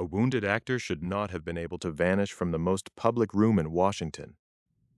A wounded actor should not have been able to vanish from the most public room in Washington.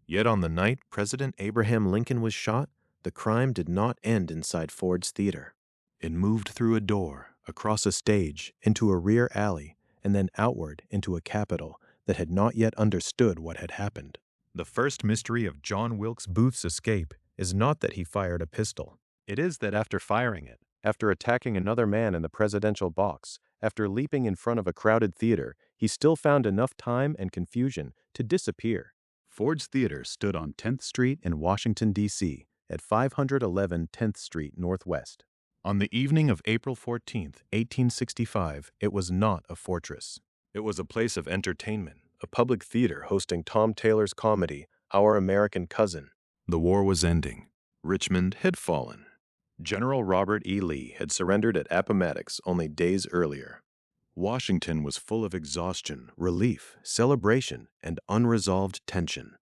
Yet on the night President Abraham Lincoln was shot, the crime did not end inside Ford's Theater. It moved through a door, across a stage, into a rear alley, and then outward into a Capitol that had not yet understood what had happened. The first mystery of John Wilkes Booth's escape is not that he fired a pistol. It is that after firing it, after attacking another man in the presidential box, after leaping in front of a crowded theater, he still found enough time and confusion to disappear. Ford's Theater stood on 10th Street in Washington, D.C., at 511 10th Street Northwest. On the evening of April 14, 1865, it was not a fortress. It was a place of entertainment, a public theater hosting Tom Taylor's comedy, Our American Cousin. The war was ending. Richmond had fallen. General Robert E. Lee had surrendered at Appomattox only days earlier. Washington was full of exhaustion, relief, celebration, and unresolved tension.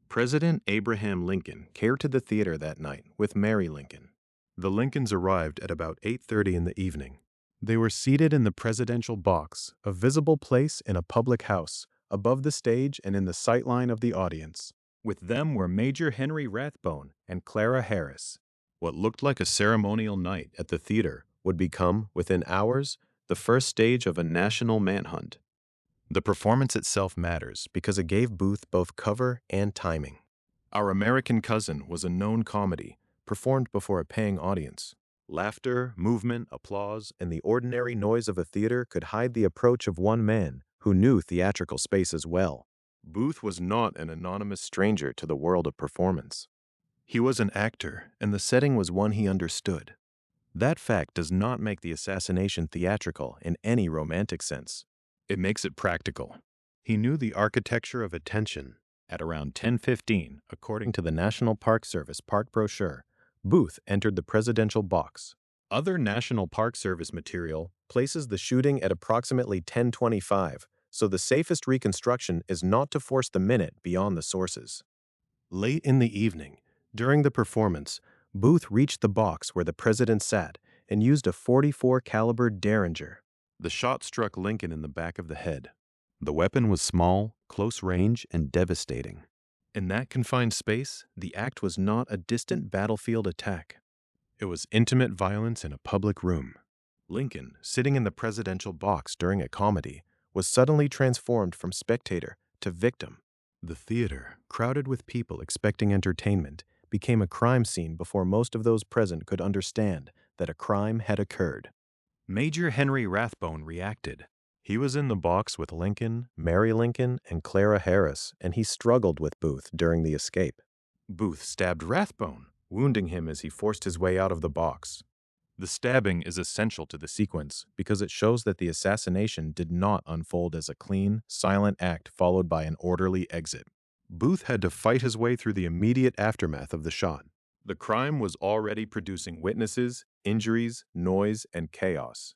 President Abraham Lincoln came to the theater that night with Mary Lincoln. The Lincolns arrived at about 8:30 in the evening. They were seated in the presidential box, a visible place in a public house, above the stage and in the sightline of the audience. With them were Major Henry Rathbone and Clara Harris. What looked like a ceremonial night at the theater would become, within hours, the first stage of a national manhunt. The performance itself matters because it gave Booth both cover and timing. Our American Cousin was a known comedy, performed before a paying audience. Laughter, movement, applause, and the ordinary noise of a theater could hide the approach of one man who knew theatrical spaces well. Booth was not an anonymous stranger to the world of performance. He was an actor, and the setting was one he understood. That fact does not make the assassination theatrical in any romantic sense. It makes it practical. He knew the architecture of attention. At around 10:15, according to the National Park Service park brochure, Booth entered the presidential box. Other National Park Service material places the shooting at approximately 10:25, so the safest reconstruction is not to force the minute beyond the sources. Late in the evening, during the performance, Booth reached the box where the president sat and used a .44 caliber Derringer. The shot struck Lincoln in the back of the head. The weapon was small, close range, and devastating. In that confined space, the act was not a distant battlefield attack. It was intimate violence in a public room. Lincoln, sitting in the presidential box during a comedy, was suddenly transformed from spectator to victim. The theater, crowded with people expecting entertainment, became a crime scene before most of those present could understand that a crime had occurred. Major Henry Rathbone reacted. He was in the box with Lincoln, Mary Lincoln, and Clara Harris, and he struggled with Booth during the escape. Booth stabbed Rathbone, wounding him as he forced his way out of the box. The stabbing is essential to the sequence because it shows that the assassination did not unfold as a clean, silent act followed by an orderly exit. Booth had to fight his way through the immediate aftermath of the shot. The crime was already producing witnesses, injuries, noise, and chaos.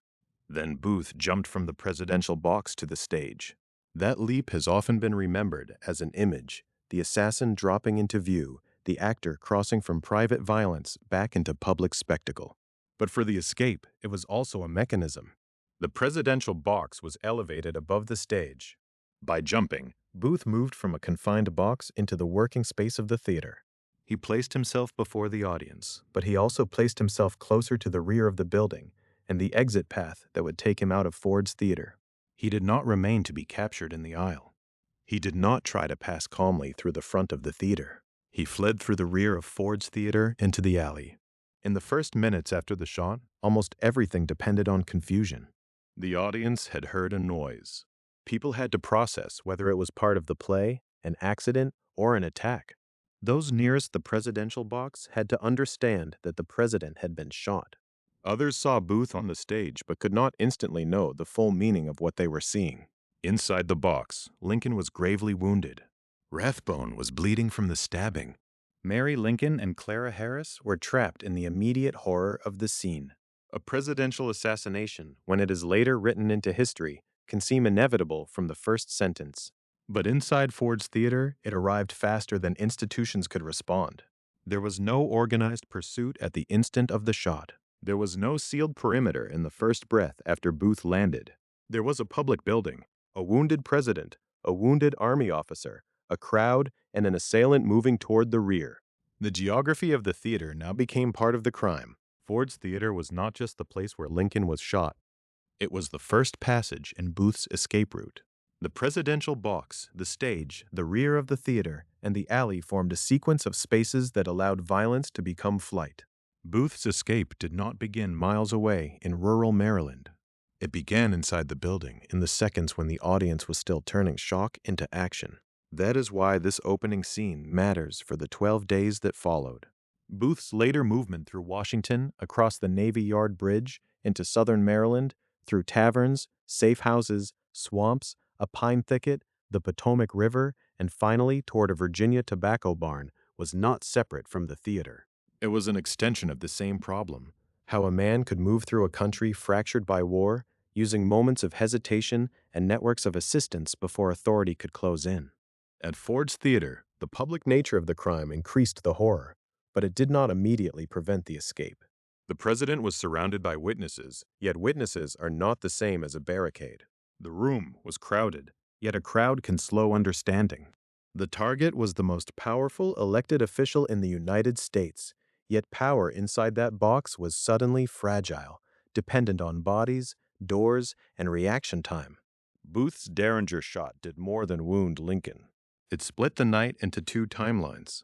Then Booth jumped from the presidential box to the stage. That leap has often been remembered as an image, the assassin dropping into view, the actor crossing from private violence back into public spectacle. But for the escape, it was also a mechanism. The presidential box was elevated above the stage. By jumping, Booth moved from a confined box into the working space of the theater. He placed himself before the audience, but he also placed himself closer to the rear of the building and the exit path that would take him out of Ford's Theater. He did not remain to be captured in the aisle. He did not try to pass calmly through the front of the theater. He fled through the rear of Ford's Theater into the alley. In the first minutes after the shot, almost everything depended on confusion. The audience had heard a noise. People had to process whether it was part of the play, an accident, or an attack. Those nearest the presidential box had to understand that the president had been shot. Others saw Booth on the stage but could not instantly know the full meaning of what they were seeing. Inside the box, Lincoln was gravely wounded. Rathbone was bleeding from the stabbing. Mary Lincoln and Clara Harris were trapped in the immediate horror of the scene. A presidential assassination, when it is later written into history, can seem inevitable from the first sentence. But inside Ford's Theater, it arrived faster than institutions could respond. There was no organized pursuit at the instant of the shot. There was no sealed perimeter in the first breath after Booth landed. There was a public building, a wounded president, a wounded army officer, a crowd, and an assailant moving toward the rear. The geography of the theater now became part of the crime. Ford's Theater was not just the place where Lincoln was shot. It was the first passage in Booth's escape route. The presidential box, the stage, the rear of the theater, and the alley formed a sequence of spaces that allowed violence to become flight. Booth's escape did not begin miles away in rural Maryland. It began inside the building in the seconds when the audience was still turning shock into action. That is why this opening scene matters for the 12 days that followed. Booth's later movement through Washington, across the Navy Yard Bridge, into Southern Maryland, through taverns, safe houses, swamps, a pine thicket, the Potomac River, and finally toward a Virginia tobacco barn was not separate from the theater. It was an extension of the same problem: how a man could move through a country fractured by war, using moments of hesitation and networks of assistance before authority could close in. At Ford's Theater, the public nature of the crime increased the horror, but it did not immediately prevent the escape. The president was surrounded by witnesses, yet witnesses are not the same as a barricade. The room was crowded, yet a crowd can slow understanding. The target was the most powerful elected official in the United States, yet power inside that box was suddenly fragile, dependent on bodies, doors, and reaction time. Booth's Derringer shot did more than wound Lincoln. It split the night into two timelines.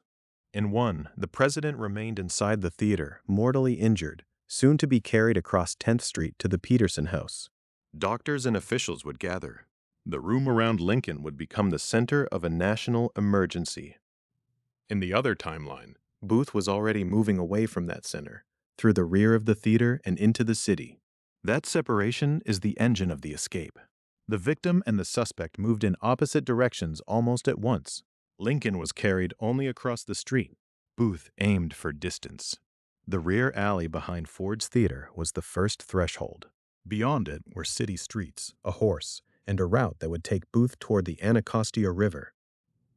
In one, the president remained inside the theater, mortally injured, soon to be carried across 10th Street to the Peterson House. Doctors and officials would gather. The room around Lincoln would become the center of a national emergency. In the other timeline, Booth was already moving away from that center, through the rear of the theater and into the city. That separation is the engine of the escape. The victim and the suspect moved in opposite directions almost at once. Lincoln was carried only across the street. Booth aimed for distance. The rear alley behind Ford's Theater was the first threshold. Beyond it were city streets, a horse, and a route that would take Booth toward the Anacostia River.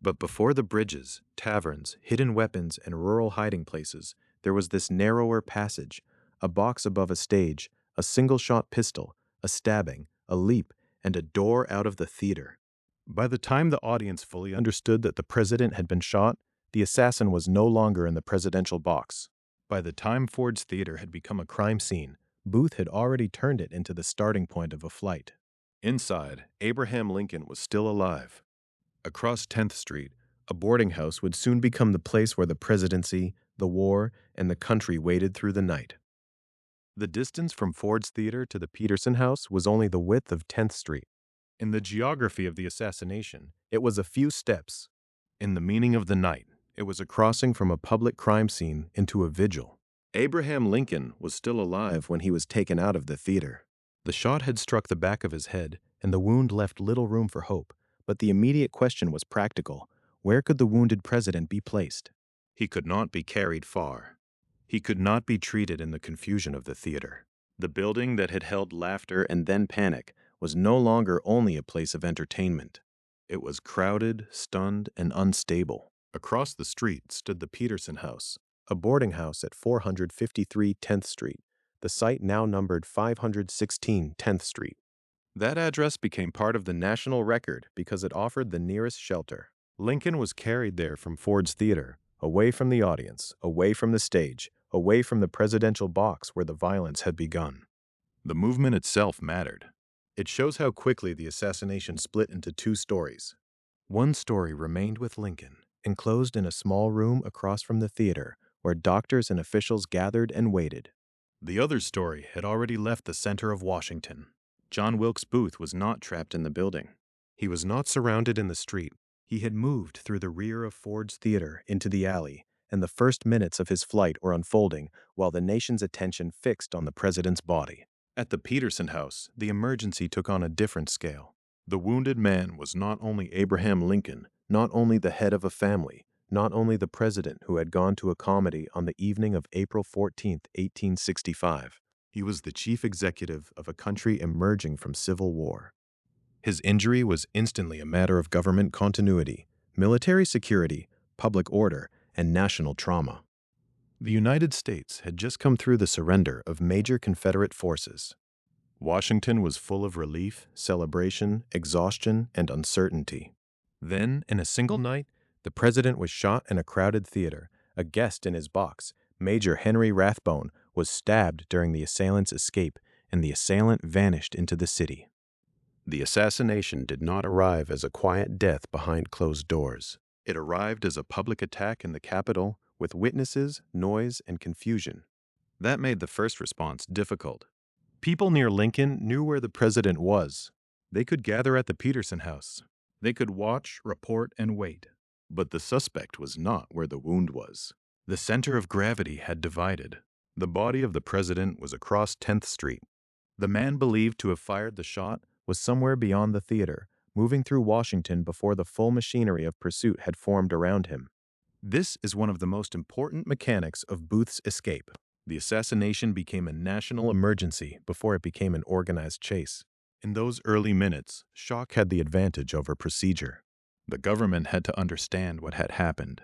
But before the bridges, taverns, hidden weapons, and rural hiding places, there was this narrower passage, a box above a stage, a single-shot pistol, a stabbing, a leap, and a door out of the theater. By the time the audience fully understood that the president had been shot, the assassin was no longer in the presidential box. By the time Ford's Theater had become a crime scene, Booth had already turned it into the starting point of a flight. Inside, Abraham Lincoln was still alive. Across 10th Street, a boarding house would soon become the place where the presidency, the war, and the country waited through the night. The distance from Ford's Theater to the Peterson House was only the width of 10th Street. In the geography of the assassination, it was a few steps. In the meaning of the night, it was a crossing from a public crime scene into a vigil. Abraham Lincoln was still alive when he was taken out of the theater. The shot had struck the back of his head, and the wound left little room for hope, but the immediate question was practical. Where could the wounded president be placed? He could not be carried far. He could not be treated in the confusion of the theater. The building that had held laughter and then panic was no longer only a place of entertainment. It was crowded, stunned, and unstable. Across the street stood the Peterson House, a boarding house at 453 10th Street. The site now numbered 516 10th Street. That address became part of the national record because it offered the nearest shelter. Lincoln was carried there from Ford's Theater, away from the audience, away from the stage, away from the presidential box where the violence had begun. The movement itself mattered. It shows how quickly the assassination split into two stories. One story remained with Lincoln, enclosed in a small room across from the theater, where doctors and officials gathered and waited. The other story had already left the center of Washington. John Wilkes Booth was not trapped in the building. He was not surrounded in the street. He had moved through the rear of Ford's Theater into the alley, and the first minutes of his flight were unfolding while the nation's attention fixed on the president's body. At the Peterson House, the emergency took on a different scale. The wounded man was not only Abraham Lincoln, not only the head of a family, not only the president who had gone to a comedy on the evening of April 14, 1865. He was the chief executive of a country emerging from civil war. His injury was instantly a matter of government continuity, military security, public order, and national trauma. The United States had just come through the surrender of major Confederate forces. Washington was full of relief, celebration, exhaustion, and uncertainty. Then, in a single night, the president was shot in a crowded theater. A guest in his box, Major Henry Rathbone, was stabbed during the assailant's escape, and the assailant vanished into the city. The assassination did not arrive as a quiet death behind closed doors. It arrived as a public attack in the Capitol, with witnesses, noise, and confusion. That made the first response difficult. People near Lincoln knew where the president was. They could gather at the Peterson House. They could watch, report, and wait. But the suspect was not where the wound was. The center of gravity had divided. The body of the president was across 10th Street. The man believed to have fired the shot was somewhere beyond the theater, moving through Washington before the full machinery of pursuit had formed around him. This is one of the most important mechanics of Booth's escape. The assassination became a national emergency before it became an organized chase. In those early minutes, shock had the advantage over procedure. The government had to understand what had happened.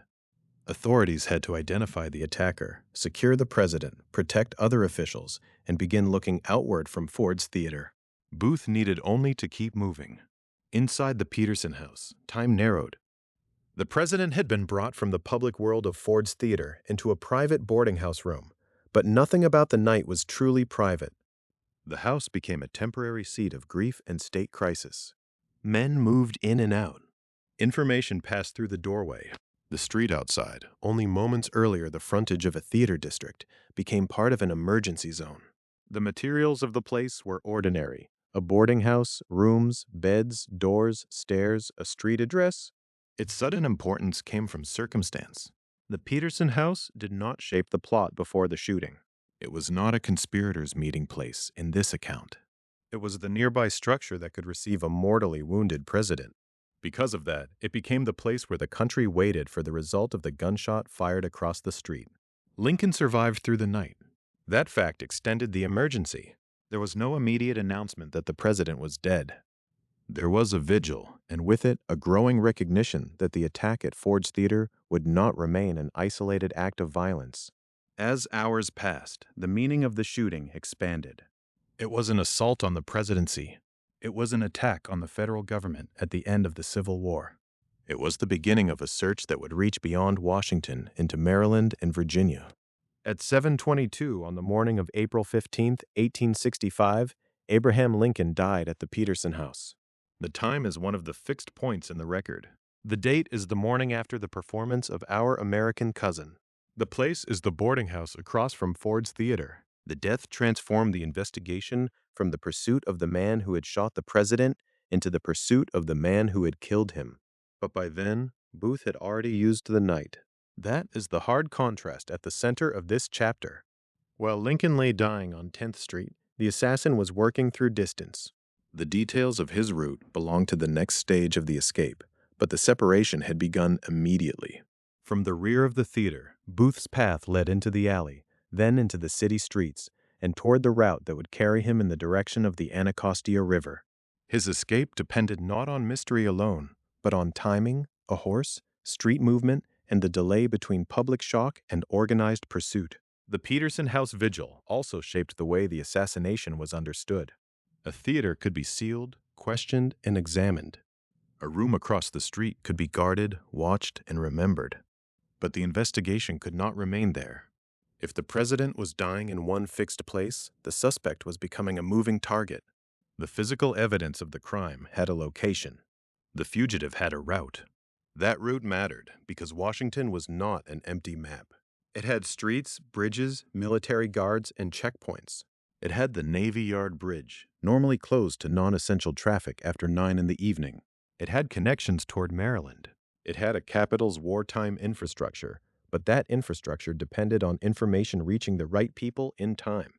Authorities had to identify the attacker, secure the president, protect other officials, and begin looking outward from Ford's theater. Booth needed only to keep moving. Inside the Peterson House, time narrowed. The president had been brought from the public world of Ford's theater into a private boarding house room, but nothing about the night was truly private. The house became a temporary seat of grief and state crisis. Men moved in and out. Information passed through the doorway. The street outside, only moments earlier the frontage of a theater district, became part of an emergency zone. The materials of the place were ordinary. A boarding house, rooms, beds, doors, stairs, a street address. Its sudden importance came from circumstance. The Peterson House did not shape the plot before the shooting. It was not a conspirators' meeting place in this account. It was the nearby structure that could receive a mortally wounded president. Because of that, it became the place where the country waited for the result of the gunshot fired across the street. Lincoln survived through the night. That fact extended the emergency. There was no immediate announcement that the president was dead. There was a vigil, and with it, a growing recognition that the attack at Ford's Theater would not remain an isolated act of violence. As hours passed, the meaning of the shooting expanded. It was an assault on the presidency. It was an attack on the federal government at the end of the Civil War. It was the beginning of a search that would reach beyond Washington into Maryland and Virginia. At 7:22 on the morning of April 15, 1865, Abraham Lincoln died at the Peterson House. The time is one of the fixed points in the record. The date is the morning after the performance of Our American Cousin. The place is the boarding house across from Ford's Theater. The death transformed the investigation from the pursuit of the man who had shot the president into the pursuit of the man who had killed him. But by then, Booth had already used the night. That is the hard contrast at the center of this chapter. While Lincoln lay dying on 10th Street, the assassin was working through distance. The details of his route belonged to the next stage of the escape, but the separation had begun immediately. From the rear of the theater, Booth's path led into the alley, then into the city streets, and toward the route that would carry him in the direction of the Anacostia River. His escape depended not on mystery alone, but on timing, a horse, street movement, and the delay between public shock and organized pursuit. The Peterson House vigil also shaped the way the assassination was understood. A theater could be sealed, questioned, and examined. A room across the street could be guarded, watched, and remembered. But the investigation could not remain there. If the president was dying in one fixed place, the suspect was becoming a moving target. The physical evidence of the crime had a location. The fugitive had a route. That route mattered because Washington was not an empty map. It had streets, bridges, military guards, and checkpoints. It had the Navy Yard Bridge, normally closed to non-essential traffic after 9 in the evening. It had connections toward Maryland. It had a capital's wartime infrastructure, but that infrastructure depended on information reaching the right people in time.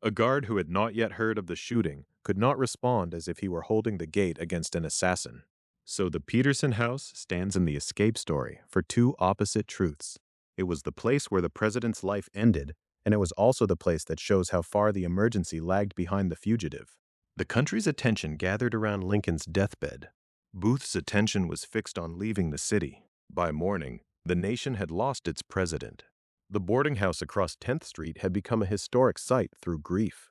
A guard who had not yet heard of the shooting could not respond as if he were holding the gate against an assassin. So the Peterson House stands in the escape story for two opposite truths. It was the place where the president's life ended, and it was also the place that shows how far the emergency lagged behind the fugitive. The country's attention gathered around Lincoln's deathbed. Booth's attention was fixed on leaving the city. By morning, the nation had lost its president. The boarding house across 10th Street had become a historic site through grief.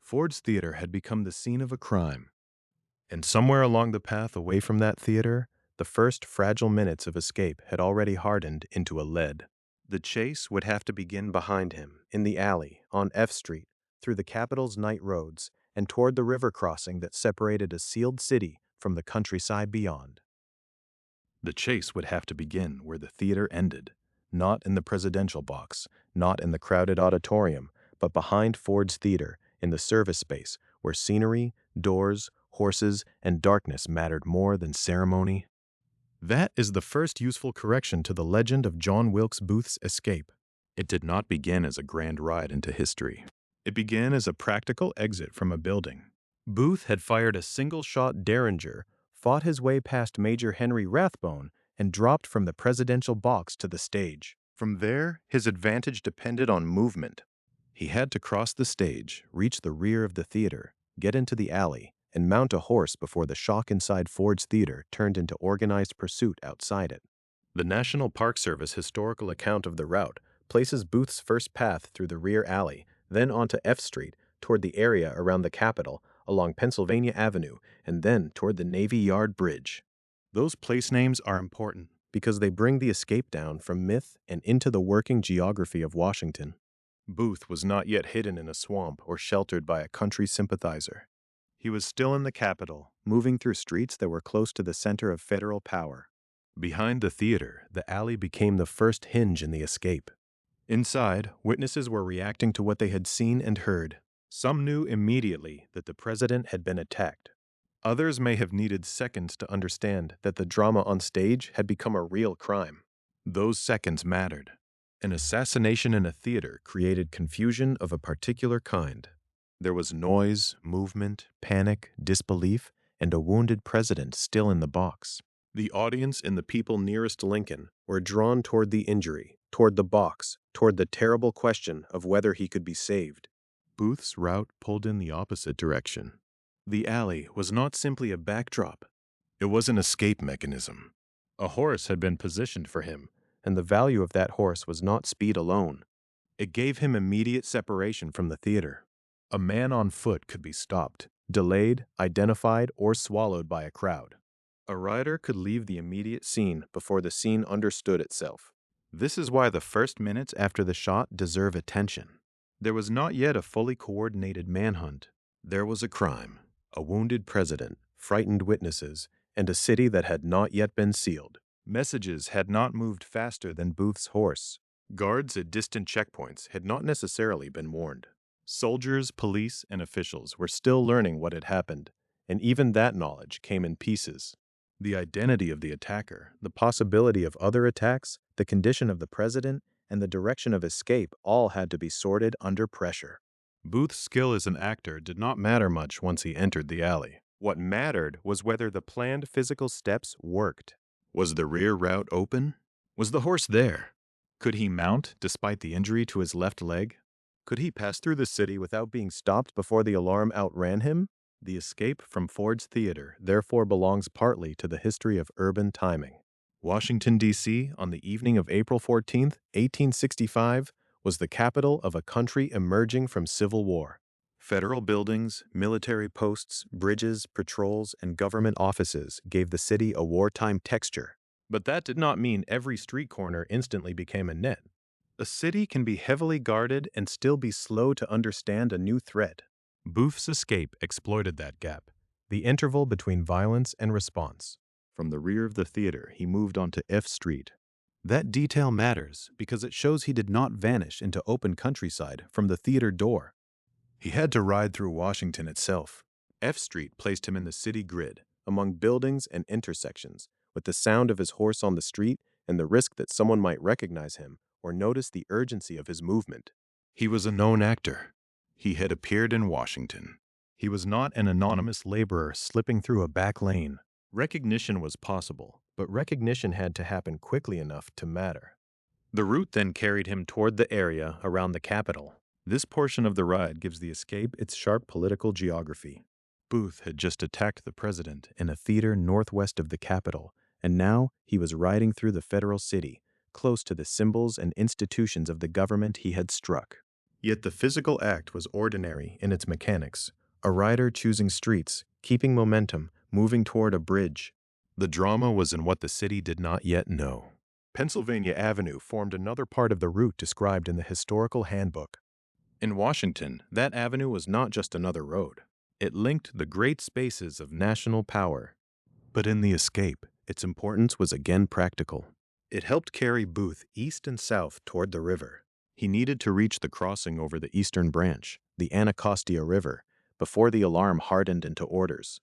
Ford's Theater had become the scene of a crime, and somewhere along the path away from that theater, the first fragile minutes of escape had already hardened into a lead. The chase would have to begin behind him, in the alley, on F Street, through the capital's night roads, and toward the river crossing that separated a sealed city from the countryside beyond. The chase would have to begin where the theater ended, not in the presidential box, not in the crowded auditorium, but behind Ford's Theater, in the service space, where scenery, doors, horses, and darkness mattered more than ceremony. That is the first useful correction to the legend of John Wilkes Booth's escape. It did not begin as a grand ride into history. It began as a practical exit from a building. Booth had fired a single-shot derringer, fought his way past Major Henry Rathbone, and dropped from the presidential box to the stage. From there, his advantage depended on movement. He had to cross the stage, reach the rear of the theater, get into the alley, and mount a horse before the shock inside Ford's Theater turned into organized pursuit outside it. The National Park Service historical account of the route places Booth's first path through the rear alley, then onto F Street, toward the area around the Capitol, along Pennsylvania Avenue, and then toward the Navy Yard Bridge. Those place names are important because they bring the escape down from myth and into the working geography of Washington. Booth was not yet hidden in a swamp or sheltered by a country sympathizer. He was still in the Capitol, moving through streets that were close to the center of federal power. Behind the theater, the alley became the first hinge in the escape. Inside, witnesses were reacting to what they had seen and heard. Some knew immediately that the president had been attacked. Others may have needed seconds to understand that the drama on stage had become a real crime. Those seconds mattered. An assassination in a theater created confusion of a particular kind. There was noise, movement, panic, disbelief, and a wounded president still in the box. The audience and the people nearest Lincoln were drawn toward the injury, toward the box, toward the terrible question of whether he could be saved. Booth's route pulled in the opposite direction. The alley was not simply a backdrop. It was an escape mechanism. A horse had been positioned for him, and the value of that horse was not speed alone. It gave him immediate separation from the theater. A man on foot could be stopped, delayed, identified, or swallowed by a crowd. A rider could leave the immediate scene before the scene understood itself. This is why the first minutes after the shot deserve attention. There was not yet a fully coordinated manhunt. There was a crime, a wounded president, frightened witnesses, and a city that had not yet been sealed. Messages had not moved faster than Booth's horse. Guards at distant checkpoints had not necessarily been warned. Soldiers, police, and officials were still learning what had happened, and even that knowledge came in pieces. The identity of the attacker, the possibility of other attacks, the condition of the president, and the direction of escape all had to be sorted under pressure. Booth's skill as an actor did not matter much once he entered the alley. What mattered was whether the planned physical steps worked. Was the rear route open? Was the horse there? Could he mount despite the injury to his left leg? Could he pass through the city without being stopped before the alarm outran him? The escape from Ford's Theater therefore belongs partly to the history of urban timing. Washington, D.C., on the evening of April 14, 1865, was the capital of a country emerging from civil war. Federal buildings, military posts, bridges, patrols, and government offices gave the city a wartime texture. But that did not mean every street corner instantly became a net. A city can be heavily guarded and still be slow to understand a new threat. Booth's escape exploited that gap, the interval between violence and response. From the rear of the theater, he moved onto F Street. That detail matters because it shows he did not vanish into open countryside from the theater door. He had to ride through Washington itself. F Street placed him in the city grid, among buildings and intersections, with the sound of his horse on the street and the risk that someone might recognize him or notice the urgency of his movement. He was a known actor. He had appeared in Washington. He was not an anonymous laborer slipping through a back lane. Recognition was possible, but recognition had to happen quickly enough to matter. The route then carried him toward the area around the Capitol. This portion of the ride gives the escape its sharp political geography. Booth had just attacked the president in a theater northwest of the Capitol, and now he was riding through the federal city, close to the symbols and institutions of the government he had struck. Yet the physical act was ordinary in its mechanics. A rider choosing streets, keeping momentum, moving toward a bridge. The drama was in what the city did not yet know. Pennsylvania Avenue formed another part of the route described in the historical handbook. In Washington, that avenue was not just another road. It linked the great spaces of national power. But in the escape, its importance was again practical. It helped carry Booth east and south toward the river. He needed to reach the crossing over the eastern branch, the Anacostia River, before the alarm hardened into orders.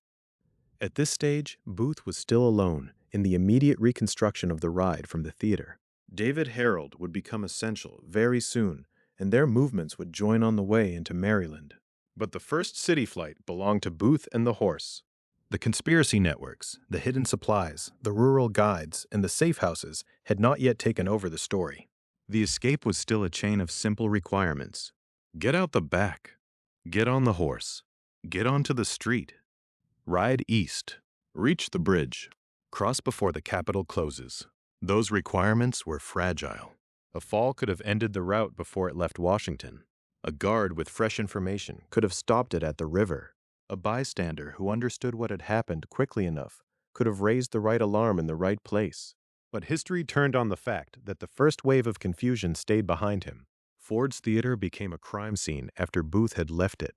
At this stage, Booth was still alone in the immediate reconstruction of the ride from the theater. David Herold would become essential very soon, and their movements would join on the way into Maryland. But the first city flight belonged to Booth and the horse. The conspiracy networks, the hidden supplies, the rural guides, and the safe houses had not yet taken over the story. The escape was still a chain of simple requirements. Get out the back. Get on the horse. Get onto the street. Ride east. Reach the bridge. Cross before the Capitol closes. Those requirements were fragile. A fall could have ended the route before it left Washington. A guard with fresh information could have stopped it at the river. A bystander who understood what had happened quickly enough could have raised the right alarm in the right place. But history turned on the fact that the first wave of confusion stayed behind him. Ford's Theater became a crime scene after Booth had left it.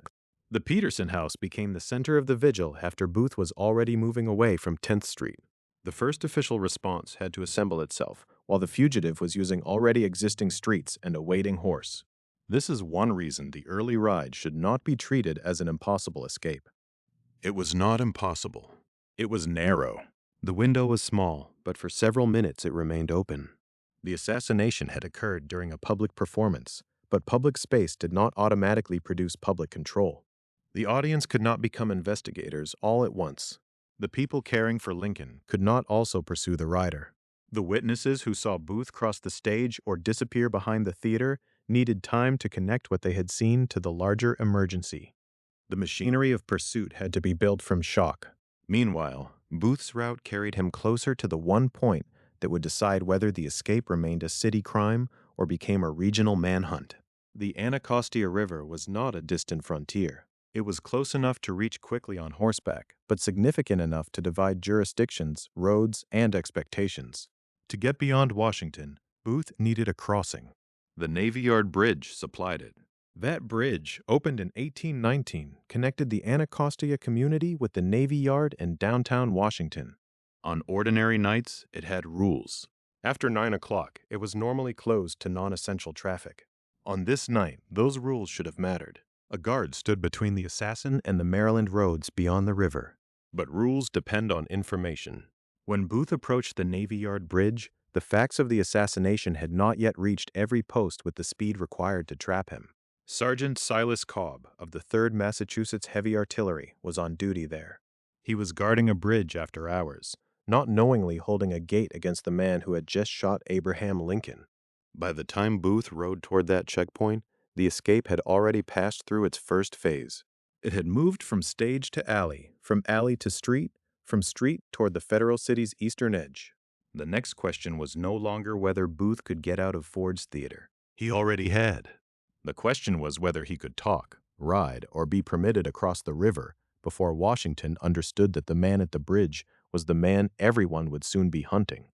The Peterson House became the center of the vigil after Booth was already moving away from 10th Street. The first official response had to assemble itself, while the fugitive was using already existing streets and a waiting horse. This is one reason the early ride should not be treated as an impossible escape. It was not impossible. It was narrow. The window was small, but for several minutes it remained open. The assassination had occurred during a public performance, but public space did not automatically produce public control. The audience could not become investigators all at once. The people caring for Lincoln could not also pursue the rider. The witnesses who saw Booth cross the stage or disappear behind the theater needed time to connect what they had seen to the larger emergency. The machinery of pursuit had to be built from shock. Meanwhile, Booth's route carried him closer to the one point that would decide whether the escape remained a city crime or became a regional manhunt. The Anacostia River was not a distant frontier. It was close enough to reach quickly on horseback, but significant enough to divide jurisdictions, roads, and expectations. To get beyond Washington, Booth needed a crossing. The Navy Yard Bridge supplied it. That bridge, opened in 1819, connected the Anacostia community with the Navy Yard and downtown Washington. On ordinary nights, it had rules. After 9 o'clock, it was normally closed to non-essential traffic. On this night, those rules should have mattered. A guard stood between the assassin and the Maryland roads beyond the river. But rules depend on information. When Booth approached the Navy Yard Bridge, the facts of the assassination had not yet reached every post with the speed required to trap him. Sergeant Silas Cobb of the 3rd Massachusetts Heavy Artillery was on duty there. He was guarding a bridge after hours, not knowingly holding a gate against the man who had just shot Abraham Lincoln. By the time Booth rode toward that checkpoint, the escape had already passed through its first phase. It had moved from stage to alley, from alley to street, from street toward the federal city's eastern edge. The next question was no longer whether Booth could get out of Ford's Theater. He already had. The question was whether he could talk, ride, or be permitted across the river before Washington understood that the man at the bridge was the man everyone would soon be hunting.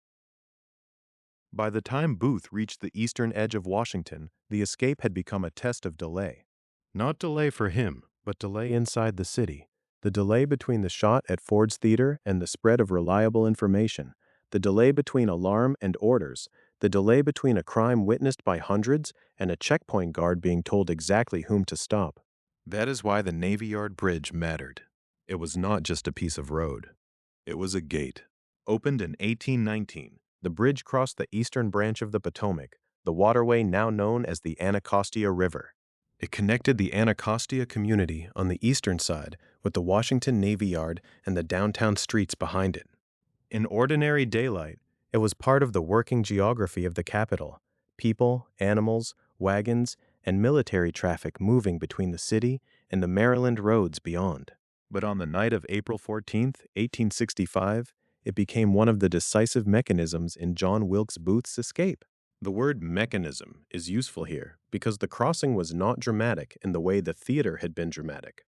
By the time Booth reached the eastern edge of Washington, the escape had become a test of delay. Not delay for him, but delay inside the city. The delay between the shot at Ford's Theater and the spread of reliable information. The delay between alarm and orders. The delay between a crime witnessed by hundreds and a checkpoint guard being told exactly whom to stop. That is why the Navy Yard Bridge mattered. It was not just a piece of road. It was a gate. Opened in 1819. The bridge crossed the eastern branch of the Potomac, the waterway now known as the Anacostia River. It connected the Anacostia community on the eastern side with the Washington Navy Yard and the downtown streets behind it. In ordinary daylight, it was part of the working geography of the capital: people, animals, wagons, and military traffic moving between the city and the Maryland roads beyond. But on the night of April 14, 1865, it became one of the decisive mechanisms in John Wilkes Booth's escape. The word mechanism is useful here because the crossing was not dramatic in the way the theater had been dramatic.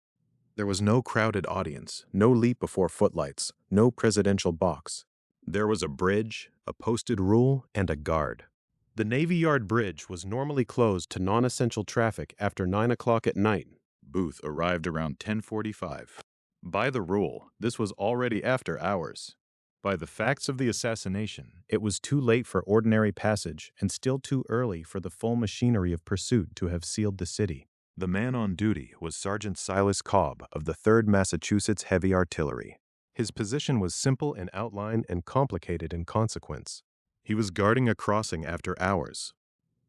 There was no crowded audience, no leap before footlights, no presidential box. There was a bridge, a posted rule, and a guard. The Navy Yard Bridge was normally closed to non-essential traffic after 9 o'clock at night. Booth arrived around 10:45. By the rule, this was already after hours. By the facts of the assassination, it was too late for ordinary passage and still too early for the full machinery of pursuit to have sealed the city. The man on duty was Sergeant Silas Cobb of the 3rd Massachusetts Heavy Artillery. His position was simple in outline and complicated in consequence. He was guarding a crossing after hours.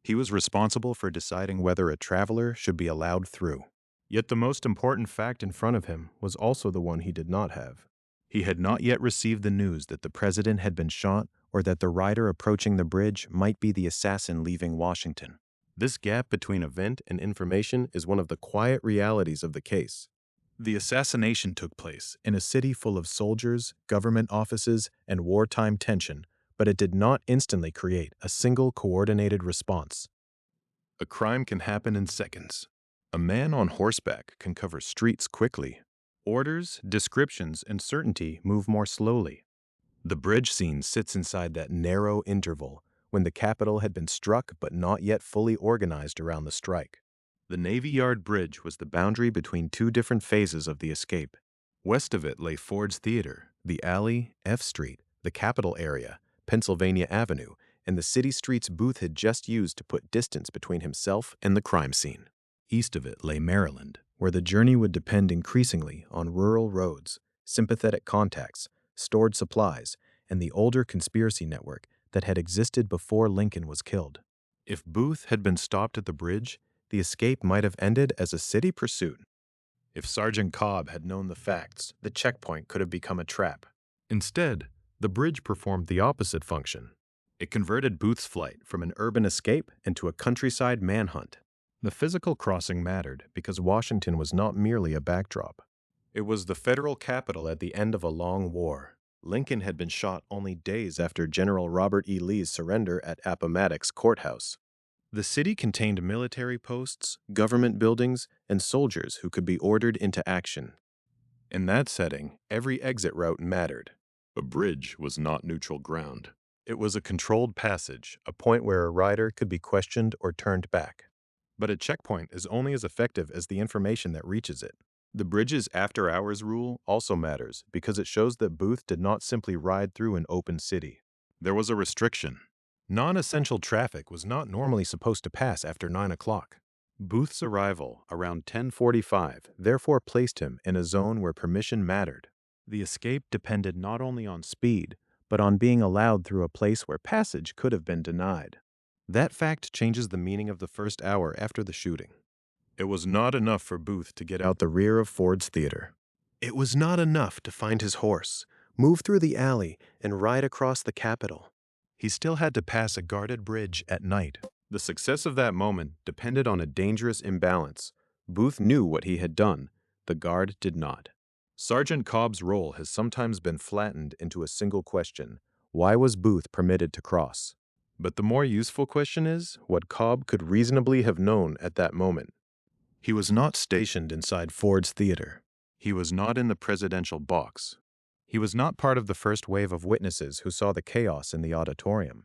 He was responsible for deciding whether a traveler should be allowed through. Yet the most important fact in front of him was also the one he did not have. He had not yet received the news that the president had been shot or that the rider approaching the bridge might be the assassin leaving Washington. This gap between event and information is one of the quiet realities of the case. The assassination took place in a city full of soldiers, government offices, and wartime tension, but it did not instantly create a single coordinated response. A crime can happen in seconds. A man on horseback can cover streets quickly. Orders, descriptions, and certainty move more slowly. The bridge scene sits inside that narrow interval when the Capitol had been struck but not yet fully organized around the strike. The Navy Yard Bridge was the boundary between two different phases of the escape. West of it lay Ford's Theater, the alley, F Street, the Capitol area, Pennsylvania Avenue, and the city streets Booth had just used to put distance between himself and the crime scene. East of it lay Maryland, where the journey would depend increasingly on rural roads, sympathetic contacts, stored supplies, and the older conspiracy network that had existed before Lincoln was killed. If Booth had been stopped at the bridge, the escape might have ended as a city pursuit. If Sergeant Cobb had known the facts, the checkpoint could have become a trap. Instead, the bridge performed the opposite function. It converted Booth's flight from an urban escape into a countryside manhunt. The physical crossing mattered because Washington was not merely a backdrop. It was the federal capital at the end of a long war. Lincoln had been shot only days after General Robert E. Lee's surrender at Appomattox Courthouse. The city contained military posts, government buildings, and soldiers who could be ordered into action. In that setting, every exit route mattered. A bridge was not neutral ground. It was a controlled passage, a point where a rider could be questioned or turned back. But a checkpoint is only as effective as the information that reaches it. The bridge's after-hours rule also matters because it shows that Booth did not simply ride through an open city. There was a restriction. Non-essential traffic was not normally supposed to pass after 9 o'clock. Booth's arrival around 10:45 therefore placed him in a zone where permission mattered. The escape depended not only on speed, but on being allowed through a place where passage could have been denied. That fact changes the meaning of the first hour after the shooting. It was not enough for Booth to get out the rear of Ford's Theater. It was not enough to find his horse, move through the alley, and ride across the Capitol. He still had to pass a guarded bridge at night. The success of that moment depended on a dangerous imbalance. Booth knew what he had done. The guard did not. Sergeant Cobb's role has sometimes been flattened into a single question: why was Booth permitted to cross? But the more useful question is what Cobb could reasonably have known at that moment. He was not stationed inside Ford's Theater. He was not in the presidential box. He was not part of the first wave of witnesses who saw the chaos in the auditorium.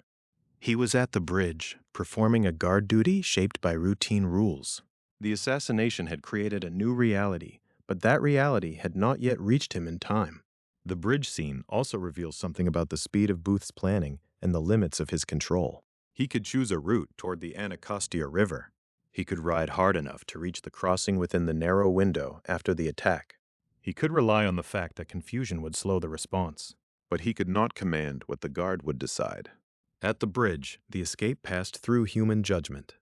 He was at the bridge, performing a guard duty shaped by routine rules. The assassination had created a new reality, but that reality had not yet reached him in time. The bridge scene also reveals something about the speed of Booth's planning and the limits of his control. He could choose a route toward the Anacostia River. He could ride hard enough to reach the crossing within the narrow window after the attack. He could rely on the fact that confusion would slow the response. But he could not command what the guard would decide. At the bridge, the escape passed through human judgment.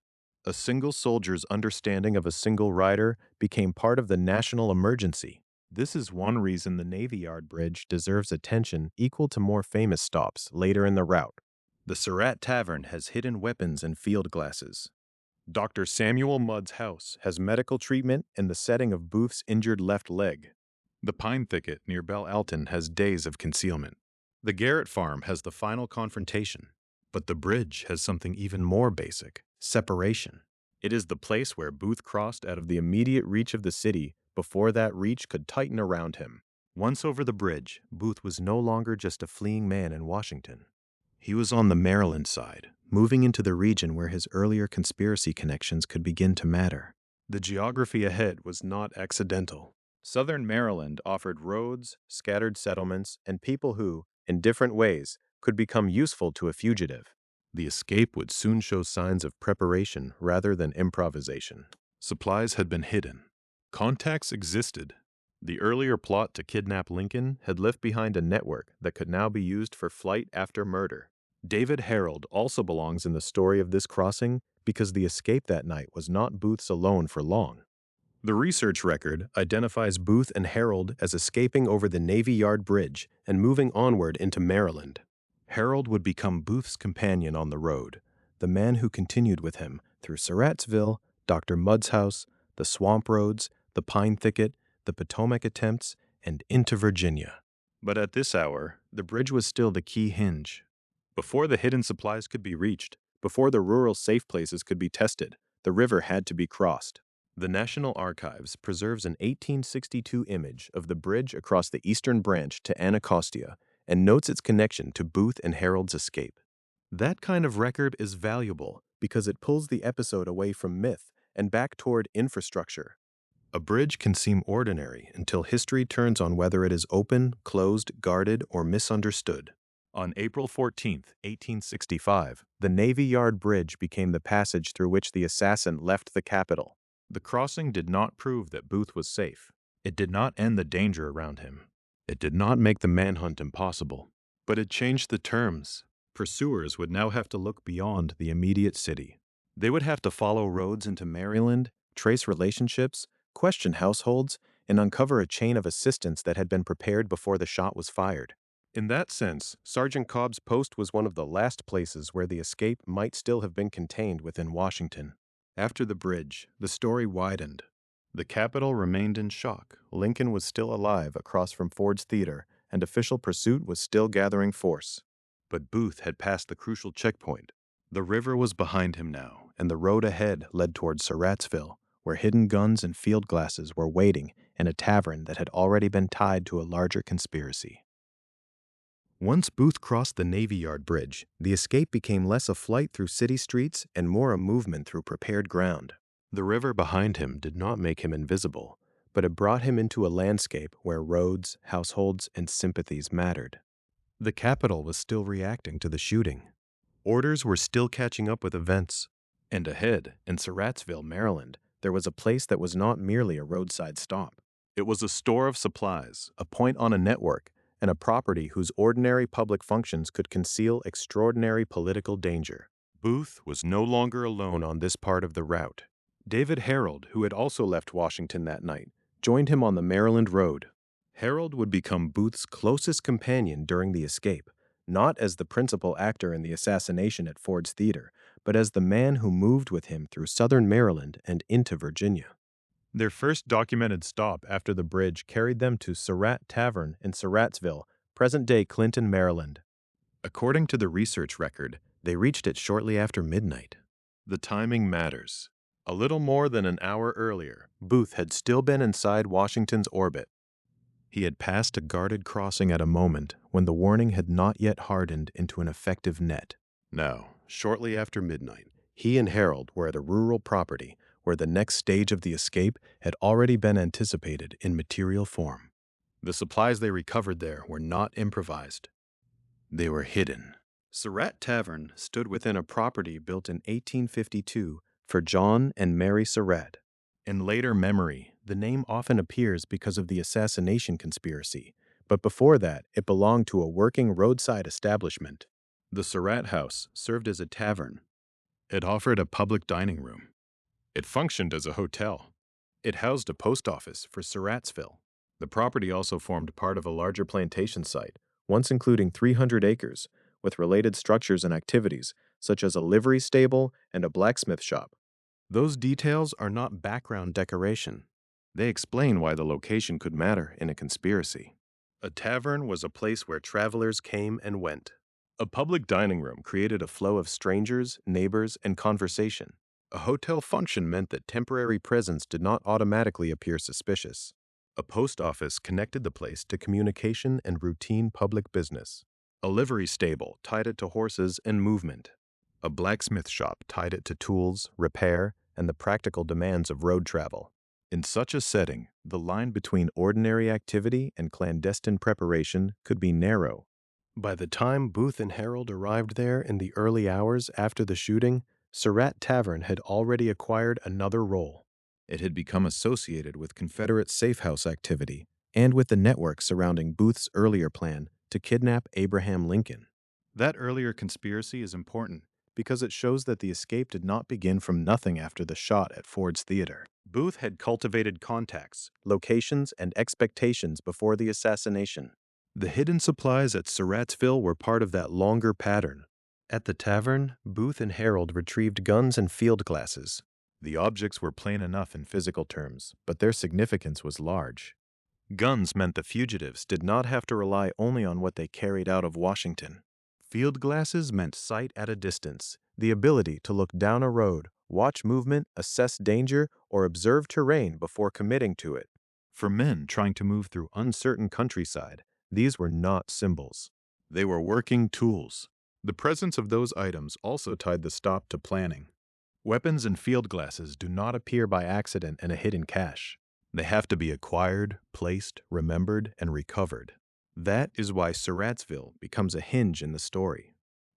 A single soldier's understanding of a single rider became part of the national emergency. This is one reason the Navy Yard Bridge deserves attention equal to more famous stops later in the route. The Surratt Tavern has hidden weapons and field glasses. Dr. Samuel Mudd's house has medical treatment in the setting of Booth's injured left leg. The pine thicket near Belle Alton has days of concealment. The Garrett farm has the final confrontation. But the bridge has something even more basic: separation. It is the place where Booth crossed out of the immediate reach of the city before that reach could tighten around him. Once over the bridge, Booth was no longer just a fleeing man in Washington. He was on the Maryland side, moving into the region where his earlier conspiracy connections could begin to matter. The geography ahead was not accidental. Southern Maryland offered roads, scattered settlements, and people who, in different ways, could become useful to a fugitive. The escape would soon show signs of preparation rather than improvisation. Supplies had been hidden. Contacts existed. The earlier plot to kidnap Lincoln had left behind a network that could now be used for flight after murder. David Herold also belongs in the story of this crossing because the escape that night was not Booth's alone for long. The research record identifies Booth and Herold as escaping over the Navy Yard Bridge and moving onward into Maryland. Herold would become Booth's companion on the road, the man who continued with him through Surrattsville, Dr. Mudd's house, the swamp roads, the pine thicket, the Potomac attempts, and into Virginia. But at this hour, the bridge was still the key hinge. Before the hidden supplies could be reached, before the rural safe places could be tested, the river had to be crossed. The National Archives preserves an 1862 image of the bridge across the eastern branch to Anacostia and notes its connection to Booth and Herold's escape. That kind of record is valuable because it pulls the episode away from myth and back toward infrastructure. A bridge can seem ordinary until history turns on whether it is open, closed, guarded, or misunderstood. On April 14, 1865, the Navy Yard Bridge became the passage through which the assassin left the capital. The crossing did not prove that Booth was safe. It did not end the danger around him. It did not make the manhunt impossible. But it changed the terms. Pursuers would now have to look beyond the immediate city. They would have to follow roads into Maryland, trace relationships, question households, and uncover a chain of assistance that had been prepared before the shot was fired. In that sense, Sergeant Cobb's post was one of the last places where the escape might still have been contained within Washington. After the bridge, the story widened. The capital remained in shock. Lincoln was still alive across from Ford's Theater, and official pursuit was still gathering force. But Booth had passed the crucial checkpoint. The river was behind him now, and the road ahead led toward Surrattsville, where hidden guns and field glasses were waiting in a tavern that had already been tied to a larger conspiracy. Once Booth crossed the Navy Yard Bridge, the escape became less a flight through city streets and more a movement through prepared ground. The river behind him did not make him invisible, but it brought him into a landscape where roads, households, and sympathies mattered. The capital was still reacting to the shooting. Orders were still catching up with events. And ahead, in Surrattsville, Maryland, there was a place that was not merely a roadside stop. It was a store of supplies, a point on a network, and a property whose ordinary public functions could conceal extraordinary political danger. Booth was no longer alone on this part of the route. David Herold, who had also left Washington that night, joined him on the Maryland road. Herold would become Booth's closest companion during the escape, not as the principal actor in the assassination at Ford's Theater, but as the man who moved with him through southern Maryland and into Virginia. Their first documented stop after the bridge carried them to Surratt Tavern in Surrattsville, present-day Clinton, Maryland. According to the research record, they reached it shortly after midnight. The timing matters. A little more than an hour earlier, Booth had still been inside Washington's orbit. He had passed a guarded crossing at a moment when the warning had not yet hardened into an effective net. Now, shortly after midnight, he and Herold were at a rural property where the next stage of the escape had already been anticipated in material form. The supplies they recovered there were not improvised. They were hidden. Surratt Tavern stood within a property built in 1852 for John and Mary Surratt. In later memory, the name often appears because of the assassination conspiracy, but before that, it belonged to a working roadside establishment. The Surratt House served as a tavern. It offered a public dining room. It functioned as a hotel. It housed a post office for Surrattsville. The property also formed part of a larger plantation site, once including 300 acres, with related structures and activities, such as a livery stable and a blacksmith shop. Those details are not background decoration. They explain why the location could matter in a conspiracy. A tavern was a place where travelers came and went. A public dining room created a flow of strangers, neighbors, and conversation. A hotel function meant that temporary presence did not automatically appear suspicious. A post office connected the place to communication and routine public business. A livery stable tied it to horses and movement. A blacksmith shop tied it to tools, repair, and the practical demands of road travel. In such a setting, the line between ordinary activity and clandestine preparation could be narrow. By the time Booth and Herold arrived there in the early hours after the shooting, Surratt Tavern had already acquired another role. It had become associated with Confederate safehouse activity and with the network surrounding Booth's earlier plan to kidnap Abraham Lincoln. That earlier conspiracy is important because it shows that the escape did not begin from nothing after the shot at Ford's Theater. Booth had cultivated contacts, locations, and expectations before the assassination. The hidden supplies at Surrattsville were part of that longer pattern. At the tavern, Booth and Herold retrieved guns and field glasses. The objects were plain enough in physical terms, but their significance was large. Guns meant the fugitives did not have to rely only on what they carried out of Washington. Field glasses meant sight at a distance, the ability to look down a road, watch movement, assess danger, or observe terrain before committing to it. For men trying to move through uncertain countryside, these were not symbols. They were working tools. The presence of those items also tied the stop to planning. Weapons and field glasses do not appear by accident in a hidden cache. They have to be acquired, placed, remembered, and recovered. That is why Surrattsville becomes a hinge in the story.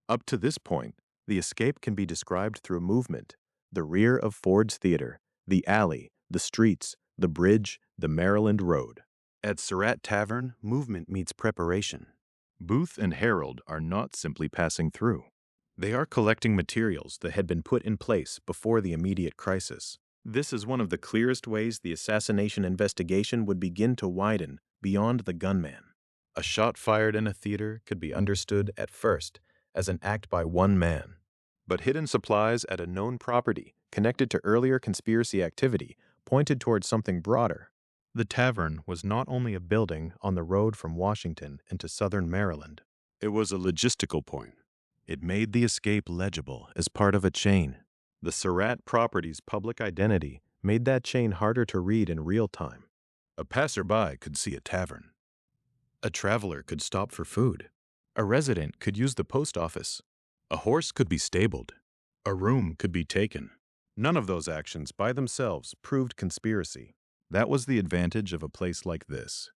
Up to this point, the escape can be described through movement: the rear of Ford's Theater, the alley, the streets, the bridge, the Maryland Road. At Surratt Tavern, movement meets preparation. Booth and Herold are not simply passing through. They are collecting materials that had been put in place before the immediate crisis. This is one of the clearest ways the assassination investigation would begin to widen beyond the gunman. A shot fired in a theater could be understood at first as an act by one man. But hidden supplies at a known property connected to earlier conspiracy activity pointed towards something broader. The tavern was not only a building on the road from Washington into Southern Maryland. It was a logistical point. It made the escape legible as part of a chain. The Surratt property's public identity made that chain harder to read in real time. A passerby could see a tavern. A traveler could stop for food. A resident could use the post office. A horse could be stabled. A room could be taken. None of those actions by themselves proved conspiracy. That was the advantage of a place like this.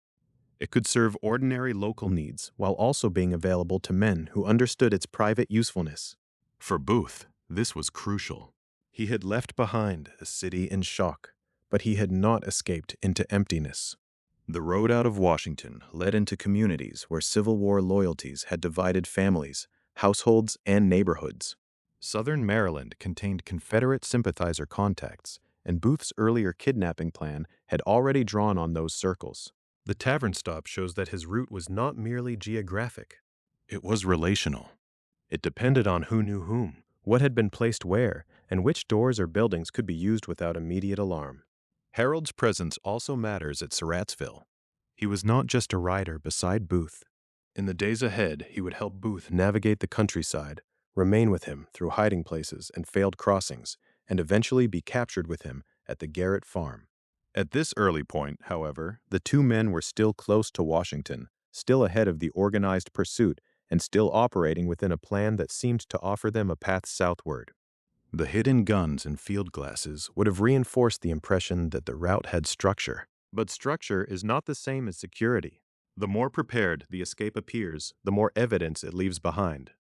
It could serve ordinary local needs while also being available to men who understood its private usefulness. For Booth, this was crucial. He had left behind a city in shock, but he had not escaped into emptiness. The road out of Washington led into communities where Civil War loyalties had divided families, households, and neighborhoods. Southern Maryland contained Confederate sympathizer contacts, and Booth's earlier kidnapping plan had already drawn on those circles. The tavern stop shows that his route was not merely geographic. It was relational. It depended on who knew whom, what had been placed where, and which doors or buildings could be used without immediate alarm. Herold's presence also matters at Surrattsville. He was not just a rider beside Booth. In the days ahead, he would help Booth navigate the countryside, remain with him through hiding places and failed crossings, and eventually be captured with him at the Garrett farm. At this early point, however, the two men were still close to Washington, still ahead of the organized pursuit, and still operating within a plan that seemed to offer them a path southward. The hidden guns and field glasses would have reinforced the impression that the route had structure. But structure is not the same as security. The more prepared the escape appears, the more evidence it leaves behind.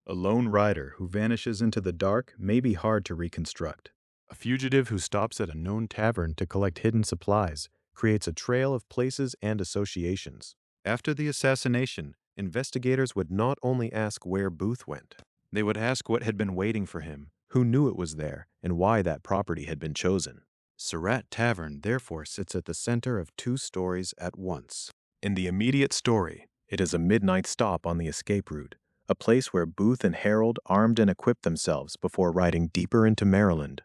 A lone rider who vanishes into the dark may be hard to reconstruct. A fugitive who stops at a known tavern to collect hidden supplies creates a trail of places and associations. After the assassination, investigators would not only ask where Booth went. They would ask what had been waiting for him, who knew it was there, and why that property had been chosen. Surratt Tavern therefore sits at the center of two stories at once. In the immediate story, it is a midnight stop on the escape route, a place where Booth and Herold armed and equipped themselves before riding deeper into Maryland.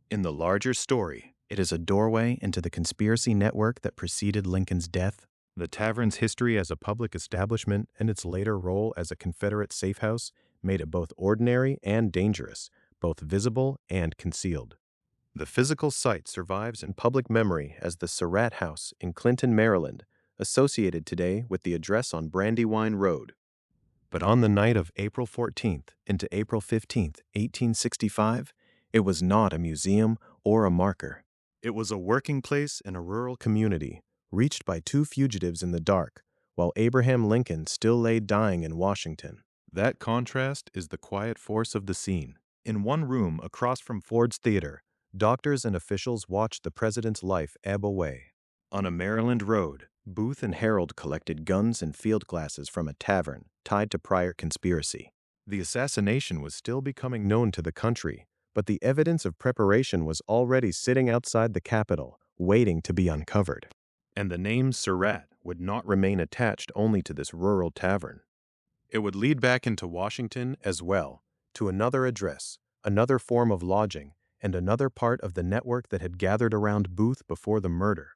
In the larger story, it is a doorway into the conspiracy network that preceded Lincoln's death, The tavern's history as a public establishment and its later role as a Confederate safehouse made it both ordinary and dangerous, both visible and concealed. The physical site survives in public memory as the Surratt House in Clinton, Maryland, associated today with the address on Brandywine Road. But on the night of April 14th into April 15th, 1865, it was not a museum or a marker. It was a working place in a rural community, reached by two fugitives in the dark, while Abraham Lincoln still lay dying in Washington. That contrast is the quiet force of the scene. In one room across from Ford's Theater, doctors and officials watched the president's life ebb away. On a Maryland road, Booth and Herold collected guns and field glasses from a tavern tied to prior conspiracy. The assassination was still becoming known to the country, but the evidence of preparation was already sitting outside the Capitol, waiting to be uncovered. And the name Surratt would not remain attached only to this rural tavern. It would lead back into Washington as well, to another address, another form of lodging, and another part of the network that had gathered around Booth before the murder.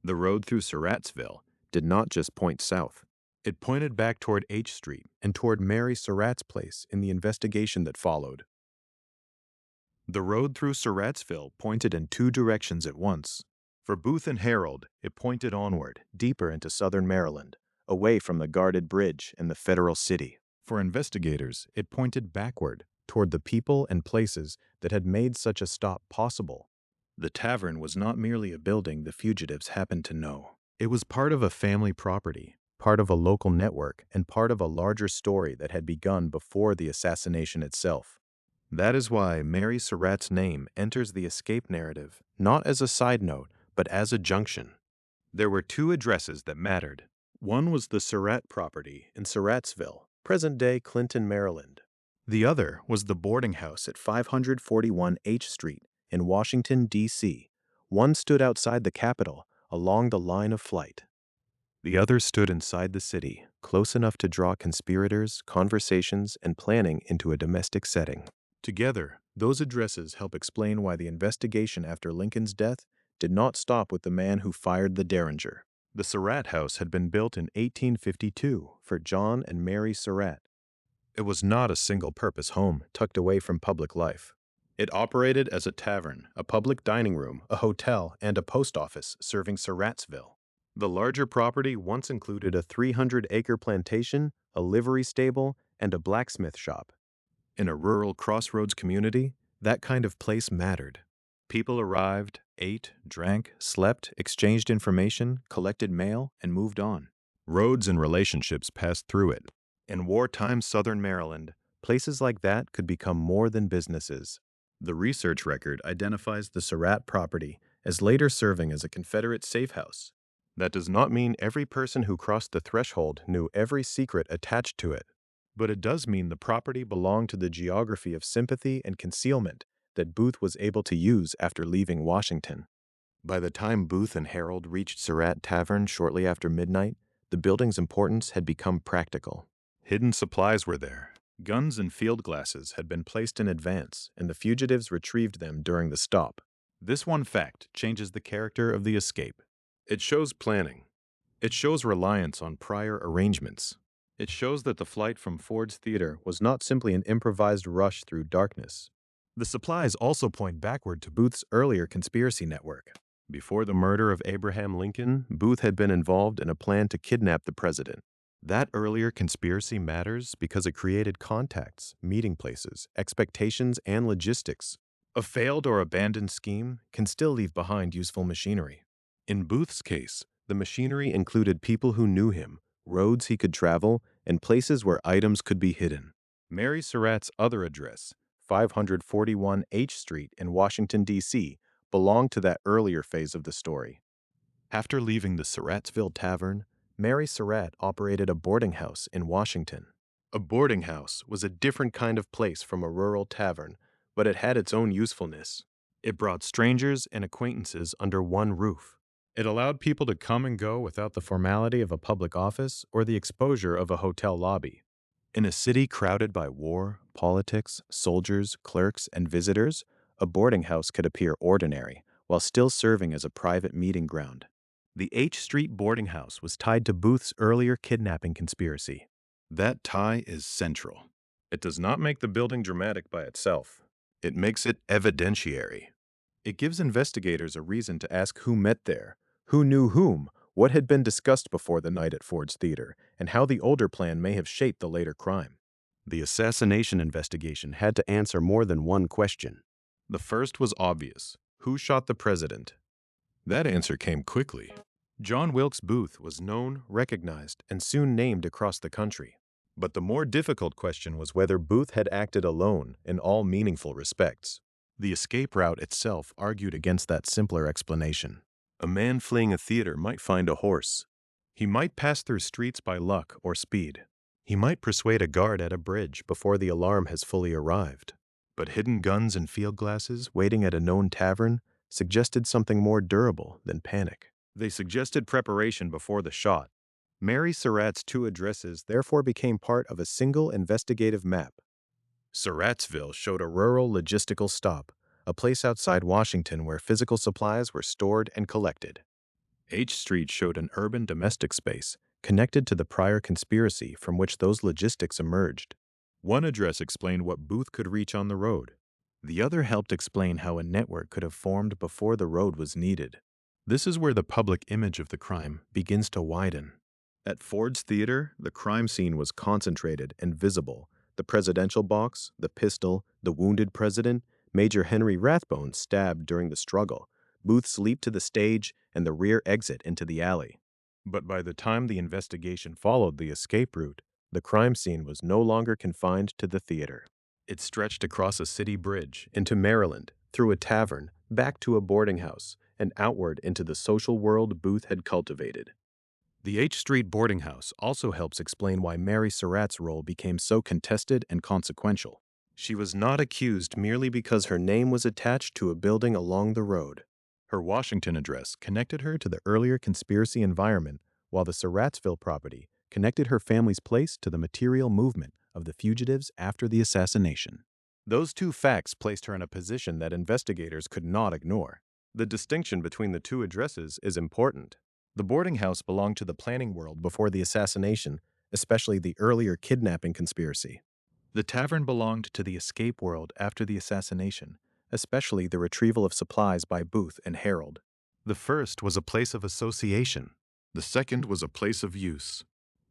The road through Surrattsville did not just point south. It pointed back toward H Street and toward Mary Surratt's place in the investigation that followed. The road through Surrattsville pointed in two directions at once. For Booth and Herold, it pointed onward, deeper into southern Maryland, away from the guarded bridge and the federal city. For investigators, it pointed backward, toward the people and places that had made such a stop possible. The tavern was not merely a building the fugitives happened to know. It was part of a family property, part of a local network, and part of a larger story that had begun before the assassination itself. That is why Mary Surratt's name enters the escape narrative, not as a side note, but as a junction. There were two addresses that mattered. One was the Surratt property in Surrattsville, present-day Clinton, Maryland. The other was the boarding house at 541 H Street in Washington, D.C. One stood outside the Capitol, along the line of flight. The other stood inside the city, close enough to draw conspirators, conversations, and planning into a domestic setting. Together, those addresses help explain why the investigation after Lincoln's death did not stop with the man who fired the Derringer. The Surratt House had been built in 1852 for John and Mary Surratt. It was not a single-purpose home tucked away from public life. It operated as a tavern, a public dining room, a hotel, and a post office serving Surrattsville. The larger property once included a 300-acre plantation, a livery stable, and a blacksmith shop. In a rural crossroads community, that kind of place mattered. People arrived, ate, drank, slept, exchanged information, collected mail, and moved on. Roads and relationships passed through it. In wartime Southern Maryland, places like that could become more than businesses. The research record identifies the Surratt property as later serving as a Confederate safehouse. That does not mean every person who crossed the threshold knew every secret attached to it, but it does mean the property belonged to the geography of sympathy and concealment that Booth was able to use after leaving Washington. By the time Booth and Herold reached Surratt Tavern shortly after midnight, the building's importance had become practical. Hidden supplies were there. Guns and field glasses had been placed in advance, and the fugitives retrieved them during the stop. This one fact changes the character of the escape. It shows planning. It shows reliance on prior arrangements. It shows that the flight from Ford's Theater was not simply an improvised rush through darkness. The supplies also point backward to Booth's earlier conspiracy network. Before the murder of Abraham Lincoln, Booth had been involved in a plan to kidnap the president. That earlier conspiracy matters because it created contacts, meeting places, expectations, and logistics. A failed or abandoned scheme can still leave behind useful machinery. In Booth's case, the machinery included people who knew him, roads he could travel, and places where items could be hidden. Mary Surratt's other address, 541 H Street in Washington, D.C., belonged to that earlier phase of the story. After leaving the Surrattsville Tavern, Mary Surratt operated a boarding house in Washington. A boarding house was a different kind of place from a rural tavern, but it had its own usefulness. It brought strangers and acquaintances under one roof. It allowed people to come and go without the formality of a public office or the exposure of a hotel lobby. In a city crowded by war, politics, soldiers, clerks, and visitors, a boarding house could appear ordinary while still serving as a private meeting ground. The H Street boarding house was tied to Booth's earlier kidnapping conspiracy. That tie is central. It does not make the building dramatic by itself. It makes it evidentiary. It gives investigators a reason to ask who met there, who knew whom, what had been discussed before the night at Ford's Theater, and how the older plan may have shaped the later crime. The assassination investigation had to answer more than one question. The first was obvious. Who shot the president? That answer came quickly. John Wilkes Booth was known, recognized, and soon named across the country. But the more difficult question was whether Booth had acted alone in all meaningful respects. The escape route itself argued against that simpler explanation. A man fleeing a theater might find a horse. He might pass through streets by luck or speed. He might persuade a guard at a bridge before the alarm has fully arrived. But hidden guns and field glasses waiting at a known tavern suggested something more durable than panic. They suggested preparation before the shot. Mary Surratt's two addresses therefore became part of a single investigative map. Surrattsville showed a rural logistical stop, a place outside Washington where physical supplies were stored and collected. H Street showed an urban domestic space connected to the prior conspiracy from which those logistics emerged. One address explained what Booth could reach on the road. The other helped explain how a network could have formed before the road was needed. This is where the public image of the crime begins to widen. At Ford's Theater, the crime scene was concentrated and visible. The presidential box, the pistol, the wounded president, Major Henry Rathbone stabbed during the struggle, Booth's leap to the stage, and the rear exit into the alley. But by the time the investigation followed the escape route, the crime scene was no longer confined to the theater. It stretched across a city bridge, into Maryland, through a tavern, back to a boarding house, and outward into the social world Booth had cultivated. The H Street boarding house also helps explain why Mary Surratt's role became so contested and consequential. She was not accused merely because her name was attached to a building along the road. Her Washington address connected her to the earlier conspiracy environment, while the Surrattsville property connected her family's place to the material movement of the fugitives after the assassination. Those two facts placed her in a position that investigators could not ignore. The distinction between the two addresses is important. The boarding house belonged to the planning world before the assassination, especially the earlier kidnapping conspiracy. The tavern belonged to the escape world after the assassination, especially the retrieval of supplies by Booth and Herold. The first was a place of association. The second was a place of use.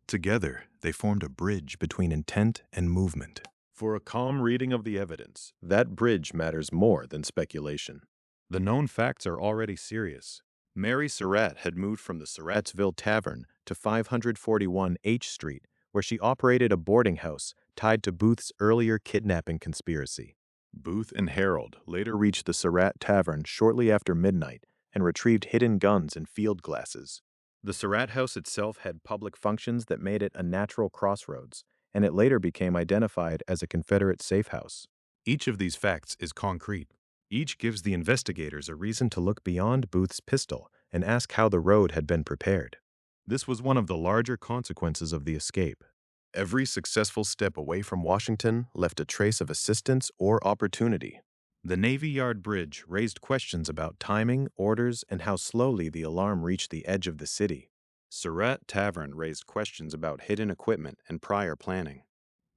Together, they formed a bridge between intent and movement. For a calm reading of the evidence, that bridge matters more than speculation. The known facts are already serious. Mary Surratt had moved from the Surrattsville Tavern to 541 H Street, where she operated a boarding house tied to Booth's earlier kidnapping conspiracy. Booth and Herold later reached the Surratt Tavern shortly after midnight and retrieved hidden guns and field glasses. The Surratt house itself had public functions that made it a natural crossroads, and it later became identified as a Confederate safe house. Each of these facts is concrete. Each gives the investigators a reason to look beyond Booth's pistol and ask how the road had been prepared. This was one of the larger consequences of the escape. Every successful step away from Washington left a trace of assistance or opportunity. The Navy Yard Bridge raised questions about timing, orders, and how slowly the alarm reached the edge of the city. Surratt Tavern raised questions about hidden equipment and prior planning.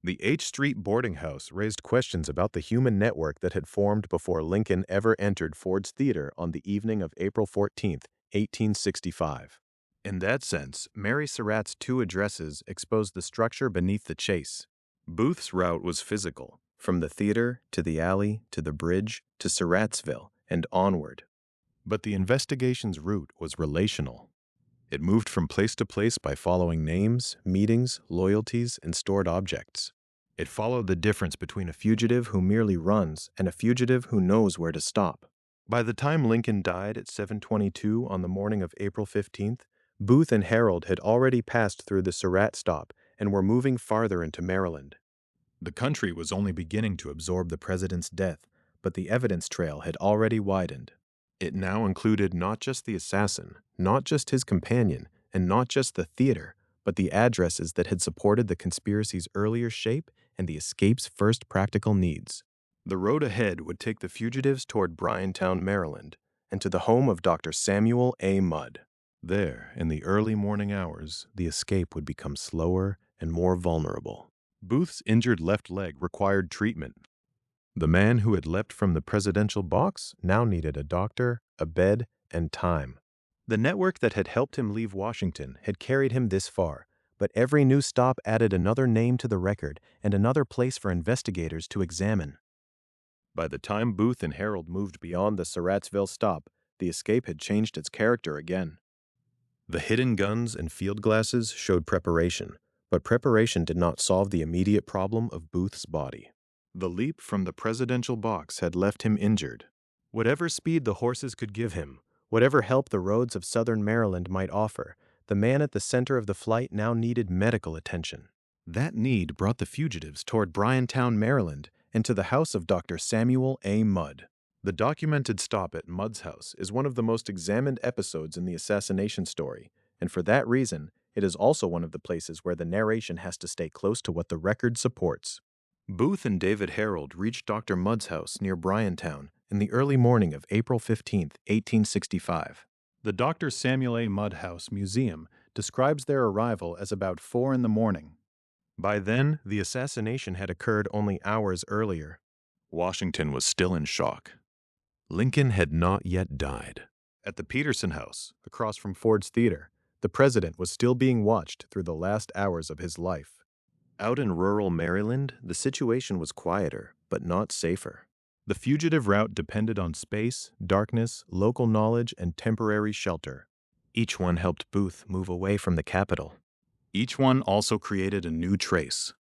The H Street boarding house raised questions about the human network that had formed before Lincoln ever entered Ford's Theater on the evening of April 14, 1865. In that sense, Mary Surratt's two addresses exposed the structure beneath the chase. Booth's route was physical, from the theater to the alley to the bridge to Surrattsville and onward. But the investigation's route was relational. It moved from place to place by following names, meetings, loyalties, and stored objects. It followed the difference between a fugitive who merely runs and a fugitive who knows where to stop. By the time Lincoln died at 7:22 on the morning of April 15th, Booth and Herold had already passed through the Surratt stop and were moving farther into Maryland. The country was only beginning to absorb the president's death, but the evidence trail had already widened. It now included not just the assassin, not just his companion, and not just the theater, but the addresses that had supported the conspiracy's earlier shape and the escape's first practical needs. The road ahead would take the fugitives toward Bryantown, Maryland, and to the home of Dr. Samuel A. Mudd. There, in the early morning hours, the escape would become slower and more vulnerable. Booth's injured left leg required treatment. The man who had leapt from the presidential box now needed a doctor, a bed, and time. The network that had helped him leave Washington had carried him this far, but every new stop added another name to the record and another place for investigators to examine. By the time Booth and Herold moved beyond the Surrattsville stop, the escape had changed its character again. The hidden guns and field glasses showed preparation, but preparation did not solve the immediate problem of Booth's body. The leap from the presidential box had left him injured. Whatever speed the horses could give him, whatever help the roads of Southern Maryland might offer, the man at the center of the flight now needed medical attention. That need brought the fugitives toward Bryantown, Maryland, and to the house of Dr. Samuel A. Mudd. The documented stop at Mudd's house is one of the most examined episodes in the assassination story, and for that reason, it is also one of the places where the narration has to stay close to what the record supports. Booth and David Herold reached Dr. Mudd's house near Bryantown in the early morning of April 15, 1865. The Dr. Samuel A. Mudd House Museum describes their arrival as about 4 in the morning. By then, the assassination had occurred only hours earlier. Washington was still in shock. Lincoln had not yet died. At the Peterson House, across from Ford's Theater, the president was still being watched through the last hours of his life. Out in rural Maryland, the situation was quieter, but not safer. The fugitive route depended on space, darkness, local knowledge, and temporary shelter. Each one helped Booth move away from the capital. Each one also created a new trace.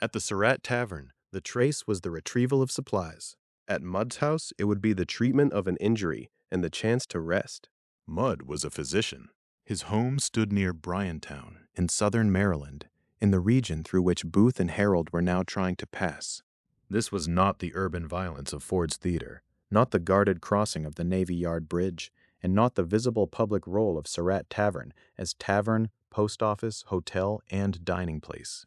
At the Surratt Tavern, the trace was the retrieval of supplies. At Mudd's house, it would be the treatment of an injury and the chance to rest. Mudd was a physician. His home stood near Bryantown, in southern Maryland, in the region through which Booth and Herold were now trying to pass. This was not the urban violence of Ford's Theater, not the guarded crossing of the Navy Yard Bridge, and not the visible public role of Surratt Tavern as tavern, post office, hotel, and dining place.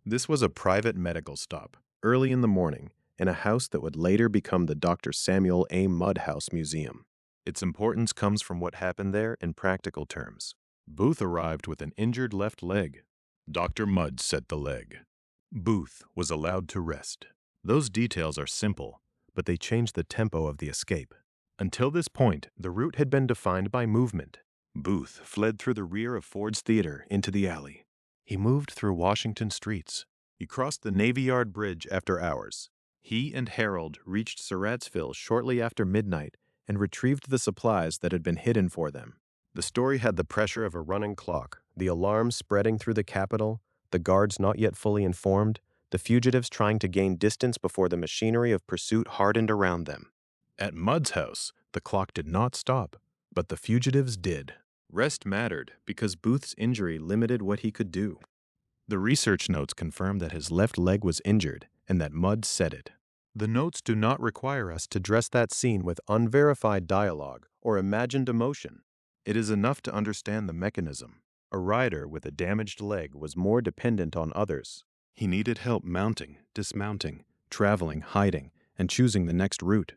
This was a private medical stop, early in the morning, in a house that would later become the Dr. Samuel A. Mudd House Museum. Its importance comes from what happened there in practical terms. Booth arrived with an injured left leg. Dr. Mudd set the leg. Booth was allowed to rest. Those details are simple, but they change the tempo of the escape. Until this point, the route had been defined by movement. Booth fled through the rear of Ford's Theater into the alley. He moved through Washington streets. He crossed the Navy Yard Bridge after hours. He and Herold reached Surrattsville shortly after midnight and retrieved the supplies that had been hidden for them. The story had the pressure of a running clock, the alarm spreading through the capital, the guards not yet fully informed, the fugitives trying to gain distance before the machinery of pursuit hardened around them. At Mudd's house, the clock did not stop, but the fugitives did. Rest mattered because Booth's injury limited what he could do. The research notes confirm that his left leg was injured and that Mudd said it. The notes do not require us to dress that scene with unverified dialogue or imagined emotion. It is enough to understand the mechanism. A rider with a damaged leg was more dependent on others. He needed help mounting, dismounting, traveling, hiding, and choosing the next route.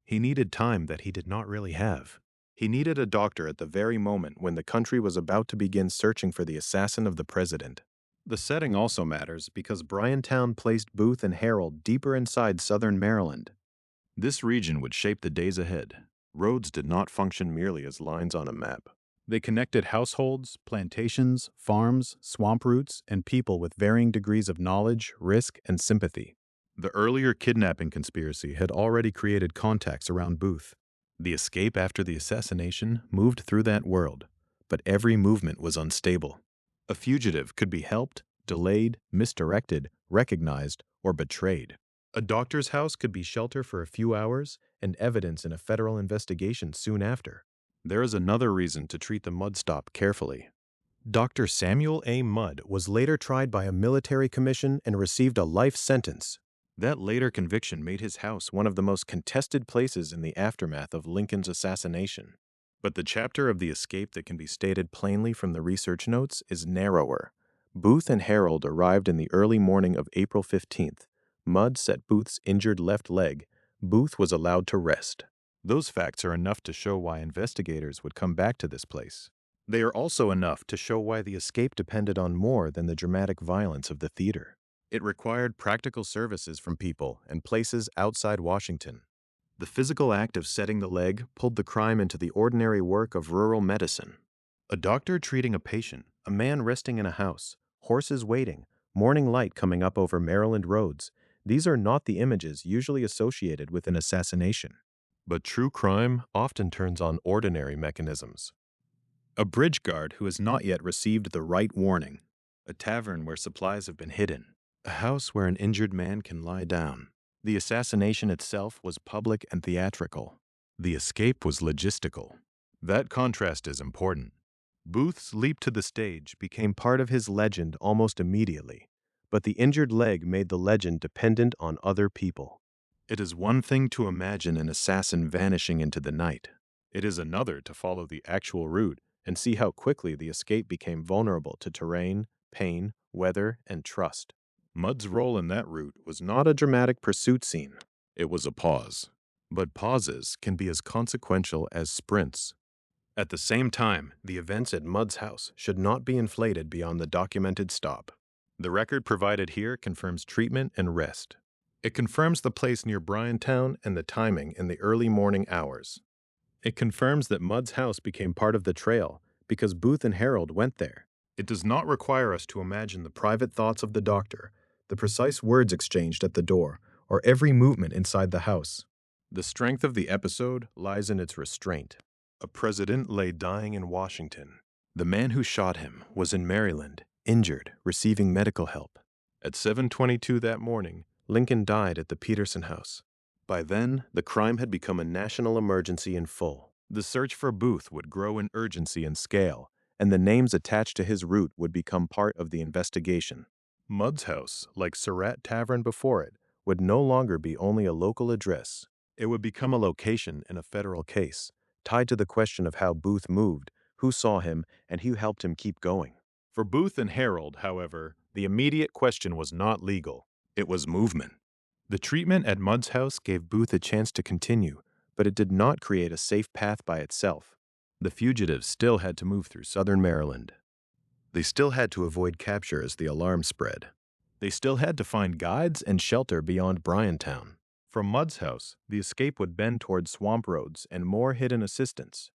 He needed time that he did not really have. He needed a doctor at the very moment when the country was about to begin searching for the assassin of the president. The setting also matters because Bryantown placed Booth and Herold deeper inside southern Maryland. This region would shape the days ahead. Roads did not function merely as lines on a map. They connected households, plantations, farms, swamp routes, and people with varying degrees of knowledge, risk, and sympathy. The earlier kidnapping conspiracy had already created contacts around Booth. The escape after the assassination moved through that world, but every movement was unstable. A fugitive could be helped, delayed, misdirected, recognized, or betrayed. A doctor's house could be shelter for a few hours and evidence in a federal investigation soon after. There is another reason to treat the Mudd stop carefully. Dr. Samuel A. Mudd was later tried by a military commission and received a life sentence. That later conviction made his house one of the most contested places in the aftermath of Lincoln's assassination. But the chapter of the escape that can be stated plainly from the research notes is narrower. Booth and Herold arrived in the early morning of April 15th. Mudd set Booth's injured left leg. Booth was allowed to rest. Those facts are enough to show why investigators would come back to this place. They are also enough to show why the escape depended on more than the dramatic violence of the theater. It required practical services from people and places outside Washington. The physical act of setting the leg pulled the crime into the ordinary work of rural medicine. A doctor treating a patient, a man resting in a house, horses waiting, morning light coming up over Maryland roads. These are not the images usually associated with an assassination. But true crime often turns on ordinary mechanisms. A bridge guard who has not yet received the right warning. A tavern where supplies have been hidden. A house where an injured man can lie down. The assassination itself was public and theatrical. The escape was logistical. That contrast is important. Booth's leap to the stage became part of his legend almost immediately, but the injured leg made the legend dependent on other people. It is one thing to imagine an assassin vanishing into the night. It is another to follow the actual route and see how quickly the escape became vulnerable to terrain, pain, weather, and trust. Mudd's role in that route was not a dramatic pursuit scene. It was a pause. But pauses can be as consequential as sprints. At the same time, the events at Mudd's house should not be inflated beyond the documented stop. The record provided here confirms treatment and rest. It confirms the place near Bryantown and the timing in the early morning hours. It confirms that Mudd's house became part of the trail because Booth and Herold went there. It does not require us to imagine the private thoughts of the doctor, the precise words exchanged at the door, or every movement inside the house. The strength of the episode lies in its restraint. A president lay dying in Washington. The man who shot him was in Maryland, injured, receiving medical help. At 7:22 that morning, Lincoln died at the Peterson house. By then, the crime had become a national emergency in full. The search for Booth would grow in urgency and scale, and the names attached to his route would become part of the investigation. Mudd's house, like Surratt Tavern before it, would no longer be only a local address. It would become a location in a federal case, tied to the question of how Booth moved, who saw him, and who helped him keep going. For Booth and Herold, however, the immediate question was not legal. It was movement. The treatment at Mudd's house gave Booth a chance to continue, but it did not create a safe path by itself. The fugitives still had to move through Southern Maryland. They still had to avoid capture as the alarm spread. They still had to find guides and shelter beyond Bryantown. From Mudd's house, the escape would bend toward swamp roads and more hidden assistance.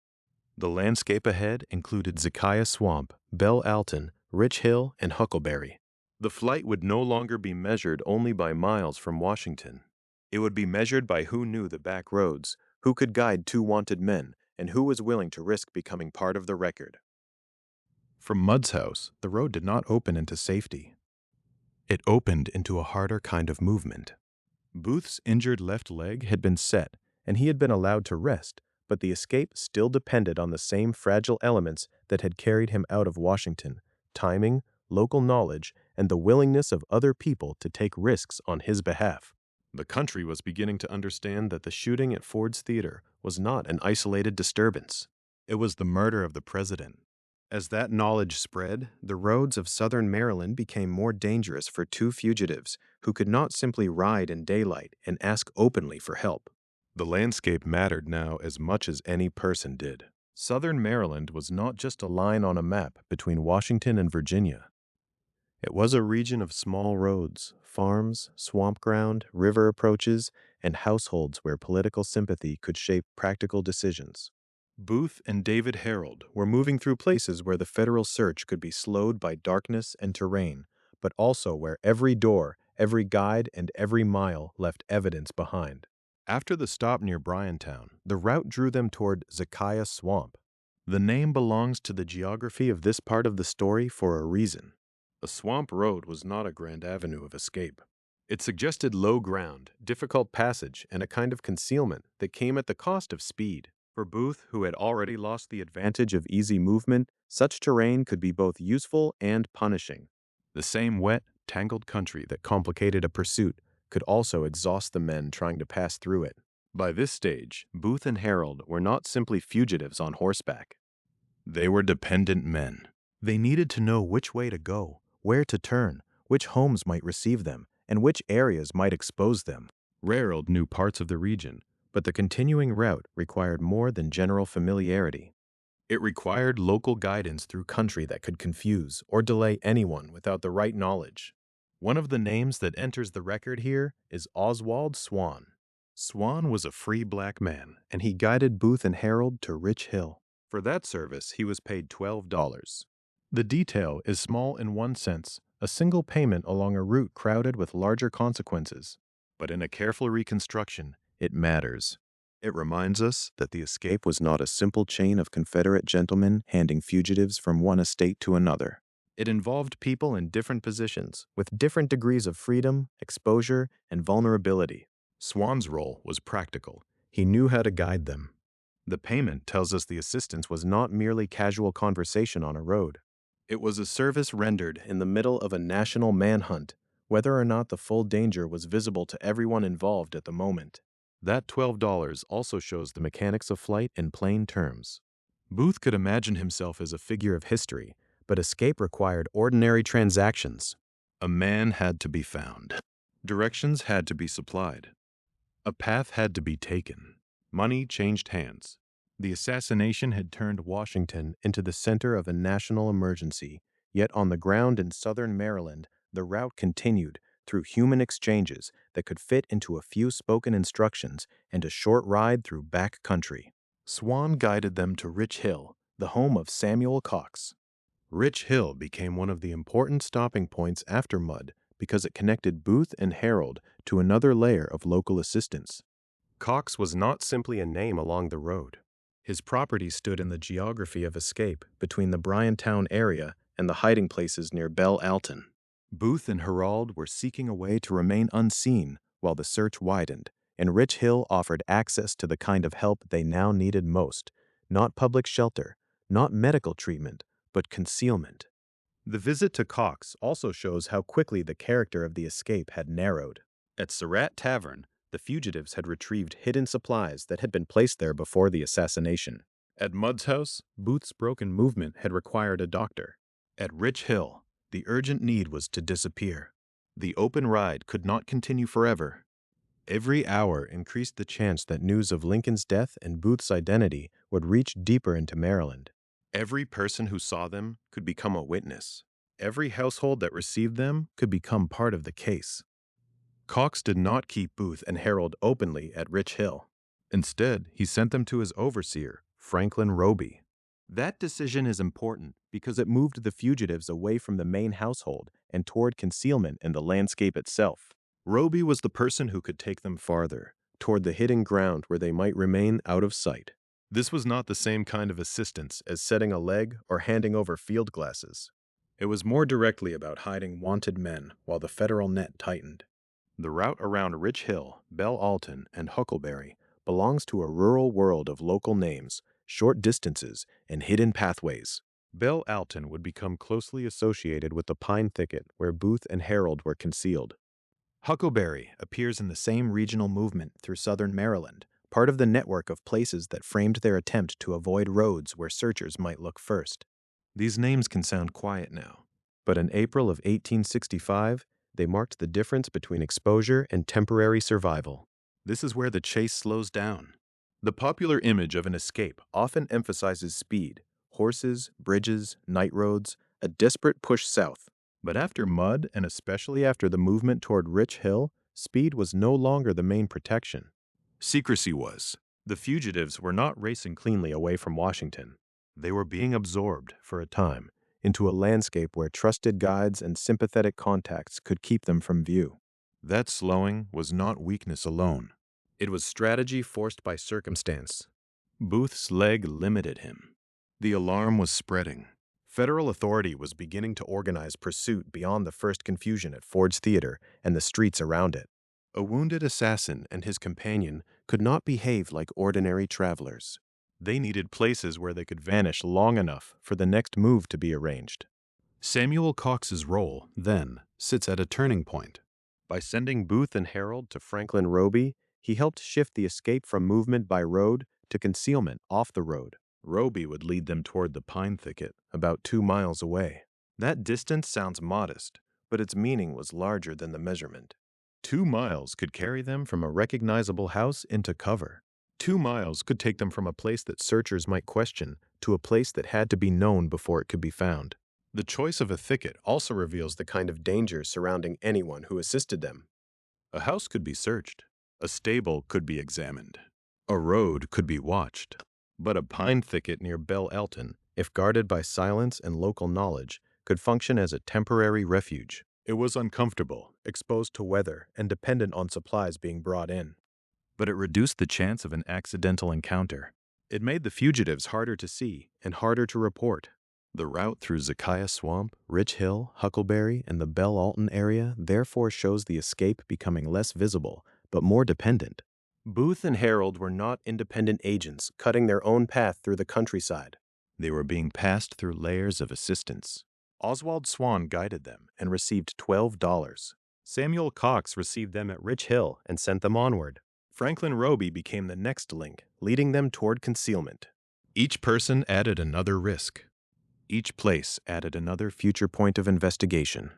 The landscape ahead included Zacchaeus Swamp, Belle Alton, Rich Hill, and Huckleberry. The flight would no longer be measured only by miles from Washington. It would be measured by who knew the back roads, who could guide two wanted men, and who was willing to risk becoming part of the record. From Mudd's house, the road did not open into safety. It opened into a harder kind of movement. Booth's injured left leg had been set, and he had been allowed to rest, but the escape still depended on the same fragile elements that had carried him out of Washington: timing, local knowledge, and the willingness of other people to take risks on his behalf. The country was beginning to understand that the shooting at Ford's Theater was not an isolated disturbance. It was the murder of the president. As that knowledge spread, the roads of Southern Maryland became more dangerous for two fugitives who could not simply ride in daylight and ask openly for help. The landscape mattered now as much as any person did. Southern Maryland was not just a line on a map between Washington and Virginia. It was a region of small roads, farms, swamp ground, river approaches, and households where political sympathy could shape practical decisions. Booth and David Herold were moving through places where the federal search could be slowed by darkness and terrain, but also where every door, every guide, and every mile left evidence behind. After the stop near Bryantown, the route drew them toward Zacchaeus Swamp. The name belongs to the geography of this part of the story for a reason. A swamp road was not a grand avenue of escape. It suggested low ground, difficult passage, and a kind of concealment that came at the cost of speed. For Booth, who had already lost the advantage of easy movement, such terrain could be both useful and punishing. The same wet, tangled country that complicated a pursuit could also exhaust the men trying to pass through it. By this stage, Booth and Herold were not simply fugitives on horseback. They were dependent men. They needed to know which way to go, where to turn, which homes might receive them, and which areas might expose them. Herold knew parts of the region, but the continuing route required more than general familiarity. It required local guidance through country that could confuse or delay anyone without the right knowledge. One of the names that enters the record here is Oswald Swan. Swan was a free black man, and he guided Booth and Herold to Rich Hill. For that service, he was paid $12. The detail is small in one sense, a single payment along a route crowded with larger consequences. But in a careful reconstruction, it matters. It reminds us that the escape was not a simple chain of Confederate gentlemen handing fugitives from one estate to another. It involved people in different positions, with different degrees of freedom, exposure, and vulnerability. Swan's role was practical. He knew how to guide them. The payment tells us the assistance was not merely casual conversation on a road. It was a service rendered in the middle of a national manhunt, whether or not the full danger was visible to everyone involved at the moment. That $12 also shows the mechanics of flight in plain terms. Booth could imagine himself as a figure of history, but escape required ordinary transactions. A man had to be found. Directions had to be supplied. A path had to be taken. Money changed hands. The assassination had turned Washington into the center of a national emergency, yet on the ground in Southern Maryland, the route continued through human exchanges that could fit into a few spoken instructions and a short ride through back country. Swan guided them to Rich Hill, the home of Samuel Cox. Rich Hill became one of the important stopping points after Mudd because it connected Booth and Herold to another layer of local assistance. Cox was not simply a name along the road. His property stood in the geography of escape between the Bryantown area and the hiding places near Belle Alton. Booth and Herold were seeking a way to remain unseen while the search widened, and Rich Hill offered access to the kind of help they now needed most, not public shelter, not medical treatment, but concealment. The visit to Cox also shows how quickly the character of the escape had narrowed. At Surratt Tavern, the fugitives had retrieved hidden supplies that had been placed there before the assassination. At Mudd's house, Booth's broken movement had required a doctor. At Rich Hill, the urgent need was to disappear. The open ride could not continue forever. Every hour increased the chance that news of Lincoln's death and Booth's identity would reach deeper into Maryland. Every person who saw them could become a witness. Every household that received them could become part of the case. Cox did not keep Booth and Herold openly at Rich Hill. Instead, he sent them to his overseer, Franklin Roby. That decision is important because it moved the fugitives away from the main household and toward concealment in the landscape itself. Roby was the person who could take them farther, toward the hidden ground where they might remain out of sight. This was not the same kind of assistance as setting a leg or handing over field glasses. It was more directly about hiding wanted men while the federal net tightened. The route around Rich Hill, Belle Alton, and Huckleberry belongs to a rural world of local names, short distances, and hidden pathways. Belle Alton would become closely associated with the pine thicket where Booth and Herold were concealed. Huckleberry appears in the same regional movement through southern Maryland, part of the network of places that framed their attempt to avoid roads where searchers might look first. These names can sound quiet now, but in April of 1865, they marked the difference between exposure and temporary survival. This is where the chase slows down. The popular image of an escape often emphasizes speed, horses, bridges, night roads, a desperate push south. But after Mudd, and especially after the movement toward Rich Hill, speed was no longer the main protection. Secrecy was. The fugitives were not racing cleanly away from Washington. They were being absorbed, for a time, into a landscape where trusted guides and sympathetic contacts could keep them from view. That slowing was not weakness alone. It was strategy forced by circumstance. Booth's leg limited him. The alarm was spreading. Federal authority was beginning to organize pursuit beyond the first confusion at Ford's Theater and the streets around it. A wounded assassin and his companion could not behave like ordinary travelers. They needed places where they could vanish long enough for the next move to be arranged. Samuel Cox's role, then, sits at a turning point. By sending Booth and Herold to Franklin Roby, he helped shift the escape from movement by road to concealment off the road. Roby would lead them toward the pine thicket, about 2 miles away. That distance sounds modest, but its meaning was larger than the measurement. 2 miles could carry them from a recognizable house into cover. 2 miles could take them from a place that searchers might question to a place that had to be known before it could be found. The choice of a thicket also reveals the kind of danger surrounding anyone who assisted them. A house could be searched. A stable could be examined. A road could be watched. But a pine thicket near Belle Elton, if guarded by silence and local knowledge, could function as a temporary refuge. It was uncomfortable, exposed to weather, and dependent on supplies being brought in. But it reduced the chance of an accidental encounter. It made the fugitives harder to see and harder to report. The route through Zacchaeus Swamp, Rich Hill, Huckleberry, and the Belle Alton area therefore shows the escape becoming less visible, but more dependent. Booth and Herold were not independent agents cutting their own path through the countryside. They were being passed through layers of assistance. Oswald Swan guided them and received $12. Samuel Cox received them at Rich Hill and sent them onward. Franklin Roby became the next link, leading them toward concealment. Each person added another risk. Each place added another future point of investigation.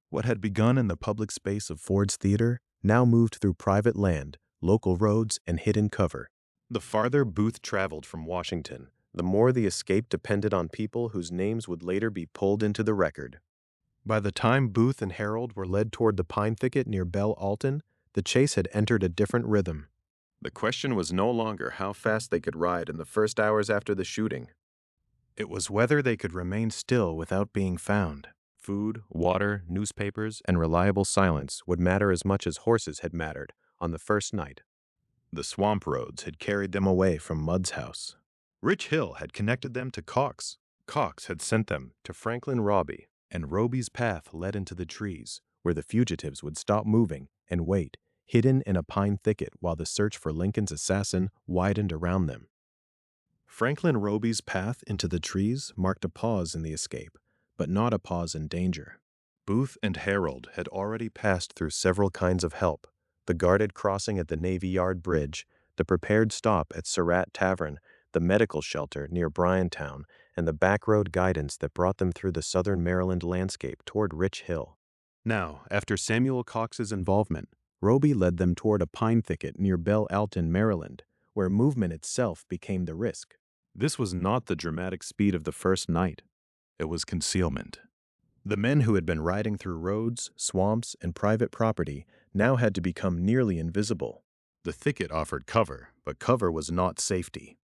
What had begun in the public space of Ford's Theater now moved through private land, local roads, and hidden cover. The farther Booth traveled from Washington, the more the escape depended on people whose names would later be pulled into the record. By the time Booth and Herold were led toward the pine thicket near Belle Alton, the chase had entered a different rhythm. The question was no longer how fast they could ride in the first hours after the shooting. It was whether they could remain still without being found. Food, water, newspapers, and reliable silence would matter as much as horses had mattered on the first night. The swamp roads had carried them away from Mudd's house. Rich Hill had connected them to Cox. Cox had sent them to Franklin Roby, and Roby's path led into the trees, where the fugitives would stop moving and wait, hidden in a pine thicket while the search for Lincoln's assassin widened around them. Franklin Roby's path into the trees marked a pause in the escape, but not a pause in danger. Booth and Herold had already passed through several kinds of help: the guarded crossing at the Navy Yard Bridge, the prepared stop at Surratt Tavern, the medical shelter near Bryantown, and the backroad guidance that brought them through the Southern Maryland landscape toward Rich Hill. Now, after Samuel Cox's involvement, Roby led them toward a pine thicket near Belle Alton, Maryland, where movement itself became the risk. This was not the dramatic speed of the first night. It was concealment. The men who had been riding through roads, swamps, and private property now had to become nearly invisible. The thicket offered cover, but cover was not safety.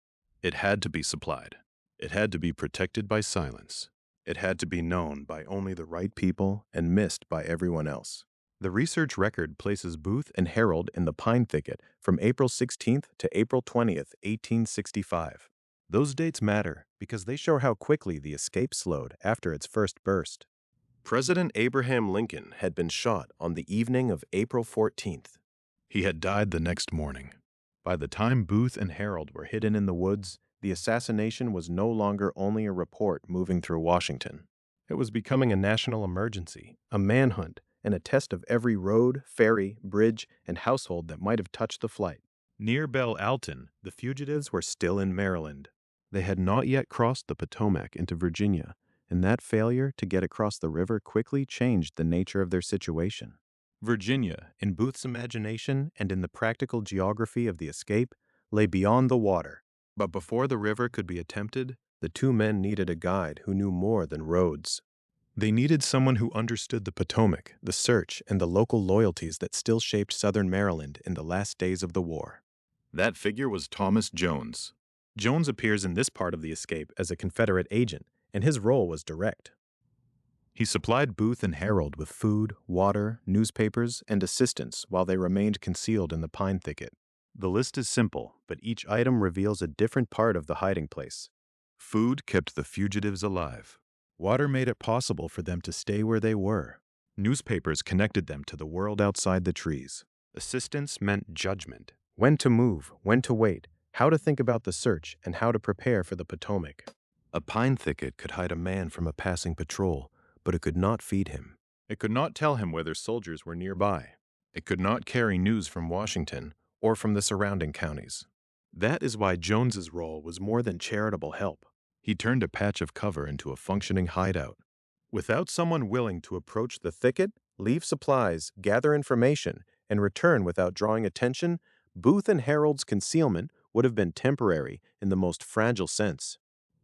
It had to be supplied. It had to be protected by silence. It had to be known by only the right people and missed by everyone else. The research record places Booth and Herold in the pine thicket from April 16th to April 20th, 1865. Those dates matter because they show how quickly the escape slowed after its first burst. President Abraham Lincoln had been shot on the evening of April 14th. He had died the next morning. By the time Booth and Herold were hidden in the woods, the assassination was no longer only a report moving through Washington. It was becoming a national emergency, a manhunt, and a test of every road, ferry, bridge, and household that might have touched the flight. Near Belle Alton, the fugitives were still in Maryland. They had not yet crossed the Potomac into Virginia, and that failure to get across the river quickly changed the nature of their situation. Virginia, in Booth's imagination and in the practical geography of the escape, lay beyond the water. But before the river could be attempted, the two men needed a guide who knew more than roads. They needed someone who understood the Potomac, the search, and the local loyalties that still shaped Southern Maryland in the last days of the war. That figure was Thomas Jones. Jones appears in this part of the escape as a Confederate agent, and his role was direct. He supplied Booth and Herold with food, water, newspapers, and assistance while they remained concealed in the pine thicket. The list is simple, but each item reveals a different part of the hiding place. Food kept the fugitives alive. Water made it possible for them to stay where they were. Newspapers connected them to the world outside the trees. Assistance meant judgment. When to move, when to wait, how to think about the search, and how to prepare for the Potomac. A pine thicket could hide a man from a passing patrol, but it could not feed him. It could not tell him whether soldiers were nearby. It could not carry news from Washington or from the surrounding counties. That is why Jones's role was more than charitable help. He turned a patch of cover into a functioning hideout. Without someone willing to approach the thicket, leave supplies, gather information, and return without drawing attention, Booth and Herold's concealment would have been temporary in the most fragile sense.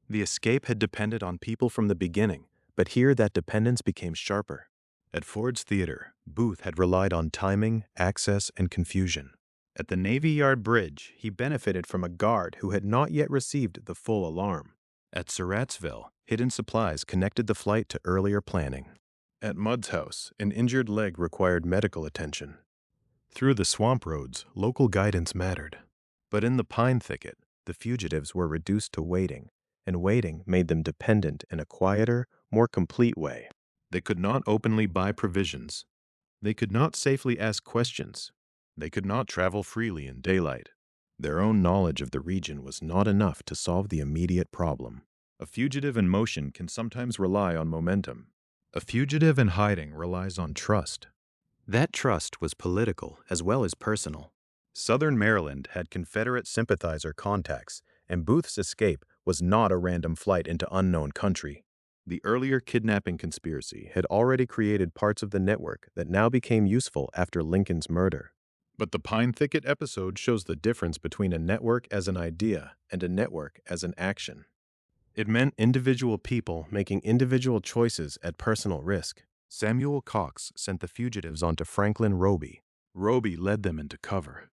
The escape had depended on people from the beginning, but here that dependence became sharper. At Ford's Theater, Booth had relied on timing, access, and confusion. At the Navy Yard Bridge, he benefited from a guard who had not yet received the full alarm. At Surrattsville, hidden supplies connected the flight to earlier planning. At Mudd's house, an injured leg required medical attention. Through the swamp roads, local guidance mattered. But in the pine thicket, the fugitives were reduced to waiting, and waiting made them dependent in a quieter, more complete way. They could not openly buy provisions. They could not safely ask questions. They could not travel freely in daylight. Their own knowledge of the region was not enough to solve the immediate problem. A fugitive in motion can sometimes rely on momentum. A fugitive in hiding relies on trust. That trust was political as well as personal. Southern Maryland had Confederate sympathizer contacts, and Booth's escape was not a random flight into unknown country. The earlier kidnapping conspiracy had already created parts of the network that now became useful after Lincoln's murder. But the Pine Thicket episode shows the difference between a network as an idea and a network as an action. It meant individual people making individual choices at personal risk. Samuel Cox sent the fugitives onto Franklin Roby. Roby led them into cover.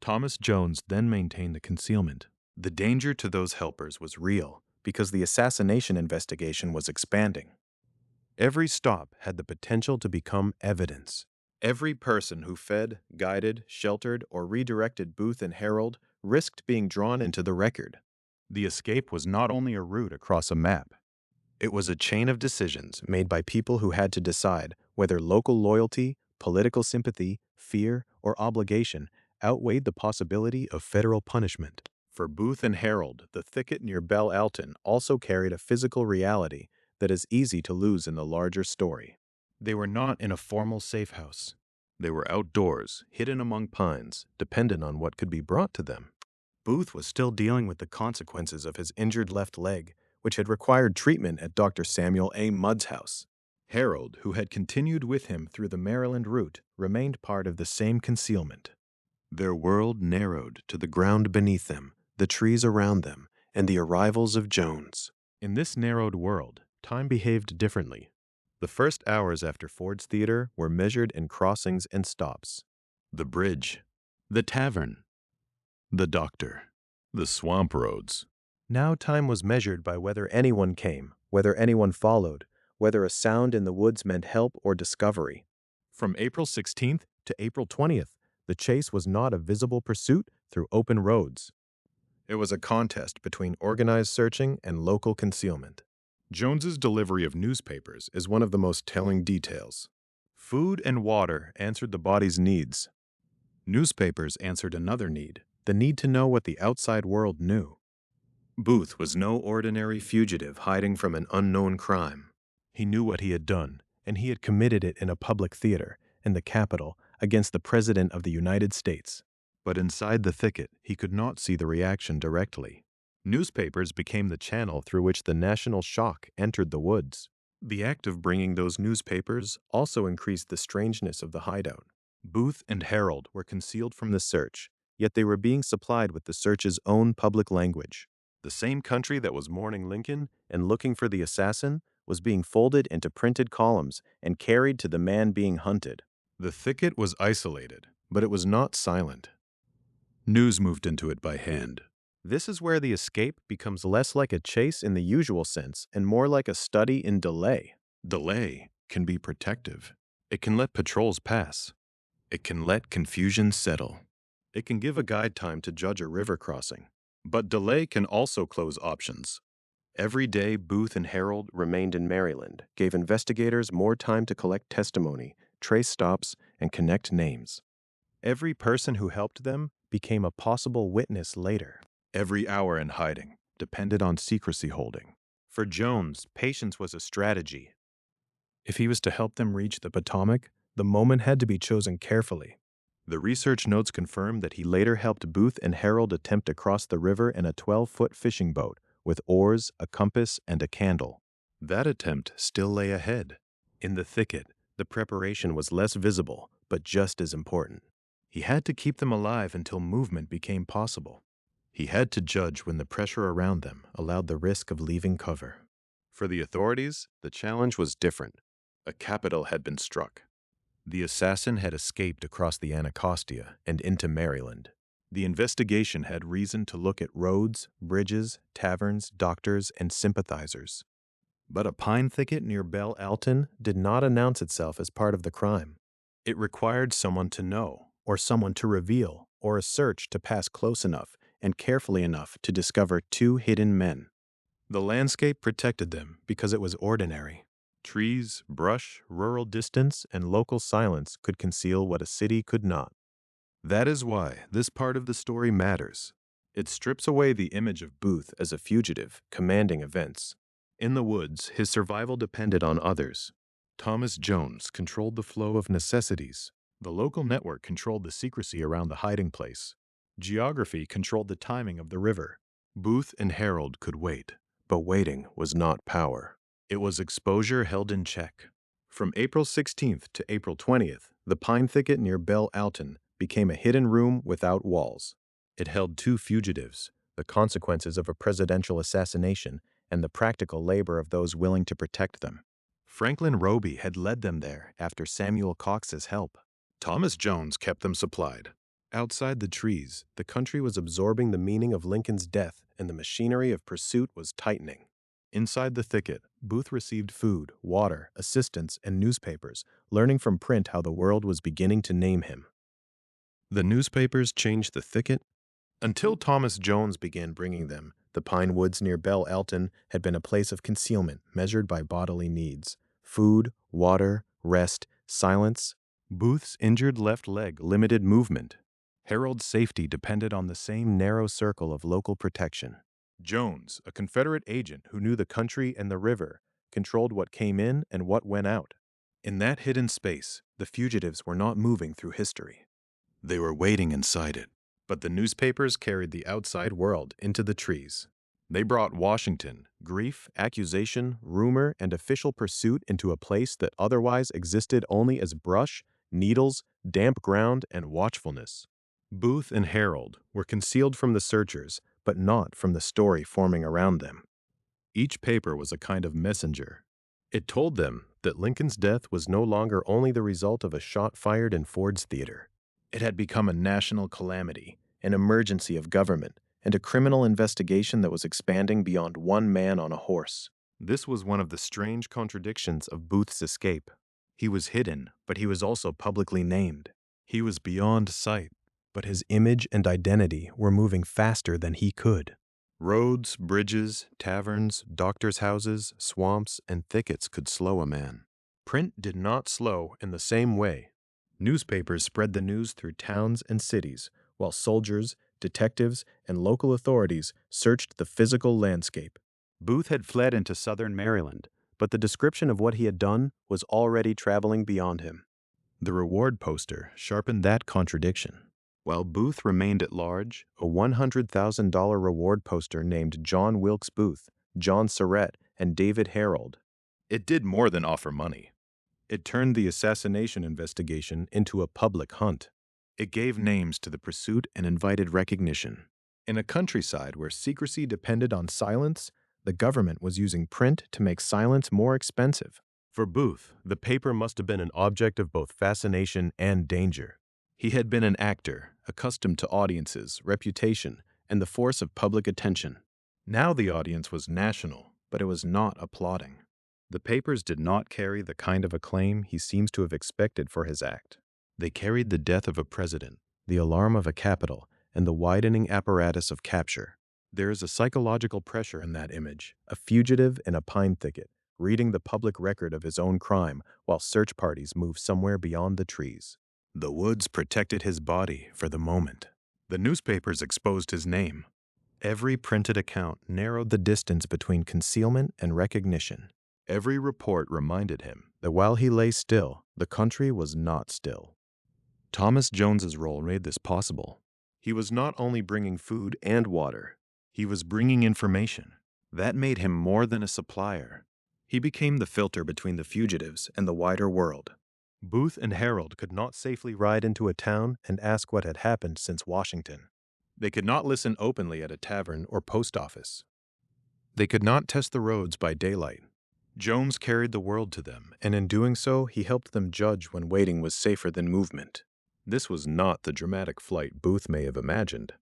Thomas Jones then maintained the concealment. The danger to those helpers was real because the assassination investigation was expanding. Every stop had the potential to become evidence. Every person who fed, guided, sheltered, or redirected Booth and Herold risked being drawn into the record. The escape was not only a route across a map. It was a chain of decisions made by people who had to decide whether local loyalty, political sympathy, fear, or obligation outweighed the possibility of federal punishment. For Booth and Herold, the thicket near Belle Alton also carried a physical reality that is easy to lose in the larger story. They were not in a formal safe house. They were outdoors, hidden among pines, dependent on what could be brought to them. Booth was still dealing with the consequences of his injured left leg, which had required treatment at Dr. Samuel A. Mudd's house. Herold, who had continued with him through the Maryland route, remained part of the same concealment. Their world narrowed to the ground beneath them, the trees around them, and the arrivals of Jones. In this narrowed world, time behaved differently. The first hours after Ford's Theater were measured in crossings and stops. The bridge, the tavern, the doctor, the swamp roads. Now time was measured by whether anyone came, whether anyone followed, whether a sound in the woods meant help or discovery. From April 16th to April 20th, the chase was not a visible pursuit through open roads. It was a contest between organized searching and local concealment. Jones's delivery of newspapers is one of the most telling details. Food and water answered the body's needs. Newspapers answered another need, the need to know what the outside world knew. Booth was no ordinary fugitive hiding from an unknown crime. He knew what he had done, and he had committed it in a public theater, in the Capitol, against the President of the United States. But inside the thicket, he could not see the reaction directly. Newspapers became the channel through which the national shock entered the woods. The act of bringing those newspapers also increased the strangeness of the hideout. Booth and Herold were concealed from the search, yet they were being supplied with the search's own public language. The same country that was mourning Lincoln and looking for the assassin was being folded into printed columns and carried to the man being hunted. The thicket was isolated, but it was not silent. News moved into it by hand. This is where the escape becomes less like a chase in the usual sense and more like a study in delay. Delay can be protective. It can let patrols pass. It can let confusion settle. It can give a guide time to judge a river crossing. But delay can also close options. Every day Booth and Herold remained in Maryland gave investigators more time to collect testimony, trace stops, and connect names. Every person who helped them became a possible witness later. Every hour in hiding depended on secrecy holding. For Jones, patience was a strategy. If he was to help them reach the Potomac, the moment had to be chosen carefully. The research notes confirm that he later helped Booth and Herold attempt to cross the river in a 12-foot fishing boat with oars, a compass, and a candle. That attempt still lay ahead. In the thicket, the preparation was less visible, but just as important. He had to keep them alive until movement became possible. He had to judge when the pressure around them allowed the risk of leaving cover. For the authorities, the challenge was different. A capital had been struck. The assassin had escaped across the Anacostia and into Maryland. The investigation had reason to look at roads, bridges, taverns, doctors, and sympathizers. But a pine thicket near Belle Alton did not announce itself as part of the crime. It required someone to know, or someone to reveal, or a search to pass close enough and carefully enough to discover two hidden men. The landscape protected them because it was ordinary. Trees, brush, rural distance, and local silence could conceal what a city could not. That is why this part of the story matters. It strips away the image of Booth as a fugitive, commanding events. In the woods, his survival depended on others. Thomas Jones controlled the flow of necessities. The local network controlled the secrecy around the hiding place. Geography controlled the timing of the river. Booth and Herold could wait, but waiting was not power. It was exposure held in check. From April 16th to April 20th, the pine thicket near Belle Alton became a hidden room without walls. It held two fugitives, the consequences of a presidential assassination and the practical labor of those willing to protect them. Franklin Roby had led them there after Samuel Cox's help. Thomas Jones kept them supplied. Outside the trees, the country was absorbing the meaning of Lincoln's death, and the machinery of pursuit was tightening. Inside the thicket, Booth received food, water, assistance, and newspapers, learning from print how the world was beginning to name him. The newspapers changed the thicket. Until Thomas Jones began bringing them, the pine woods near Belle Alton had been a place of concealment measured by bodily needs: food, water, rest, silence. Booth's injured left leg limited movement. Herold's safety depended on the same narrow circle of local protection. Jones, a Confederate agent who knew the country and the river, controlled what came in and what went out. In that hidden space, the fugitives were not moving through history. They were waiting inside it. But the newspapers carried the outside world into the trees. They brought Washington, grief, accusation, rumor, and official pursuit into a place that otherwise existed only as brush, needles, damp ground, and watchfulness. Booth and Herold were concealed from the searchers, but not from the story forming around them. Each paper was a kind of messenger. It told them that Lincoln's death was no longer only the result of a shot fired in Ford's Theater. It had become a national calamity, an emergency of government, and a criminal investigation that was expanding beyond one man on a horse. This was one of the strange contradictions of Booth's escape. He was hidden, but he was also publicly named. He was beyond sight, but his image and identity were moving faster than he could. Roads, bridges, taverns, doctors' houses, swamps, and thickets could slow a man. Print did not slow in the same way. Newspapers spread the news through towns and cities, while soldiers, detectives, and local authorities searched the physical landscape. Booth had fled into Southern Maryland, but the description of what he had done was already traveling beyond him. The reward poster sharpened that contradiction. While Booth remained at large, a $100,000 reward poster named John Wilkes Booth, John Surratt, and David Herold. It did more than offer money. It turned the assassination investigation into a public hunt. It gave names to the pursuit and invited recognition. In a countryside where secrecy depended on silence, the government was using print to make silence more expensive. For Booth, the paper must have been an object of both fascination and danger. He had been an actor, accustomed to audiences, reputation, and the force of public attention. Now the audience was national, but it was not applauding. The papers did not carry the kind of acclaim he seems to have expected for his act. They carried the death of a president, the alarm of a capital, and the widening apparatus of capture. There is a psychological pressure in that image, a fugitive in a pine thicket, reading the public record of his own crime while search parties move somewhere beyond the trees. The woods protected his body for the moment. The newspapers exposed his name. Every printed account narrowed the distance between concealment and recognition. Every report reminded him that while he lay still, the country was not still. Thomas Jones's role made this possible. He was not only bringing food and water, he was bringing information. That made him more than a supplier. He became the filter between the fugitives and the wider world. Booth and Herold could not safely ride into a town and ask what had happened since Washington. They could not listen openly at a tavern or post office. They could not test the roads by daylight. Jones carried the world to them, and in doing so, he helped them judge when waiting was safer than movement. This was not the dramatic flight Booth may have imagined.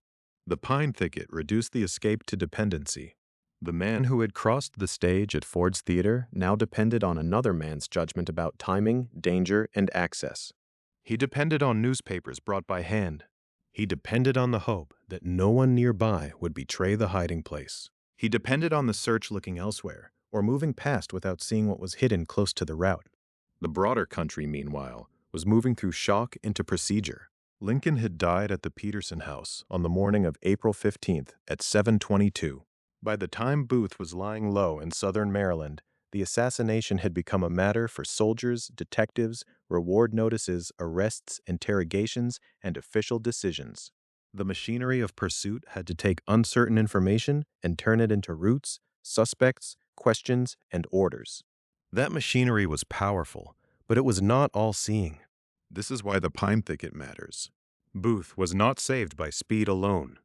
The pine thicket reduced the escape to dependency. The man who had crossed the stage at Ford's Theater now depended on another man's judgment about timing, danger, and access. He depended on newspapers brought by hand. He depended on the hope that no one nearby would betray the hiding place. He depended on the search looking elsewhere, or moving past without seeing what was hidden close to the route. The broader country, meanwhile, was moving through shock into procedure. Lincoln had died at the Peterson House on the morning of April 15th at 7:22. By the time Booth was lying low in Southern Maryland, the assassination had become a matter for soldiers, detectives, reward notices, arrests, interrogations, and official decisions. The machinery of pursuit had to take uncertain information and turn it into routes, suspects, questions, and orders. That machinery was powerful, but it was not all-seeing. This is why the pine thicket matters. Booth was not saved by speed alone.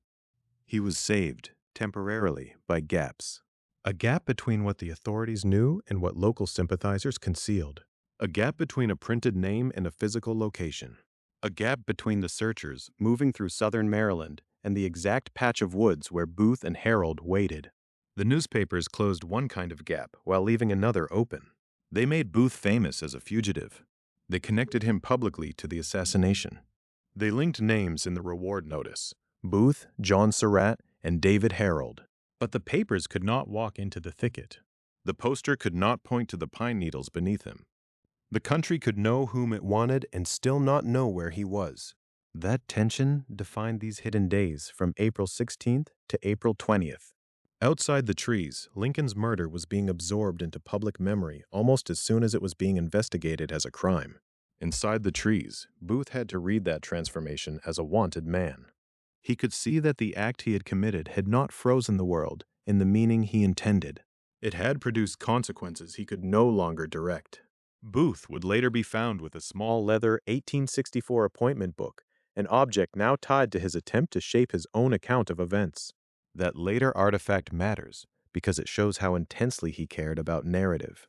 He was saved, temporarily, by gaps. A gap between what the authorities knew and what local sympathizers concealed. A gap between a printed name and a physical location. A gap between the searchers moving through Southern Maryland and the exact patch of woods where Booth and Herold waited. The newspapers closed one kind of gap while leaving another open. They made Booth famous as a fugitive. They connected him publicly to the assassination. They linked names in the reward notice: Booth, John Surratt, and David Herold. But the papers could not walk into the thicket. The poster could not point to the pine needles beneath him. The country could know whom it wanted and still not know where he was. That tension defined these hidden days from April 16th to April 20th. Outside the trees, Lincoln's murder was being absorbed into public memory almost as soon as it was being investigated as a crime. Inside the trees, Booth had to read that transformation as a wanted man. He could see that the act he had committed had not frozen the world in the meaning he intended. It had produced consequences he could no longer direct. Booth would later be found with a small leather 1864 appointment book, an object now tied to his attempt to shape his own account of events. That later artifact matters because it shows how intensely he cared about narrative.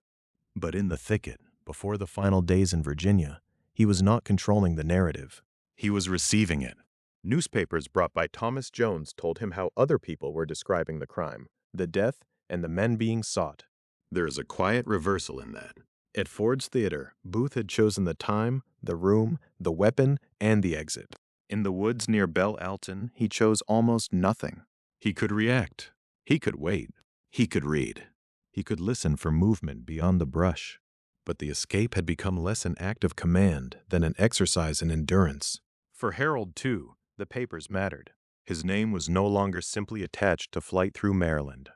But in the thicket, before the final days in Virginia, he was not controlling the narrative. He was receiving it. Newspapers brought by Thomas Jones told him how other people were describing the crime, the death, and the men being sought. There is a quiet reversal in that. At Ford's Theater, Booth had chosen the time, the room, the weapon, and the exit. In the woods near Belle Alton, he chose almost nothing. He could react. He could wait. He could read. He could listen for movement beyond the brush. But the escape had become less an act of command than an exercise in endurance. For Herold, too, the papers mattered. His name was no longer simply attached to flight through Maryland.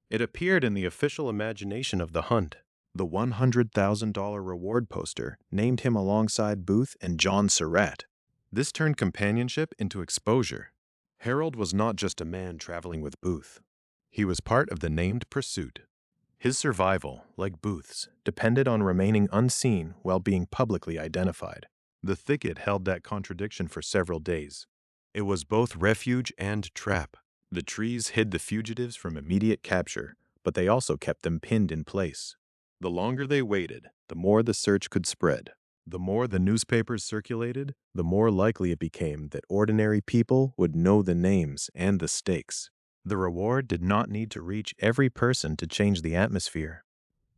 It appeared in the official imagination of the hunt. The $100,000 reward poster named him alongside Booth and John Surratt. This turned companionship into exposure. Herold was not just a man traveling with Booth. He was part of the named pursuit. His survival, like Booth's, depended on remaining unseen while being publicly identified. The thicket held that contradiction for several days. It was both refuge and trap. The trees hid the fugitives from immediate capture, but they also kept them pinned in place. The longer they waited, the more the search could spread. The more the newspapers circulated, the more likely it became that ordinary people would know the names and the stakes. The reward did not need to reach every person to change the atmosphere.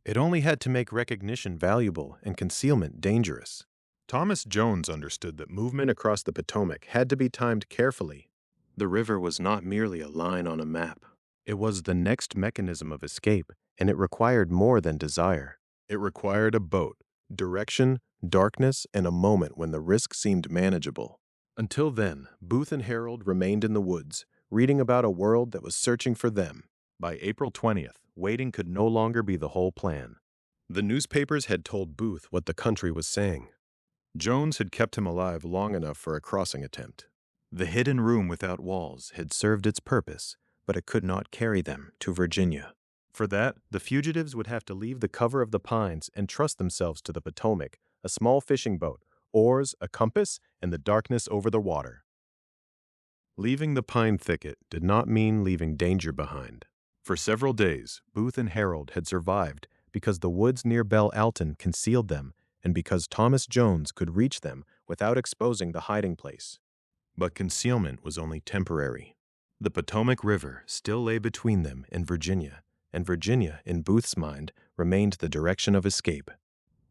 It only had to make recognition valuable and concealment dangerous. Thomas Jones understood that movement across the Potomac had to be timed carefully. The river was not merely a line on a map. It was the next mechanism of escape, and it required more than desire. It required a boat, direction, darkness, and a moment when the risk seemed manageable. Until then, Booth and Herold remained in the woods, reading about a world that was searching for them. By April 20th, waiting could no longer be the whole plan. The newspapers had told Booth what the country was saying. Jones had kept him alive long enough for a crossing attempt. The hidden room without walls had served its purpose, but it could not carry them to Virginia. For that, the fugitives would have to leave the cover of the pines and trust themselves to the Potomac, a small fishing boat, oars, a compass, and the darkness over the water. Leaving the pine thicket did not mean leaving danger behind. For several days, Booth and Herold had survived because the woods near Belle Alton concealed them and because Thomas Jones could reach them without exposing the hiding place. But concealment was only temporary. The Potomac River still lay between them and Virginia, in Booth's mind, remained the direction of escape.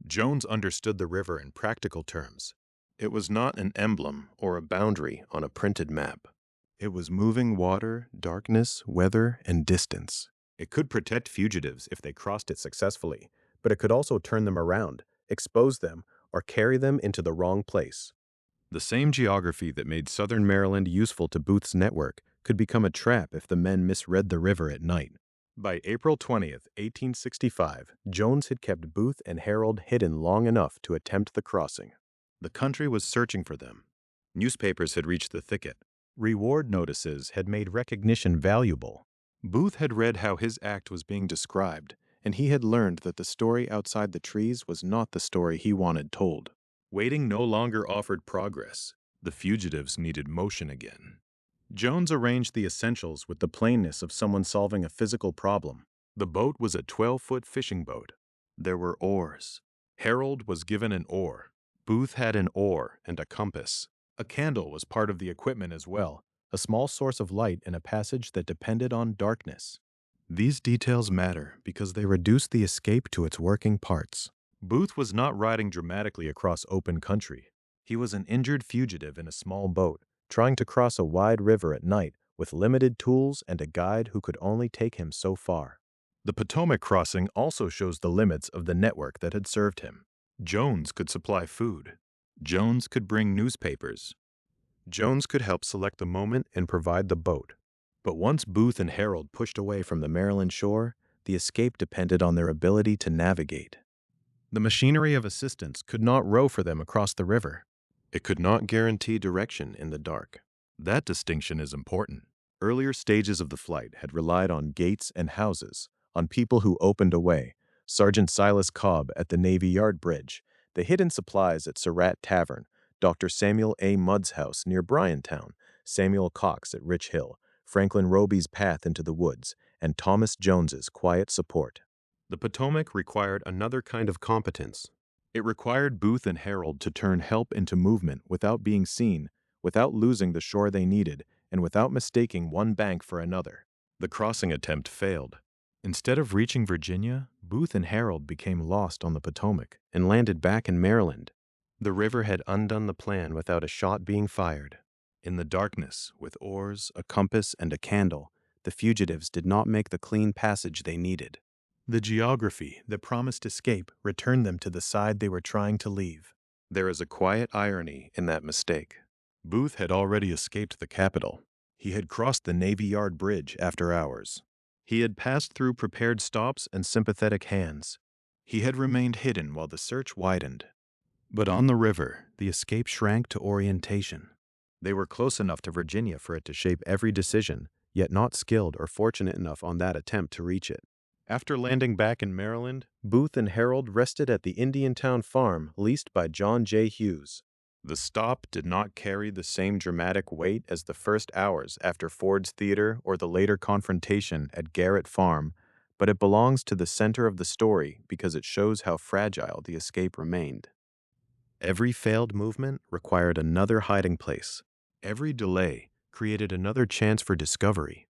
Jones understood the river in practical terms. It was not an emblem or a boundary on a printed map. It was moving water, darkness, weather, and distance. It could protect fugitives if they crossed it successfully, but it could also turn them around, expose them, or carry them into the wrong place. The same geography that made Southern Maryland useful to Booth's network could become a trap if the men misread the river at night. By April 20th, 1865, Jones had kept Booth and Herold hidden long enough to attempt the crossing. The country was searching for them. Newspapers had reached the thicket. Reward notices had made recognition valuable. Booth had read how his act was being described, and he had learned that the story outside the trees was not the story he wanted told. Waiting no longer offered progress. The fugitives needed motion again. Jones arranged the essentials with the plainness of someone solving a physical problem. The boat was a 12-foot fishing boat. There were oars. Herold was given an oar. Booth had an oar and a compass. A candle was part of the equipment as well, a small source of light in a passage that depended on darkness. These details matter because they reduce the escape to its working parts. Booth was not riding dramatically across open country. He was an injured fugitive in a small boat, trying to cross a wide river at night with limited tools and a guide who could only take him so far. The Potomac crossing also shows the limits of the network that had served him. Jones could supply food. Jones could bring newspapers. Jones could help select the moment and provide the boat. But once Booth and Herold pushed away from the Maryland shore, the escape depended on their ability to navigate. The machinery of assistance could not row for them across the river. It could not guarantee direction in the dark. That distinction is important. Earlier stages of the flight had relied on gates and houses, on people who opened a way. Sergeant Silas Cobb at the Navy Yard Bridge, the hidden supplies at Surratt Tavern, Dr. Samuel A. Mudd's house near Bryantown, Samuel Cox at Rich Hill, Franklin Roby's path into the woods, and Thomas Jones's quiet support. The Potomac required another kind of competence. It required Booth and Herold to turn help into movement without being seen, without losing the shore they needed, and without mistaking one bank for another. The crossing attempt failed. Instead of reaching Virginia, Booth and Herold became lost on the Potomac and landed back in Maryland. The river had undone the plan without a shot being fired. In the darkness, with oars, a compass, and a candle, the fugitives did not make the clean passage they needed. The geography that promised escape returned them to the side they were trying to leave. There is a quiet irony in that mistake. Booth had already escaped the capital. He had crossed the Navy Yard Bridge after hours. He had passed through prepared stops and sympathetic hands. He had remained hidden while the search widened. But on the river, the escape shrank to orientation. They were close enough to Virginia for it to shape every decision, yet not skilled or fortunate enough on that attempt to reach it. After landing back in Maryland, Booth and Herold rested at the Indiantown farm leased by John J. Hughes. The stop did not carry the same dramatic weight as the first hours after Ford's Theater or the later confrontation at Garrett Farm, but it belongs to the center of the story because it shows how fragile the escape remained. Every failed movement required another hiding place. Every delay created another chance for discovery.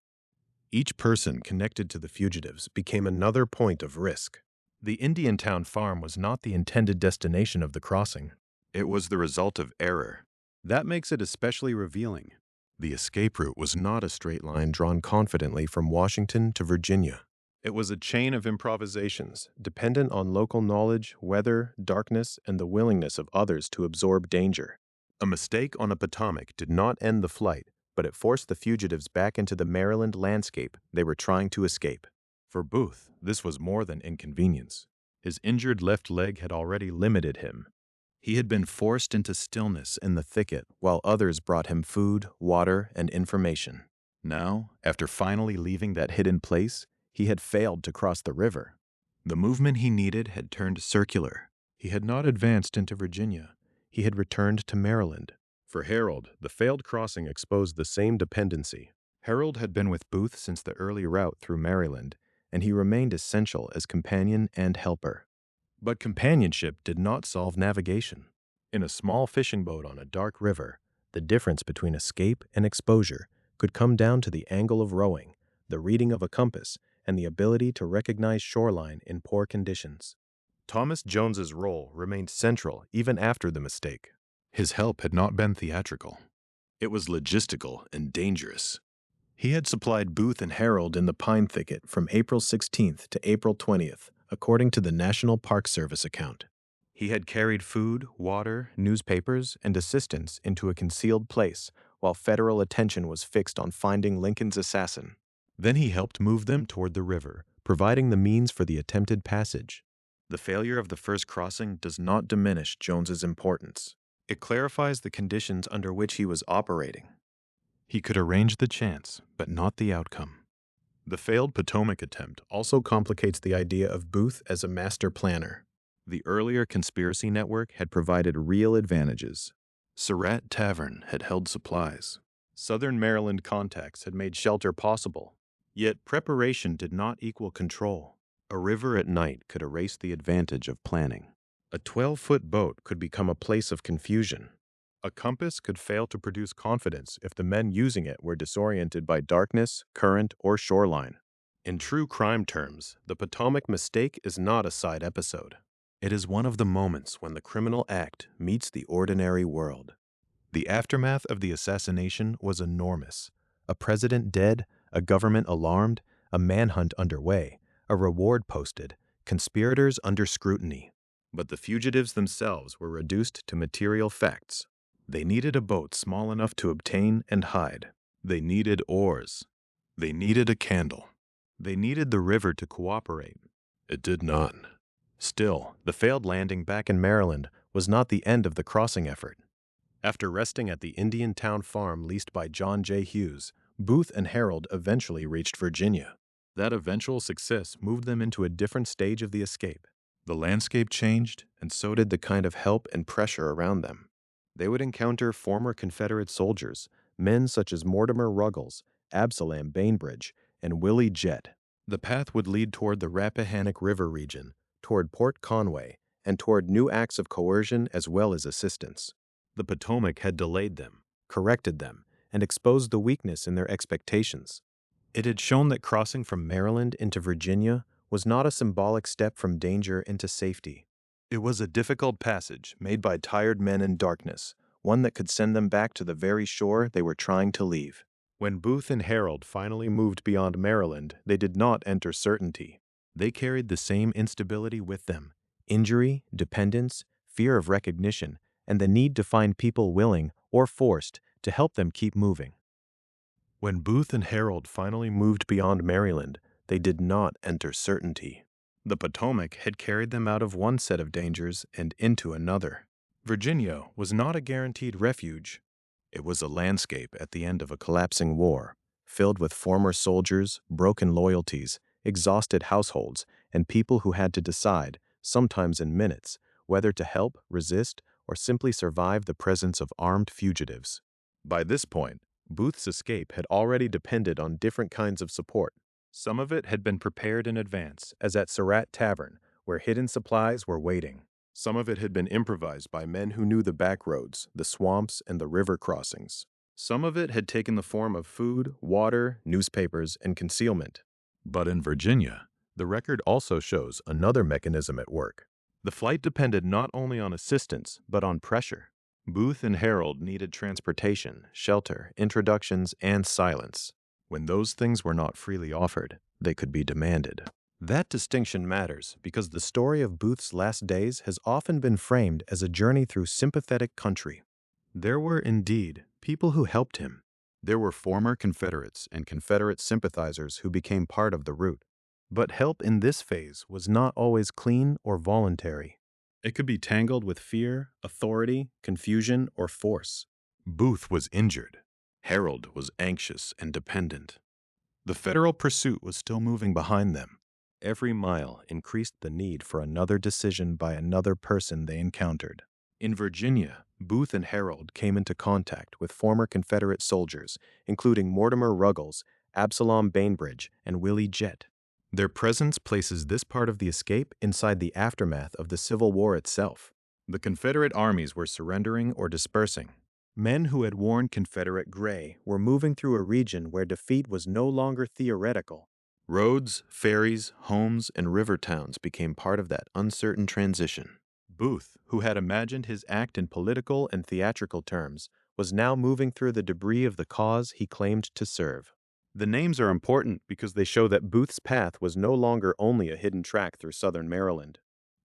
Each person connected to the fugitives became another point of risk. The Indiantown farm was not the intended destination of the crossing. It was the result of error. That makes it especially revealing. The escape route was not a straight line drawn confidently from Washington to Virginia. It was a chain of improvisations, dependent on local knowledge, weather, darkness, and the willingness of others to absorb danger. A mistake on a Potomac did not end the flight, but it forced the fugitives back into the Maryland landscape they were trying to escape. For Booth, this was more than inconvenience. His injured left leg had already limited him. He had been forced into stillness in the thicket while others brought him food, water, and information. Now, after finally leaving that hidden place, he had failed to cross the river. The movement he needed had turned circular. He had not advanced into Virginia. He had returned to Maryland. For Herold, the failed crossing exposed the same dependency. Herold had been with Booth since the early route through Maryland, and he remained essential as companion and helper. But companionship did not solve navigation. In a small fishing boat on a dark river, the difference between escape and exposure could come down to the angle of rowing, the reading of a compass, and the ability to recognize shoreline in poor conditions. Thomas Jones's role remained central even after the mistake. His help had not been theatrical. It was logistical and dangerous. He had supplied Booth and Herold in the pine thicket from April 16th to April 20th, according to the National Park Service account. He had carried food, water, newspapers, and assistance into a concealed place while federal attention was fixed on finding Lincoln's assassin. Then he helped move them toward the river, providing the means for the attempted passage. The failure of the first crossing does not diminish Jones's importance. It clarifies the conditions under which he was operating. He could arrange the chance, but not the outcome. The failed Potomac attempt also complicates the idea of Booth as a master planner. The earlier conspiracy network had provided real advantages. Surratt Tavern had held supplies. Southern Maryland contacts had made shelter possible. Yet preparation did not equal control. A river at night could erase the advantage of planning. A 12-foot boat could become a place of confusion. A compass could fail to produce confidence if the men using it were disoriented by darkness, current, or shoreline. In true crime terms, the Potomac Mistake is not a side episode. It is one of the moments when the criminal act meets the ordinary world. The aftermath of the assassination was enormous. A president dead, a government alarmed, a manhunt underway, a reward posted, conspirators under scrutiny. But the fugitives themselves were reduced to material facts. They needed a boat small enough to obtain and hide. They needed oars. They needed a candle. They needed the river to cooperate. It did not. Still, the failed landing back in Maryland was not the end of the crossing effort. After resting at the Indiantown farm leased by John J. Hughes, Booth and Herold eventually reached Virginia. That eventual success moved them into a different stage of the escape. The landscape changed, and so did the kind of help and pressure around them. They would encounter former Confederate soldiers, men such as Mortimer Ruggles, Absalom Bainbridge, and Willie Jett. The path would lead toward the Rappahannock River region, toward Port Conway, and toward new acts of coercion as well as assistance. The Potomac had delayed them, corrected them, and exposed the weakness in their expectations. It had shown that crossing from Maryland into Virginia was not a symbolic step from danger into safety. It was a difficult passage made by tired men in darkness, one that could send them back to the very shore they were trying to leave. When Booth and Herold finally moved beyond Maryland, they did not enter certainty. They carried the same instability with them: injury, dependence, fear of recognition, and the need to find people willing or forced to help them keep moving. When Booth and Herold finally moved beyond Maryland, they did not enter certainty. The Potomac had carried them out of one set of dangers and into another. Virginia was not a guaranteed refuge. It was a landscape at the end of a collapsing war, filled with former soldiers, broken loyalties, exhausted households, and people who had to decide, sometimes in minutes, whether to help, resist, or simply survive the presence of armed fugitives. By this point, Booth's escape had already depended on different kinds of support. Some of it had been prepared in advance, as at Surratt Tavern, where hidden supplies were waiting. Some of it had been improvised by men who knew the back roads, the swamps, and the river crossings. Some of it had taken the form of food, water, newspapers, and concealment. But in Virginia, the record also shows another mechanism at work. The flight depended not only on assistance, but on pressure. Booth and Herold needed transportation, shelter, introductions, and silence. When those things were not freely offered, they could be demanded. That distinction matters because the story of Booth's last days has often been framed as a journey through sympathetic country. There were indeed people who helped him. There were former Confederates and Confederate sympathizers who became part of the route. But help in this phase was not always clean or voluntary. It could be tangled with fear, authority, confusion, or force. Booth was injured. Herold was anxious and dependent. The federal pursuit was still moving behind them. Every mile increased the need for another decision by another person they encountered. In Virginia, Booth and Herold came into contact with former Confederate soldiers, including Mortimer Ruggles, Absalom Bainbridge, and Willie Jett. Their presence places this part of the escape inside the aftermath of the Civil War itself. The Confederate armies were surrendering or dispersing. Men who had worn Confederate gray were moving through a region where defeat was no longer theoretical. Roads, ferries, homes, and river towns became part of that uncertain transition. Booth, who had imagined his act in political and theatrical terms, was now moving through the debris of the cause he claimed to serve. The names are important because they show that Booth's path was no longer only a hidden track through Southern Maryland.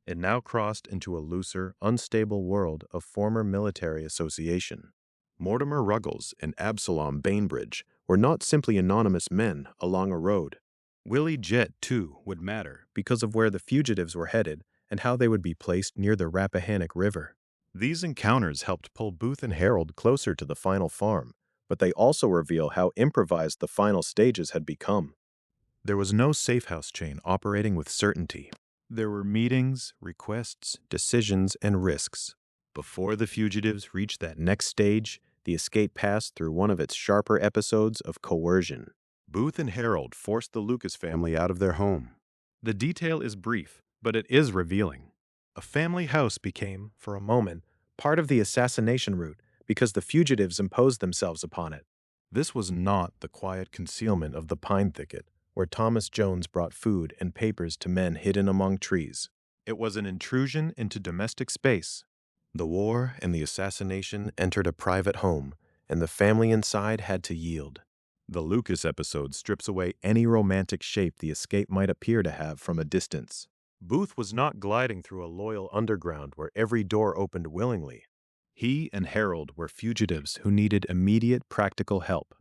It now crossed into a looser, unstable world of former military association. Mortimer Ruggles and Absalom Bainbridge were not simply anonymous men along a road. Willie Jett, too, would matter because of where the fugitives were headed and how they would be placed near the Rappahannock River. These encounters helped pull Booth and Herold closer to the final farm, but they also reveal how improvised the final stages had become. There was no safehouse chain operating with certainty. There were meetings, requests, decisions, and risks. Before the fugitives reached that next stage, the escape passed through one of its sharper episodes of coercion. Booth and Herold forced the Lucas family out of their home. The detail is brief, but it is revealing. A family house became, for a moment, part of the assassination route because the fugitives imposed themselves upon it. This was not the quiet concealment of the pine thicket, where Thomas Jones brought food and papers to men hidden among trees. It was an intrusion into domestic space. The war and the assassination entered a private home, and the family inside had to yield. The Lucas episode strips away any romantic shape the escape might appear to have from a distance. Booth was not gliding through a loyal underground where every door opened willingly. He and Herold were fugitives who needed immediate practical help.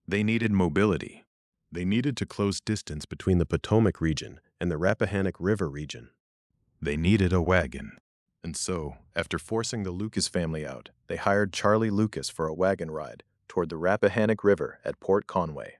They needed mobility. They needed to close distance between the Potomac region and the Rappahannock River region. They needed a wagon. And so, after forcing the Lucas family out, they hired Charlie Lucas for a wagon ride toward the Rappahannock River at Port Conway.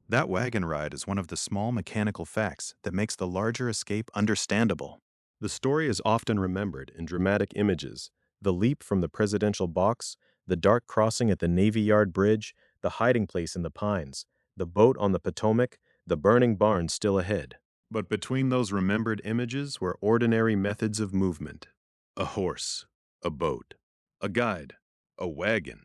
That wagon ride is one of the small mechanical facts that makes the larger escape understandable. The story is often remembered in dramatic images: the leap from the presidential box, the dark crossing at the Navy Yard Bridge, the hiding place in the pines, the boat on the Potomac, the burning barn still ahead. But between those remembered images were ordinary methods of movement. A horse, a boat, a guide, a wagon.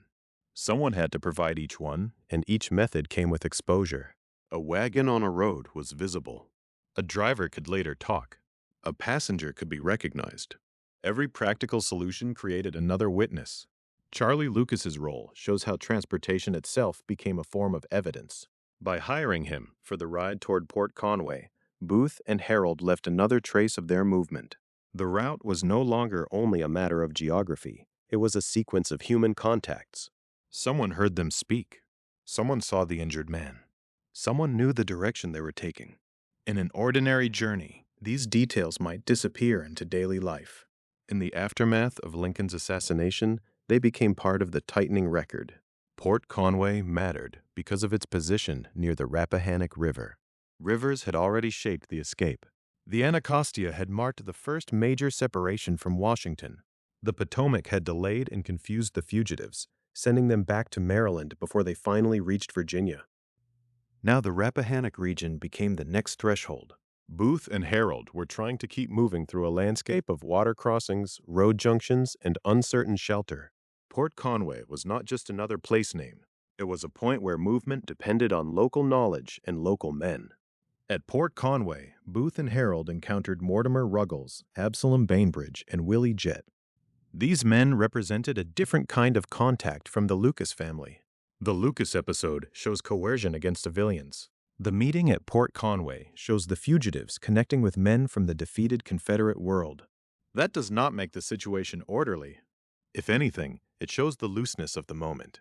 Someone had to provide each one, and each method came with exposure. A wagon on a road was visible. A driver could later talk. A passenger could be recognized. Every practical solution created another witness. Charlie Lucas's role shows how transportation itself became a form of evidence. By hiring him for the ride toward Port Conway, Booth and Herold left another trace of their movement. The route was no longer only a matter of geography. It was a sequence of human contacts. Someone heard them speak. Someone saw the injured man. Someone knew the direction they were taking. In an ordinary journey, these details might disappear into daily life. In the aftermath of Lincoln's assassination, they became part of the tightening record. Port Conway mattered because of its position near the Rappahannock River. Rivers had already shaped the escape. The Anacostia had marked the first major separation from Washington. The Potomac had delayed and confused the fugitives, sending them back to Maryland before they finally reached Virginia. Now the Rappahannock region became the next threshold. Booth and Herold were trying to keep moving through a landscape of water crossings, road junctions, and uncertain shelter. Port Conway was not just another place name. It was a point where movement depended on local knowledge and local men. At Port Conway, Booth and Herold encountered Mortimer Ruggles, Absalom Bainbridge, and Willie Jett. These men represented a different kind of contact from the Lucas family. The Lucas episode shows coercion against civilians. The meeting at Port Conway shows the fugitives connecting with men from the defeated Confederate world. That does not make the situation orderly. If anything, it shows the looseness of the moment.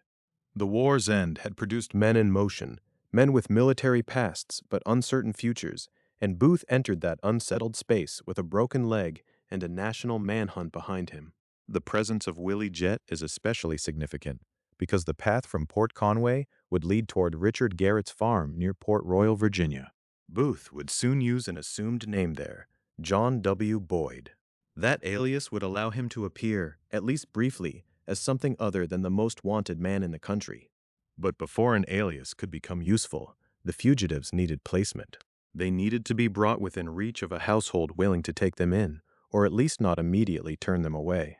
The war's end had produced men in motion, men with military pasts but uncertain futures, and Booth entered that unsettled space with a broken leg and a national manhunt behind him. The presence of Willie Jett is especially significant because the path from Port Conway would lead toward Richard Garrett's farm near Port Royal, Virginia. Booth would soon use an assumed name there, John W. Boyd. That alias would allow him to appear, at least briefly, as something other than the most wanted man in the country. But before an alias could become useful, the fugitives needed placement. They needed to be brought within reach of a household willing to take them in, or at least not immediately turn them away.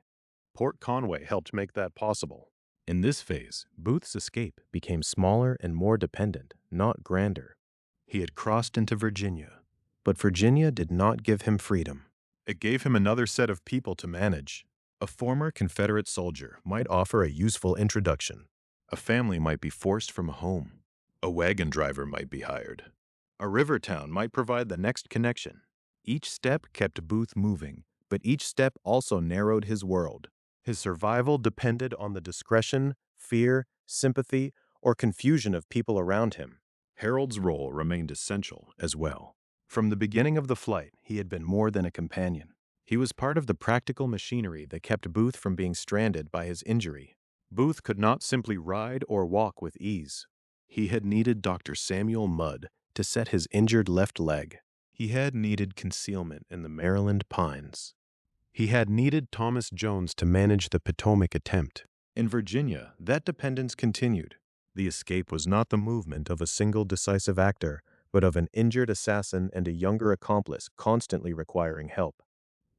Port Conway helped make that possible. In this phase, Booth's escape became smaller and more dependent, not grander. He had crossed into Virginia, but Virginia did not give him freedom. It gave him another set of people to manage. A former Confederate soldier might offer a useful introduction. A family might be forced from a home. A wagon driver might be hired. A river town might provide the next connection. Each step kept Booth moving, but each step also narrowed his world. His survival depended on the discretion, fear, sympathy, or confusion of people around him. Herold's role remained essential as well. From the beginning of the flight, he had been more than a companion. He was part of the practical machinery that kept Booth from being stranded by his injury. Booth could not simply ride or walk with ease. He had needed Dr. Samuel Mudd to set his injured left leg. He had needed concealment in the Maryland pines. He had needed Thomas Jones to manage the Potomac attempt. In Virginia, that dependence continued. The escape was not the movement of a single decisive actor, but of an injured assassin and a younger accomplice constantly requiring help.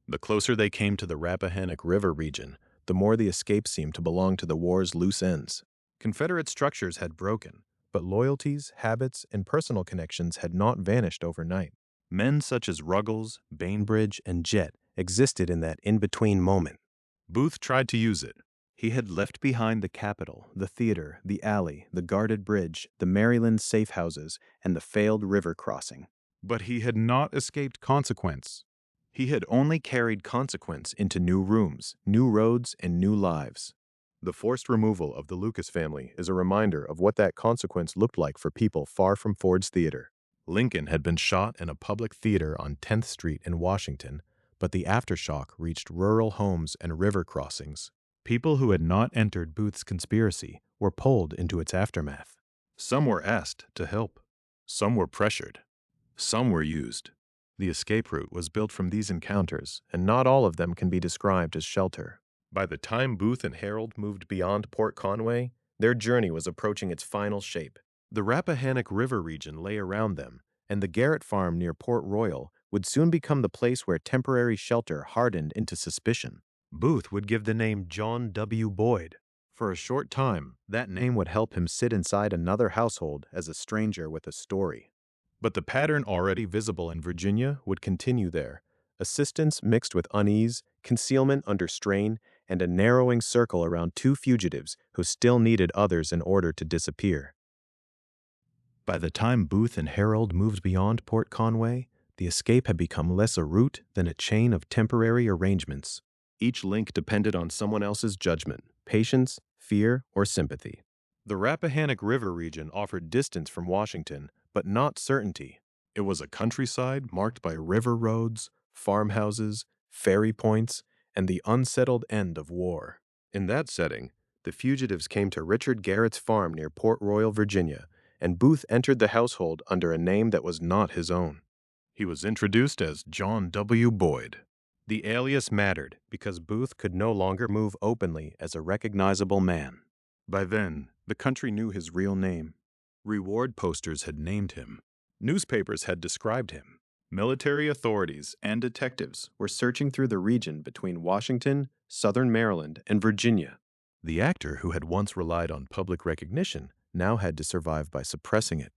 The closer they came to the Rappahannock River region, the more the escape seemed to belong to the war's loose ends. Confederate structures had broken, but loyalties, habits, and personal connections had not vanished overnight. Men such as Ruggles, Bainbridge, and Jett existed in that in-between moment. Booth tried to use it. He had left behind the Capitol, the theater, the alley, the guarded bridge, the Maryland safe houses, and the failed river crossing. But he had not escaped consequence. He had only carried consequence into new rooms, new roads, and new lives. The forced removal of the Lucas family is a reminder of what that consequence looked like for people far from Ford's Theater. Lincoln had been shot in a public theater on 10th Street in Washington, but the aftershock reached rural homes and river crossings. People who had not entered Booth's conspiracy were pulled into its aftermath. Some were asked to help. Some were pressured. Some were used. The escape route was built from these encounters, and not all of them can be described as shelter. By the time Booth and Herold moved beyond Port Conway, their journey was approaching its final shape. The Rappahannock River region lay around them, and the Garrett farm near Port Royal would soon become the place where temporary shelter hardened into suspicion. Booth would give the name John W. Boyd. For a short time, that name would help him sit inside another household as a stranger with a story. But the pattern already visible in Virginia would continue there. Assistance mixed with unease, concealment under strain, and a narrowing circle around two fugitives who still needed others in order to disappear. By the time Booth and Herold moved beyond Port Conway, the escape had become less a route than a chain of temporary arrangements. Each link depended on someone else's judgment, patience, fear, or sympathy. The Rappahannock River region offered distance from Washington, but not certainty. It was a countryside marked by river roads, farmhouses, ferry points, and the unsettled end of war. In that setting, the fugitives came to Richard Garrett's farm near Port Royal, Virginia, and Booth entered the household under a name that was not his own. He was introduced as John W. Boyd. The alias mattered because Booth could no longer move openly as a recognizable man. By then, the country knew his real name. Reward posters had named him. Newspapers had described him. Military authorities and detectives were searching through the region between Washington, Southern Maryland, and Virginia. The actor who had once relied on public recognition now had to survive by suppressing it.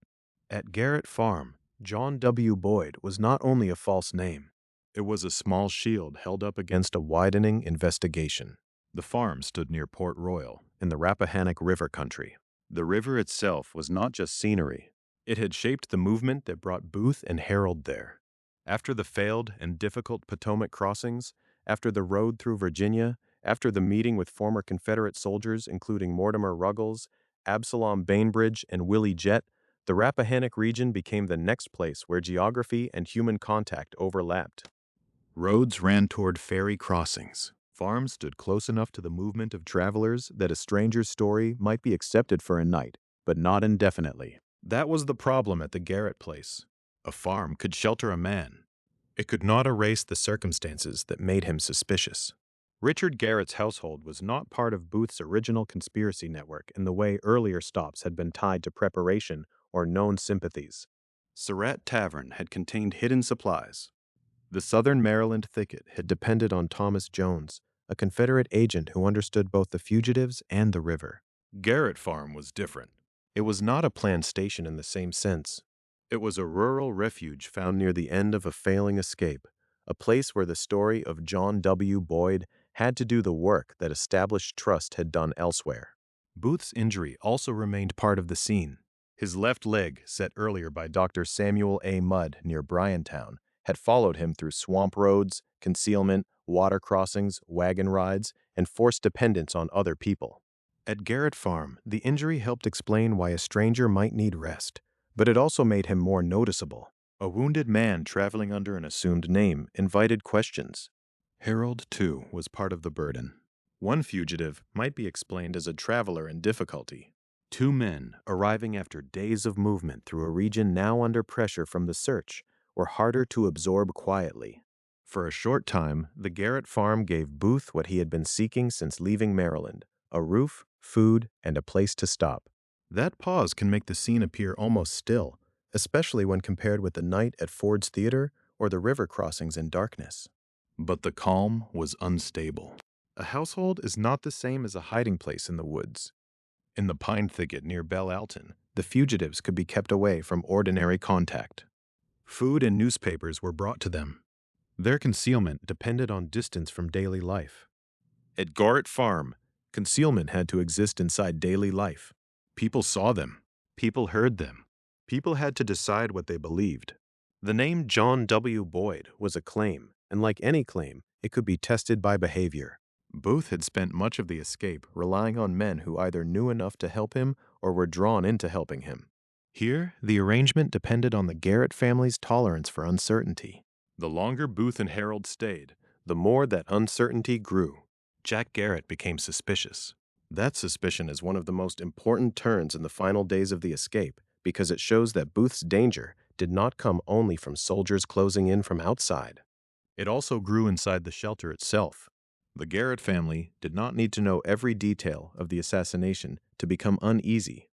At Garrett Farm, John W. Boyd was not only a false name. It was a small shield held up against a widening investigation. The farm stood near Port Royal, in the Rappahannock River country. The river itself was not just scenery. It had shaped the movement that brought Booth and Herold there. After the failed and difficult Potomac crossings, after the road through Virginia, after the meeting with former Confederate soldiers including Mortimer Ruggles, Absalom Bainbridge, and Willie Jett, the Rappahannock region became the next place where geography and human contact overlapped. Roads ran toward ferry crossings. Farms stood close enough to the movement of travelers that a stranger's story might be accepted for a night, but not indefinitely. That was the problem at the Garrett place. A farm could shelter a man. It could not erase the circumstances that made him suspicious. Richard Garrett's household was not part of Booth's original conspiracy network in the way earlier stops had been tied to preparation or known sympathies. Surratt Tavern had contained hidden supplies. The Southern Maryland Thicket had depended on Thomas Jones, a Confederate agent who understood both the fugitives and the river. Garrett Farm was different. It was not a planned station in the same sense. It was a rural refuge found near the end of a failing escape, a place where the story of John W. Boyd had to do the work that established trust had done elsewhere. Booth's injury also remained part of the scene. His left leg, set earlier by Dr. Samuel A. Mudd near Bryantown, had followed him through swamp roads, concealment, water crossings, wagon rides, and forced dependence on other people. At Garrett Farm, the injury helped explain why a stranger might need rest, but it also made him more noticeable. A wounded man traveling under an assumed name invited questions. Herold, too, was part of the burden. One fugitive might be explained as a traveler in difficulty. Two men, arriving after days of movement through a region now under pressure from the search, were harder to absorb quietly. For a short time, the Garrett Farm gave Booth what he had been seeking since leaving Maryland: a roof, food, and a place to stop. That pause can make the scene appear almost still, especially when compared with the night at Ford's Theater or the river crossings in darkness. But the calm was unstable. A household is not the same as a hiding place in the woods. In the pine thicket near Belle Alton, the fugitives could be kept away from ordinary contact. Food and newspapers were brought to them. Their concealment depended on distance from daily life. At Garrett Farm, concealment had to exist inside daily life. People saw them. People heard them. People had to decide what they believed. The name John W. Boyd was a claim, and like any claim, it could be tested by behavior. Booth had spent much of the escape relying on men who either knew enough to help him or were drawn into helping him. Here, the arrangement depended on the Garrett family's tolerance for uncertainty. The longer Booth and Herold stayed, the more that uncertainty grew. Jack Garrett became suspicious. That suspicion is one of the most important turns in the final days of the escape because it shows that Booth's danger did not come only from soldiers closing in from outside. It also grew inside the shelter itself. The Garrett family did not need to know every detail of the assassination to become uneasy.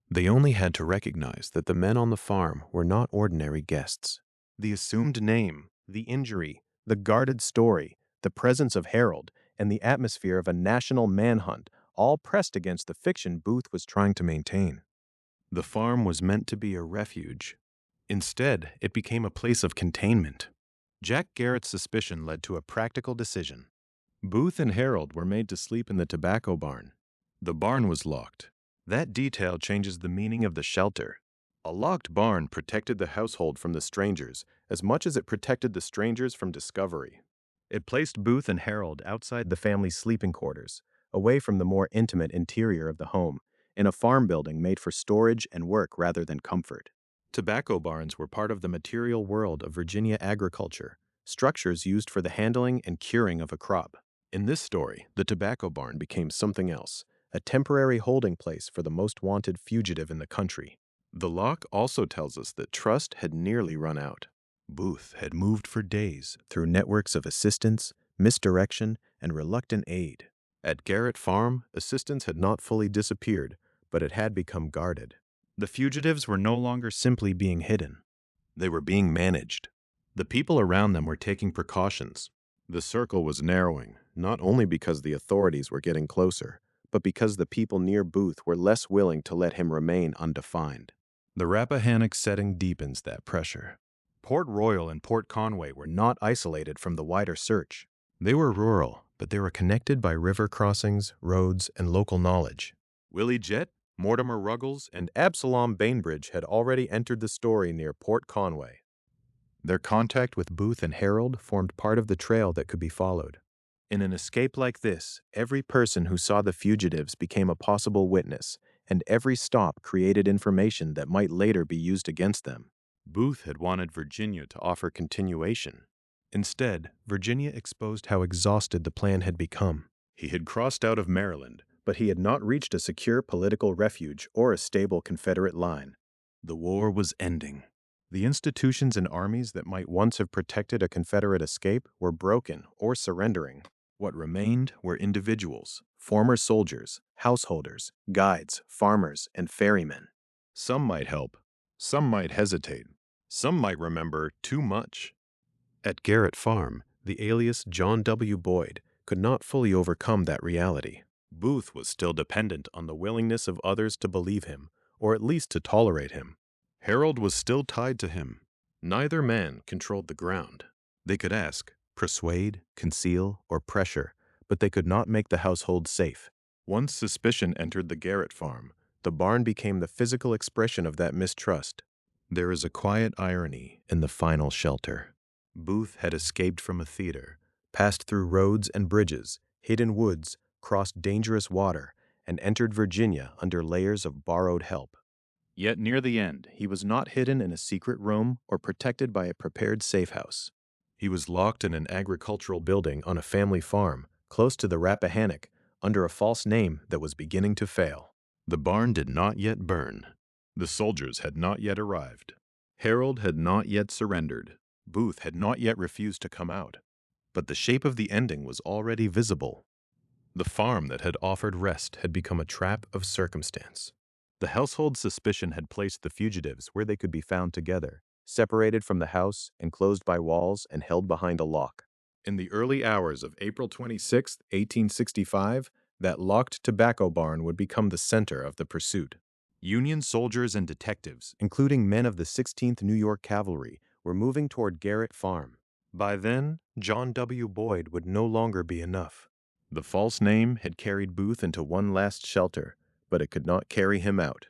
They only had to recognize that the men on the farm were not ordinary guests. The assumed name, the injury, the guarded story, the presence of Herold, and the atmosphere of a national manhunt all pressed against the fiction Booth was trying to maintain. The farm was meant to be a refuge. Instead, it became a place of containment. Jack Garrett's suspicion led to a practical decision. Booth and Herold were made to sleep in the tobacco barn. The barn was locked. That detail changes the meaning of the shelter. A locked barn protected the household from the strangers as much as it protected the strangers from discovery. It placed Booth and Herold outside the family's sleeping quarters, away from the more intimate interior of the home, in a farm building made for storage and work rather than comfort. Tobacco barns were part of the material world of Virginia agriculture, structures used for the handling and curing of a crop. In this story, the tobacco barn became something else, a temporary holding place for the most wanted fugitive in the country. The lock also tells us that trust had nearly run out. Booth had moved for days through networks of assistance, misdirection, and reluctant aid. At Garrett Farm, assistance had not fully disappeared, but it had become guarded. The fugitives were no longer simply being hidden. They were being managed. The people around them were taking precautions. The circle was narrowing, not only because the authorities were getting closer, but because the people near Booth were less willing to let him remain undefined. The Rappahannock setting deepens that pressure. Port Royal and Port Conway were not isolated from the wider search. They were rural, but they were connected by river crossings, roads, and local knowledge. Willie Jett, Mortimer Ruggles, and Absalom Bainbridge had already entered the story near Port Conway. Their contact with Booth and Herold formed part of the trail that could be followed. In an escape like this, every person who saw the fugitives became a possible witness, and every stop created information that might later be used against them. Booth had wanted Virginia to offer continuation. Instead, Virginia exposed how exhausted the plan had become. He had crossed out of Maryland, but he had not reached a secure political refuge or a stable Confederate line. The war was ending. The institutions and armies that might once have protected a Confederate escape were broken or surrendering. What remained were individuals, former soldiers, householders, guides, farmers, and ferrymen. Some might help, some might hesitate, some might remember too much. At Garrett Farm, the alias John W. Boyd could not fully overcome that reality. Booth was still dependent on the willingness of others to believe him, or at least to tolerate him. Herold was still tied to him. Neither man controlled the ground. They could ask, persuade, conceal, or pressure, but they could not make the household safe. Once suspicion entered the Garrett farm, the barn became the physical expression of that mistrust. There is a quiet irony in the final shelter. Booth had escaped from a theater, passed through roads and bridges, hid in woods, crossed dangerous water, and entered Virginia under layers of borrowed help. Yet near the end, he was not hidden in a secret room or protected by a prepared safe house. He was locked in an agricultural building on a family farm, close to the Rappahannock, under a false name that was beginning to fail. The barn did not yet burn. The soldiers had not yet arrived. Herold had not yet surrendered. Booth had not yet refused to come out. But the shape of the ending was already visible. The farm that had offered rest had become a trap of circumstance. The household's suspicion had placed the fugitives where they could be found together, separated from the house, enclosed by walls, and held behind a lock. In the early hours of April 26, 1865, that locked tobacco barn would become the center of the pursuit. Union soldiers and detectives, including men of the 16th New York Cavalry, were moving toward Garrett Farm. By then, John W. Boyd would no longer be enough. The false name had carried Booth into one last shelter, but it could not carry him out.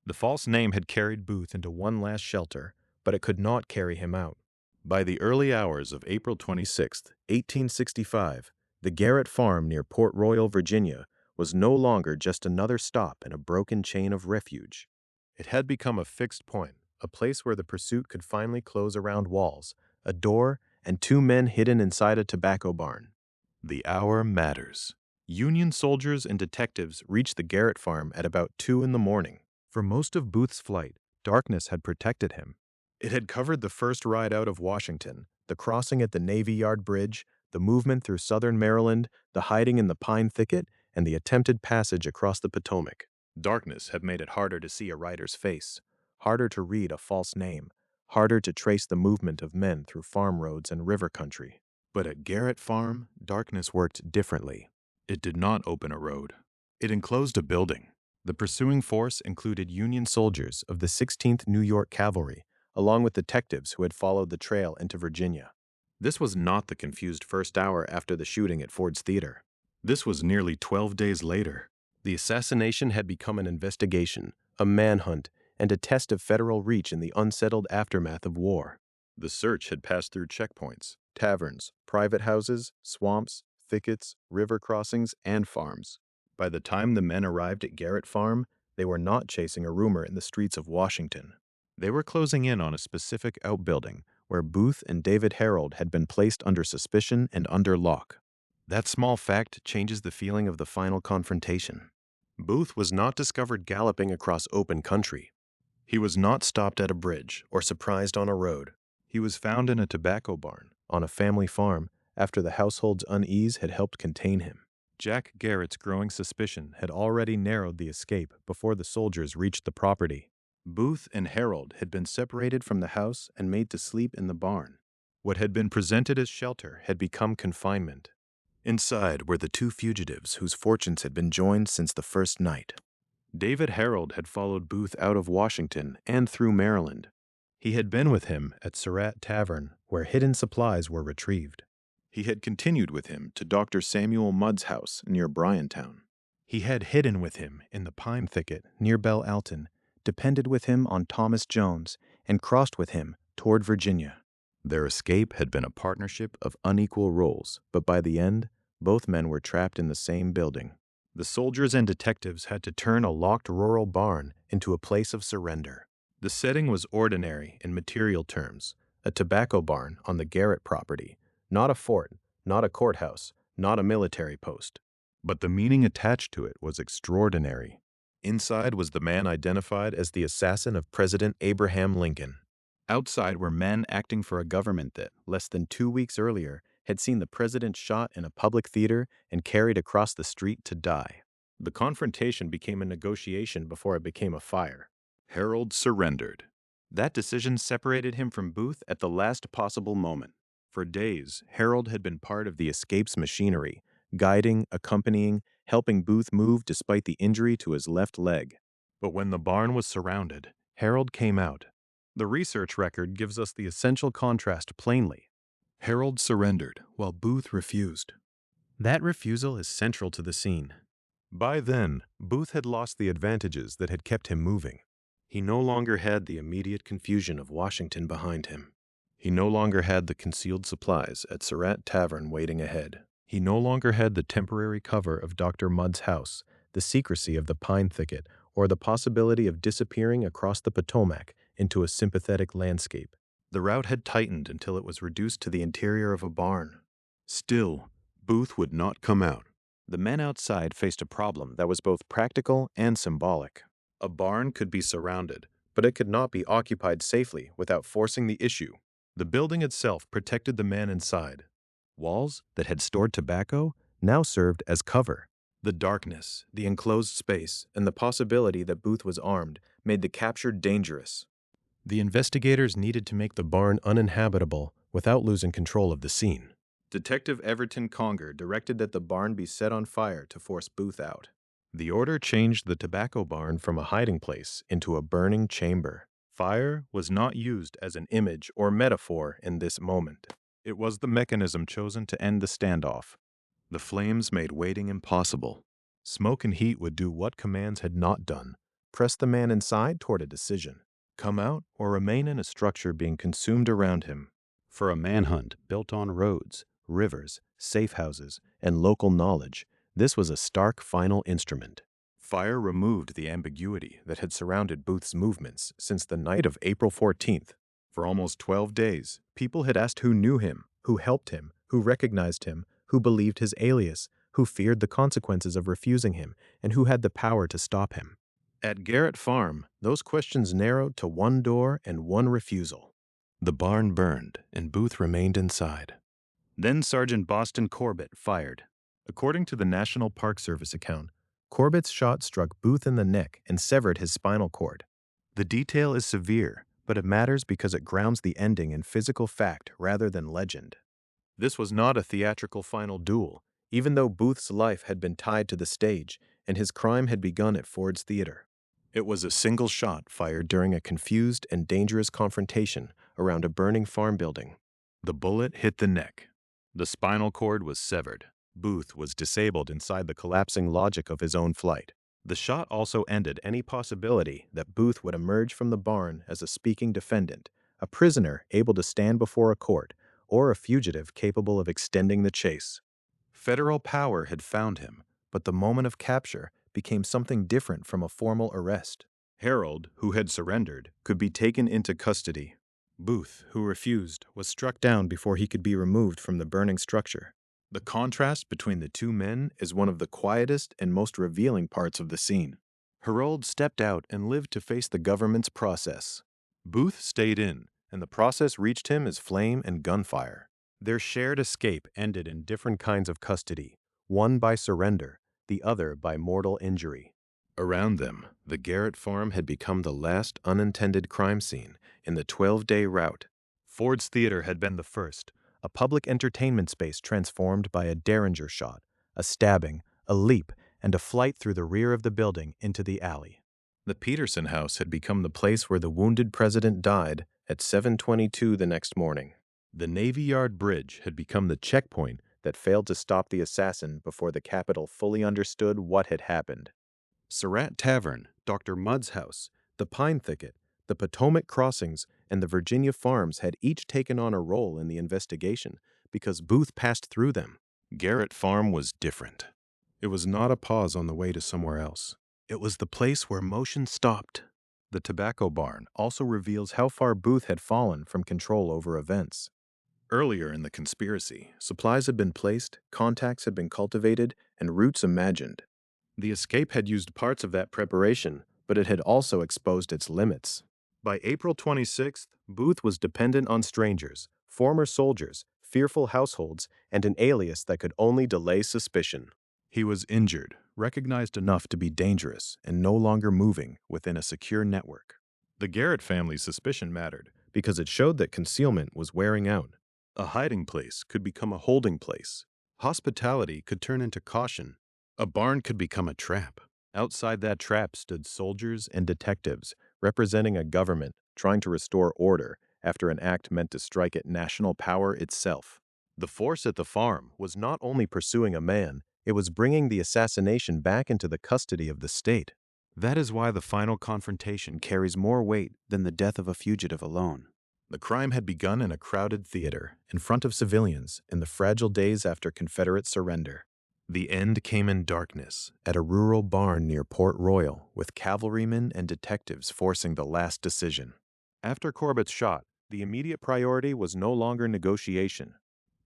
The false name had carried Booth into one last shelter, but it could not carry him out. By the early hours of April 26, 1865, the Garrett Farm near Port Royal, Virginia, was no longer just another stop in a broken chain of refuge. It had become a fixed point, a place where the pursuit could finally close around walls, a door, and two men hidden inside a tobacco barn. The hour matters. Union soldiers and detectives reached the Garrett Farm at about 2 in the morning. For most of Booth's flight, darkness had protected him. It had covered the first ride out of Washington, the crossing at the Navy Yard Bridge, the movement through Southern Maryland, the hiding in the pine thicket, and the attempted passage across the Potomac. Darkness had made it harder to see a rider's face, harder to read a false name, harder to trace the movement of men through farm roads and river country. But at Garrett Farm, darkness worked differently. It did not open a road. It enclosed a building. The pursuing force included Union soldiers of the 16th New York Cavalry, along with detectives who had followed the trail into Virginia. This was not the confused first hour after the shooting at Ford's Theater. This was nearly 12 days later. The assassination had become an investigation, a manhunt, and a test of federal reach in the unsettled aftermath of war. The search had passed through checkpoints, taverns, private houses, swamps, thickets, river crossings, and farms. By the time the men arrived at Garrett Farm, they were not chasing a rumor in the streets of Washington. They were closing in on a specific outbuilding where Booth and David Herold had been placed under suspicion and under lock. That small fact changes the feeling of the final confrontation. Booth was not discovered galloping across open country. He was not stopped at a bridge or surprised on a road. He was found in a tobacco barn on a family farm after the household's unease had helped contain him. Jack Garrett's growing suspicion had already narrowed the escape before the soldiers reached the property. Booth and Herold had been separated from the house and made to sleep in the barn. What had been presented as shelter had become confinement. Inside were the two fugitives whose fortunes had been joined since the first night. David Herold had followed Booth out of Washington and through Maryland. He had been with him at Surratt Tavern, where hidden supplies were retrieved. He had continued with him to Dr. Samuel Mudd's house near Bryantown. He had hidden with him in the pine thicket near Belle Alton, depended with him on Thomas Jones, and crossed with him toward Virginia. Their escape had been a partnership of unequal roles, but by the end, both men were trapped in the same building. The soldiers and detectives had to turn a locked rural barn into a place of surrender. The setting was ordinary in material terms, a tobacco barn on the Garrett property, not a fort, not a courthouse, not a military post. But the meaning attached to it was extraordinary. Inside was the man identified as the assassin of President Abraham Lincoln. Outside were men acting for a government that, less than 2 weeks earlier, had seen the president shot in a public theater and carried across the street to die. The confrontation became a negotiation before it became a fire. Herold surrendered. That decision separated him from Booth at the last possible moment. For days, Herold had been part of the escape's machinery, guiding, accompanying, helping Booth move despite the injury to his left leg. But when the barn was surrounded, Herold came out. The research record gives us the essential contrast plainly. Herold surrendered, while Booth refused. That refusal is central to the scene. By then, Booth had lost the advantages that had kept him moving. He no longer had the immediate confusion of Washington behind him. He no longer had the concealed supplies at Surratt Tavern waiting ahead. He no longer had the temporary cover of Dr. Mudd's house, the secrecy of the pine thicket, or the possibility of disappearing across the Potomac into a sympathetic landscape. The route had tightened until it was reduced to the interior of a barn. Still, Booth would not come out. The men outside faced a problem that was both practical and symbolic. A barn could be surrounded, but it could not be occupied safely without forcing the issue. The building itself protected the man inside. Walls that had stored tobacco now served as cover. The darkness, the enclosed space, and the possibility that Booth was armed made the capture dangerous. The investigators needed to make the barn uninhabitable without losing control of the scene. Detective Everton Conger directed that the barn be set on fire to force Booth out. The order changed the tobacco barn from a hiding place into a burning chamber. Fire was not used as an image or metaphor in this moment. It was the mechanism chosen to end the standoff. The flames made waiting impossible. Smoke and heat would do what commands had not done: press the man inside toward a decision. Come out or remain in a structure being consumed around him. For a manhunt built on roads, rivers, safe houses, and local knowledge, this was a stark final instrument. Fire removed the ambiguity that had surrounded Booth's movements since the night of April 14th. For almost 12 days, people had asked who knew him, who helped him, who recognized him, who believed his alias, who feared the consequences of refusing him, and who had the power to stop him. At Garrett Farm, those questions narrowed to one door and one refusal. The barn burned, and Booth remained inside. Then Sergeant Boston Corbett fired. According to the National Park Service account, Corbett's shot struck Booth in the neck and severed his spinal cord. The detail is severe, but it matters because it grounds the ending in physical fact rather than legend. This was not a theatrical final duel, even though Booth's life had been tied to the stage and his crime had begun at Ford's Theater. It was a single shot fired during a confused and dangerous confrontation around a burning farm building. The bullet hit the neck. The spinal cord was severed. Booth was disabled inside the collapsing logic of his own flight. The shot also ended any possibility that Booth would emerge from the barn as a speaking defendant, a prisoner able to stand before a court, or a fugitive capable of extending the chase. Federal power had found him, but the moment of capture became something different from a formal arrest. Herold, who had surrendered, could be taken into custody. Booth, who refused, was struck down before he could be removed from the burning structure. The contrast between the two men is one of the quietest and most revealing parts of the scene. Herold stepped out and lived to face the government's process. Booth stayed in, and the process reached him as flame and gunfire. Their shared escape ended in different kinds of custody, one by surrender, the other by mortal injury. Around them, the Garrett farm had become the last unintended crime scene in the 12-day route. Ford's Theater had been the first, a public entertainment space transformed by a derringer shot, a stabbing, a leap, and a flight through the rear of the building into the alley. The Peterson House had become the place where the wounded president died at 7:22 the next morning. The Navy Yard Bridge had become the checkpoint that failed to stop the assassin before the Capitol fully understood what had happened. Surratt Tavern, Dr. Mudd's house, the Pine Thicket, the Potomac crossings, and the Virginia farms had each taken on a role in the investigation because Booth passed through them. Garrett Farm was different. It was not a pause on the way to somewhere else. It was the place where motion stopped. The tobacco barn also reveals how far Booth had fallen from control over events. Earlier in the conspiracy, supplies had been placed, contacts had been cultivated, and routes imagined. The escape had used parts of that preparation, but it had also exposed its limits. By April 26th, Booth was dependent on strangers, former soldiers, fearful households, and an alias that could only delay suspicion. He was injured, recognized enough to be dangerous, and no longer moving within a secure network. The Garrett family's suspicion mattered because it showed that concealment was wearing out. A hiding place could become a holding place. Hospitality could turn into caution. A barn could become a trap. Outside that trap stood soldiers and detectives, representing a government trying to restore order after an act meant to strike at national power itself. The force at the farm was not only pursuing a man, it was bringing the assassination back into the custody of the state. That is why the final confrontation carries more weight than the death of a fugitive alone. The crime had begun in a crowded theater, in front of civilians, in the fragile days after Confederate surrender. The end came in darkness, at a rural barn near Port Royal, with cavalrymen and detectives forcing the last decision. After Corbett's shot, the immediate priority was no longer negotiation.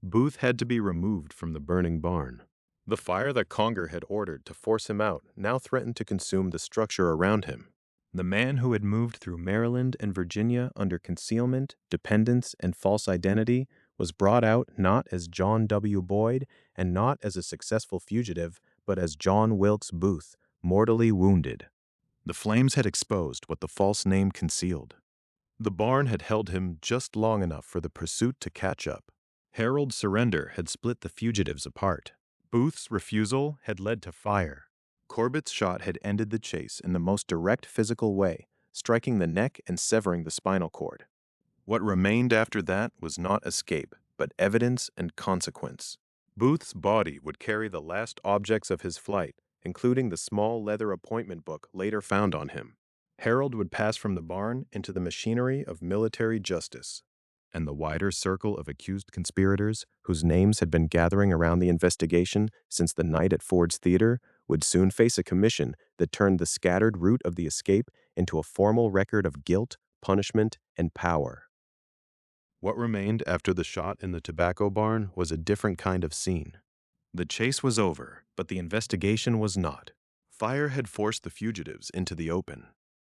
Booth had to be removed from the burning barn. The fire that Conger had ordered to force him out now threatened to consume the structure around him. The man who had moved through Maryland and Virginia under concealment, dependence, and false identity was brought out not as John W. Boyd and not as a successful fugitive, but as John Wilkes Booth, mortally wounded. The flames had exposed what the false name concealed. The barn had held him just long enough for the pursuit to catch up. Herold's surrender had split the fugitives apart. Booth's refusal had led to fire. Corbett's shot had ended the chase in the most direct physical way, striking the neck and severing the spinal cord. What remained after that was not escape, but evidence and consequence. Booth's body would carry the last objects of his flight, including the small leather appointment book later found on him. Herold would pass from the barn into the machinery of military justice, and the wider circle of accused conspirators, whose names had been gathering around the investigation since the night at Ford's Theater, would soon face a commission that turned the scattered route of the escape into a formal record of guilt, punishment, and power. What remained after the shot in the tobacco barn was a different kind of scene. The chase was over, but the investigation was not. Fire had forced the fugitives into the open.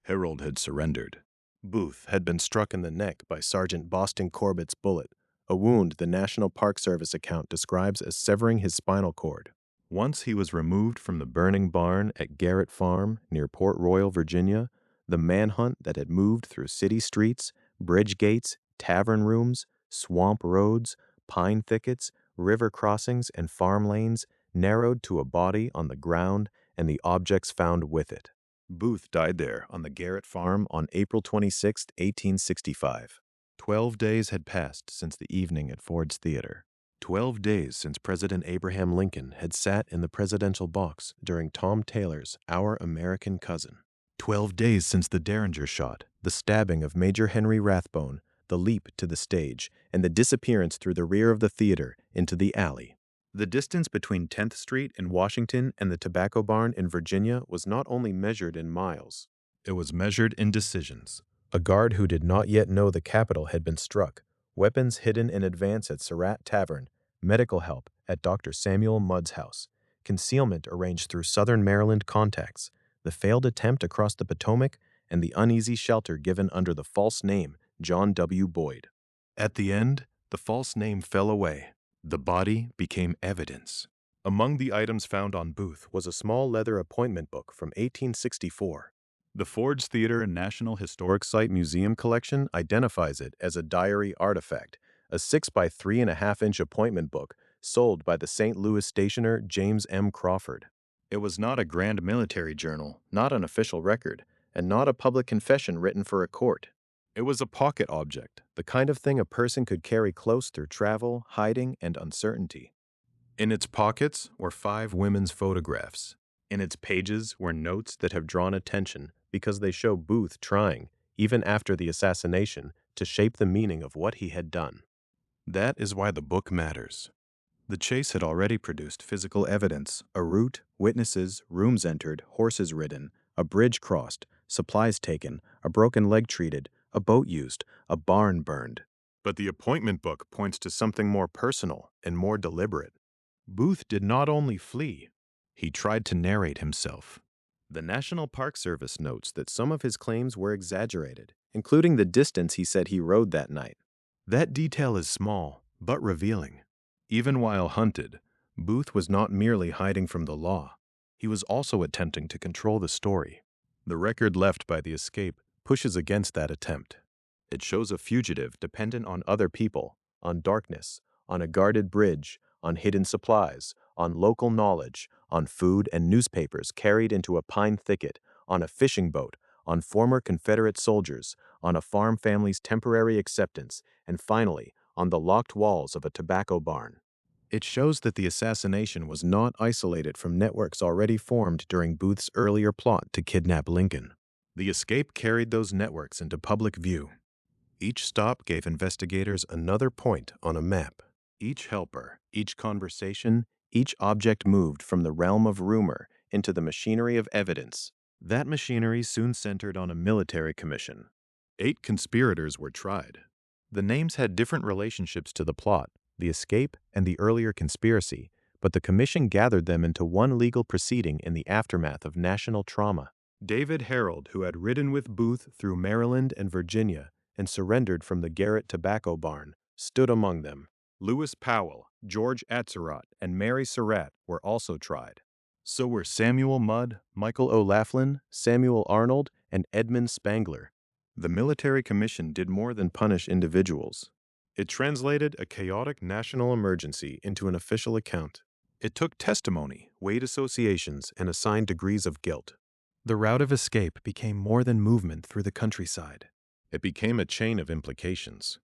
Herold had surrendered. Booth had been struck in the neck by Sergeant Boston Corbett's bullet, a wound the National Park Service account describes as severing his spinal cord. Once he was removed from the burning barn at Garrett Farm near Port Royal, Virginia, the manhunt that had moved through city streets, bridge gates, tavern rooms, swamp roads, pine thickets, river crossings, and farm lanes narrowed to a body on the ground and the objects found with it. Booth died there on the Garrett farm on April 26, 1865. 12 days had passed since the evening at Ford's Theater. 12 days since President Abraham Lincoln had sat in the presidential box during Tom Taylor's Our American Cousin. 12 days since the Derringer shot, the stabbing of Major Henry Rathbone, the leap to the stage, and the disappearance through the rear of the theater into the alley. The distance between 10th Street in Washington and the tobacco barn in Virginia was not only measured in miles, it was measured in decisions. A guard who did not yet know the capital had been struck, weapons hidden in advance at Surratt Tavern, medical help at Dr. Samuel Mudd's house, concealment arranged through Southern Maryland contacts, the failed attempt across the Potomac, and the uneasy shelter given under the false name John W. Boyd. At the end, the false name fell away. The body became evidence. Among the items found on Booth was a small leather appointment book from 1864. The Ford's Theater and National Historic Site Museum collection identifies it as a diary artifact, a 6 by 3.5-inch appointment book sold by the St. Louis stationer James M. Crawford. It was not a grand military journal, not an official record, and not a public confession written for a court. It was a pocket object, the kind of thing a person could carry close through travel, hiding, and uncertainty. In its pockets were 5 women's photographs. In its pages were notes that have drawn attention because they show Booth trying, even after the assassination, to shape the meaning of what he had done. That is why the book matters. The chase had already produced physical evidence: a route, witnesses, rooms entered, horses ridden, a bridge crossed, supplies taken, a broken leg treated, a boat used, a barn burned. But the appointment book points to something more personal and more deliberate. Booth did not only flee, he tried to narrate himself. The National Park Service notes that some of his claims were exaggerated, including the distance he said he rode that night. That detail is small, but revealing. Even while hunted, Booth was not merely hiding from the law. He was also attempting to control the story. The record left by the escape pushes against that attempt. It shows a fugitive dependent on other people, on darkness, on a guarded bridge, on hidden supplies, on local knowledge, on food and newspapers carried into a pine thicket, on a fishing boat, on former Confederate soldiers, on a farm family's temporary acceptance, and finally, on the locked walls of a tobacco barn. It shows that the assassination was not isolated from networks already formed during Booth's earlier plot to kidnap Lincoln. The escape carried those networks into public view. Each stop gave investigators another point on a map. Each helper, each conversation, each object moved from the realm of rumor into the machinery of evidence. That machinery soon centered on a military commission. 8 conspirators were tried. The names had different relationships to the plot, the escape, and the earlier conspiracy, but the commission gathered them into one legal proceeding in the aftermath of national trauma. David Herold, who had ridden with Booth through Maryland and Virginia and surrendered from the Garrett tobacco barn, stood among them. Lewis Powell, George Atzerodt, and Mary Surratt were also tried. So were Samuel Mudd, Michael O'Laughlin, Samuel Arnold, and Edmund Spangler. The military commission did more than punish individuals. It translated a chaotic national emergency into an official account. It took testimony, weighed associations, and assigned degrees of guilt. The route of escape became more than movement through the countryside. It became a chain of implications.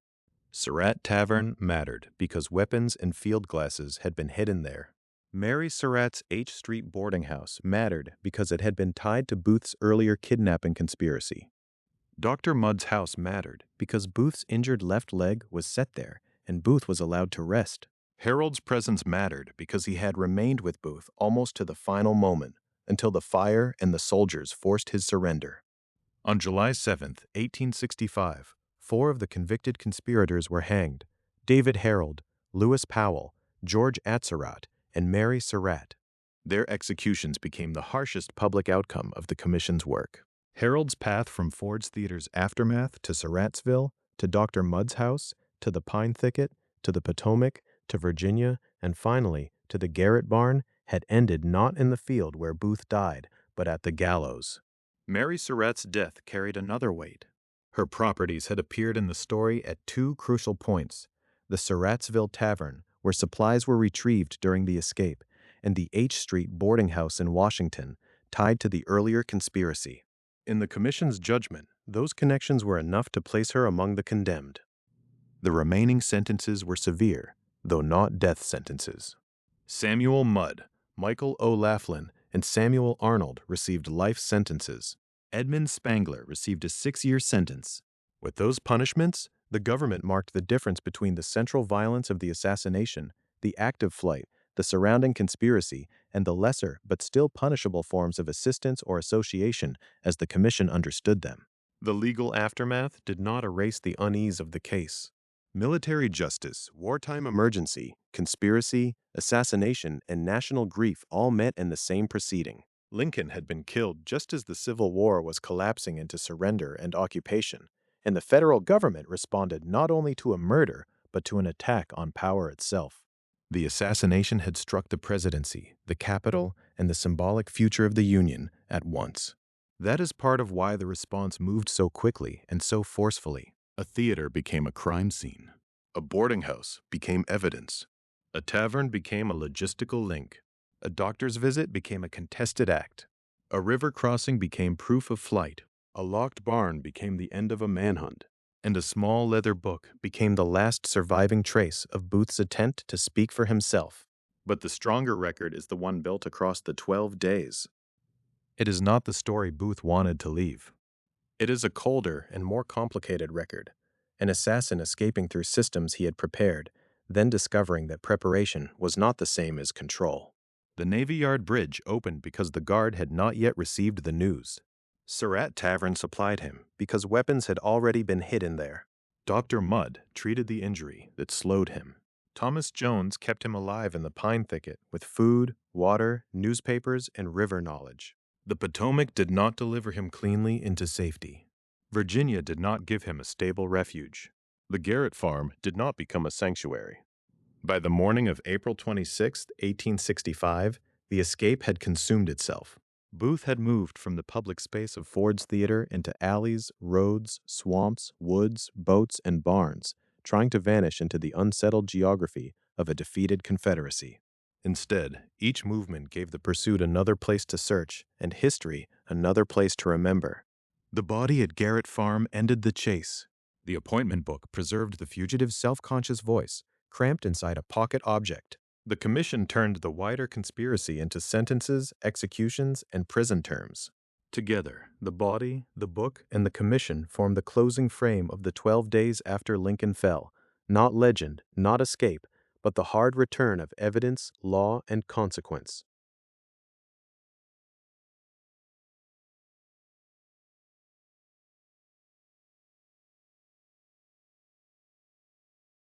Surratt Tavern mattered because weapons and field glasses had been hidden there. Mary Surratt's H Street boarding house mattered because it had been tied to Booth's earlier kidnapping conspiracy. Dr. Mudd's house mattered because Booth's injured left leg was set there and Booth was allowed to rest. Herold's presence mattered because he had remained with Booth almost to the final moment, until the fire and the soldiers forced his surrender. On July 7, 1865, 4 of the convicted conspirators were hanged: David Herold, Lewis Powell, George Atzerodt, and Mary Surratt. Their executions became the harshest public outcome of the commission's work. Herold's path from Ford's Theater's aftermath to Surrattsville, to Dr. Mudd's house, to the Pine Thicket, to the Potomac, to Virginia, and finally to the Garrett barn had ended not in the field where Booth died, but at the gallows. Mary Surratt's death carried another weight. Her properties had appeared in the story at 2 crucial points: the Surrattsville Tavern, where supplies were retrieved during the escape, and the H Street boarding house in Washington, tied to the earlier conspiracy. In the commission's judgment, those connections were enough to place her among the condemned. The remaining sentences were severe, though not death sentences. Samuel Mudd, Michael O'Laughlin, and Samuel Arnold received life sentences. Edmund Spangler received a 6-year sentence. With those punishments, the government marked the difference between the central violence of the assassination, the active flight, the surrounding conspiracy, and the lesser but still punishable forms of assistance or association as the commission understood them. The legal aftermath did not erase the unease of the case. Military justice, wartime emergency, conspiracy, assassination, and national grief all met in the same proceeding. Lincoln had been killed just as the Civil War was collapsing into surrender and occupation, and the federal government responded not only to a murder, but to an attack on power itself. The assassination had struck the presidency, the Capitol, and the symbolic future of the Union at once. That is part of why the response moved so quickly and so forcefully. A theater became a crime scene. A boarding house became evidence. A tavern became a logistical link. A doctor's visit became a contested act. A river crossing became proof of flight. A locked barn became the end of a manhunt. And a small leather book became the last surviving trace of Booth's attempt to speak for himself. But the stronger record is the one built across the 12 days. It is not the story Booth wanted to leave. It is a colder and more complicated record, an assassin escaping through systems he had prepared, then discovering that preparation was not the same as control. The Navy Yard Bridge opened because the guard had not yet received the news. Surratt Tavern supplied him because weapons had already been hidden there. Dr. Mudd treated the injury that slowed him. Thomas Jones kept him alive in the pine thicket with food, water, newspapers, and river knowledge. The Potomac did not deliver him cleanly into safety. Virginia did not give him a stable refuge. The Garrett farm did not become a sanctuary. By the morning of April 26, 1865, the escape had consumed itself. Booth had moved from the public space of Ford's Theater into alleys, roads, swamps, woods, boats, and barns, trying to vanish into the unsettled geography of a defeated Confederacy. Instead, each movement gave the pursuit another place to search, and history another place to remember. The body at Garrett Farm ended the chase. The appointment book preserved the fugitive's self-conscious voice, cramped inside a pocket object. The commission turned the wider conspiracy into sentences, executions, and prison terms. Together, the body, the book, and the commission formed the closing frame of the 12 days after Lincoln fell. Not legend, not escape, but the hard return of evidence, law, and consequence.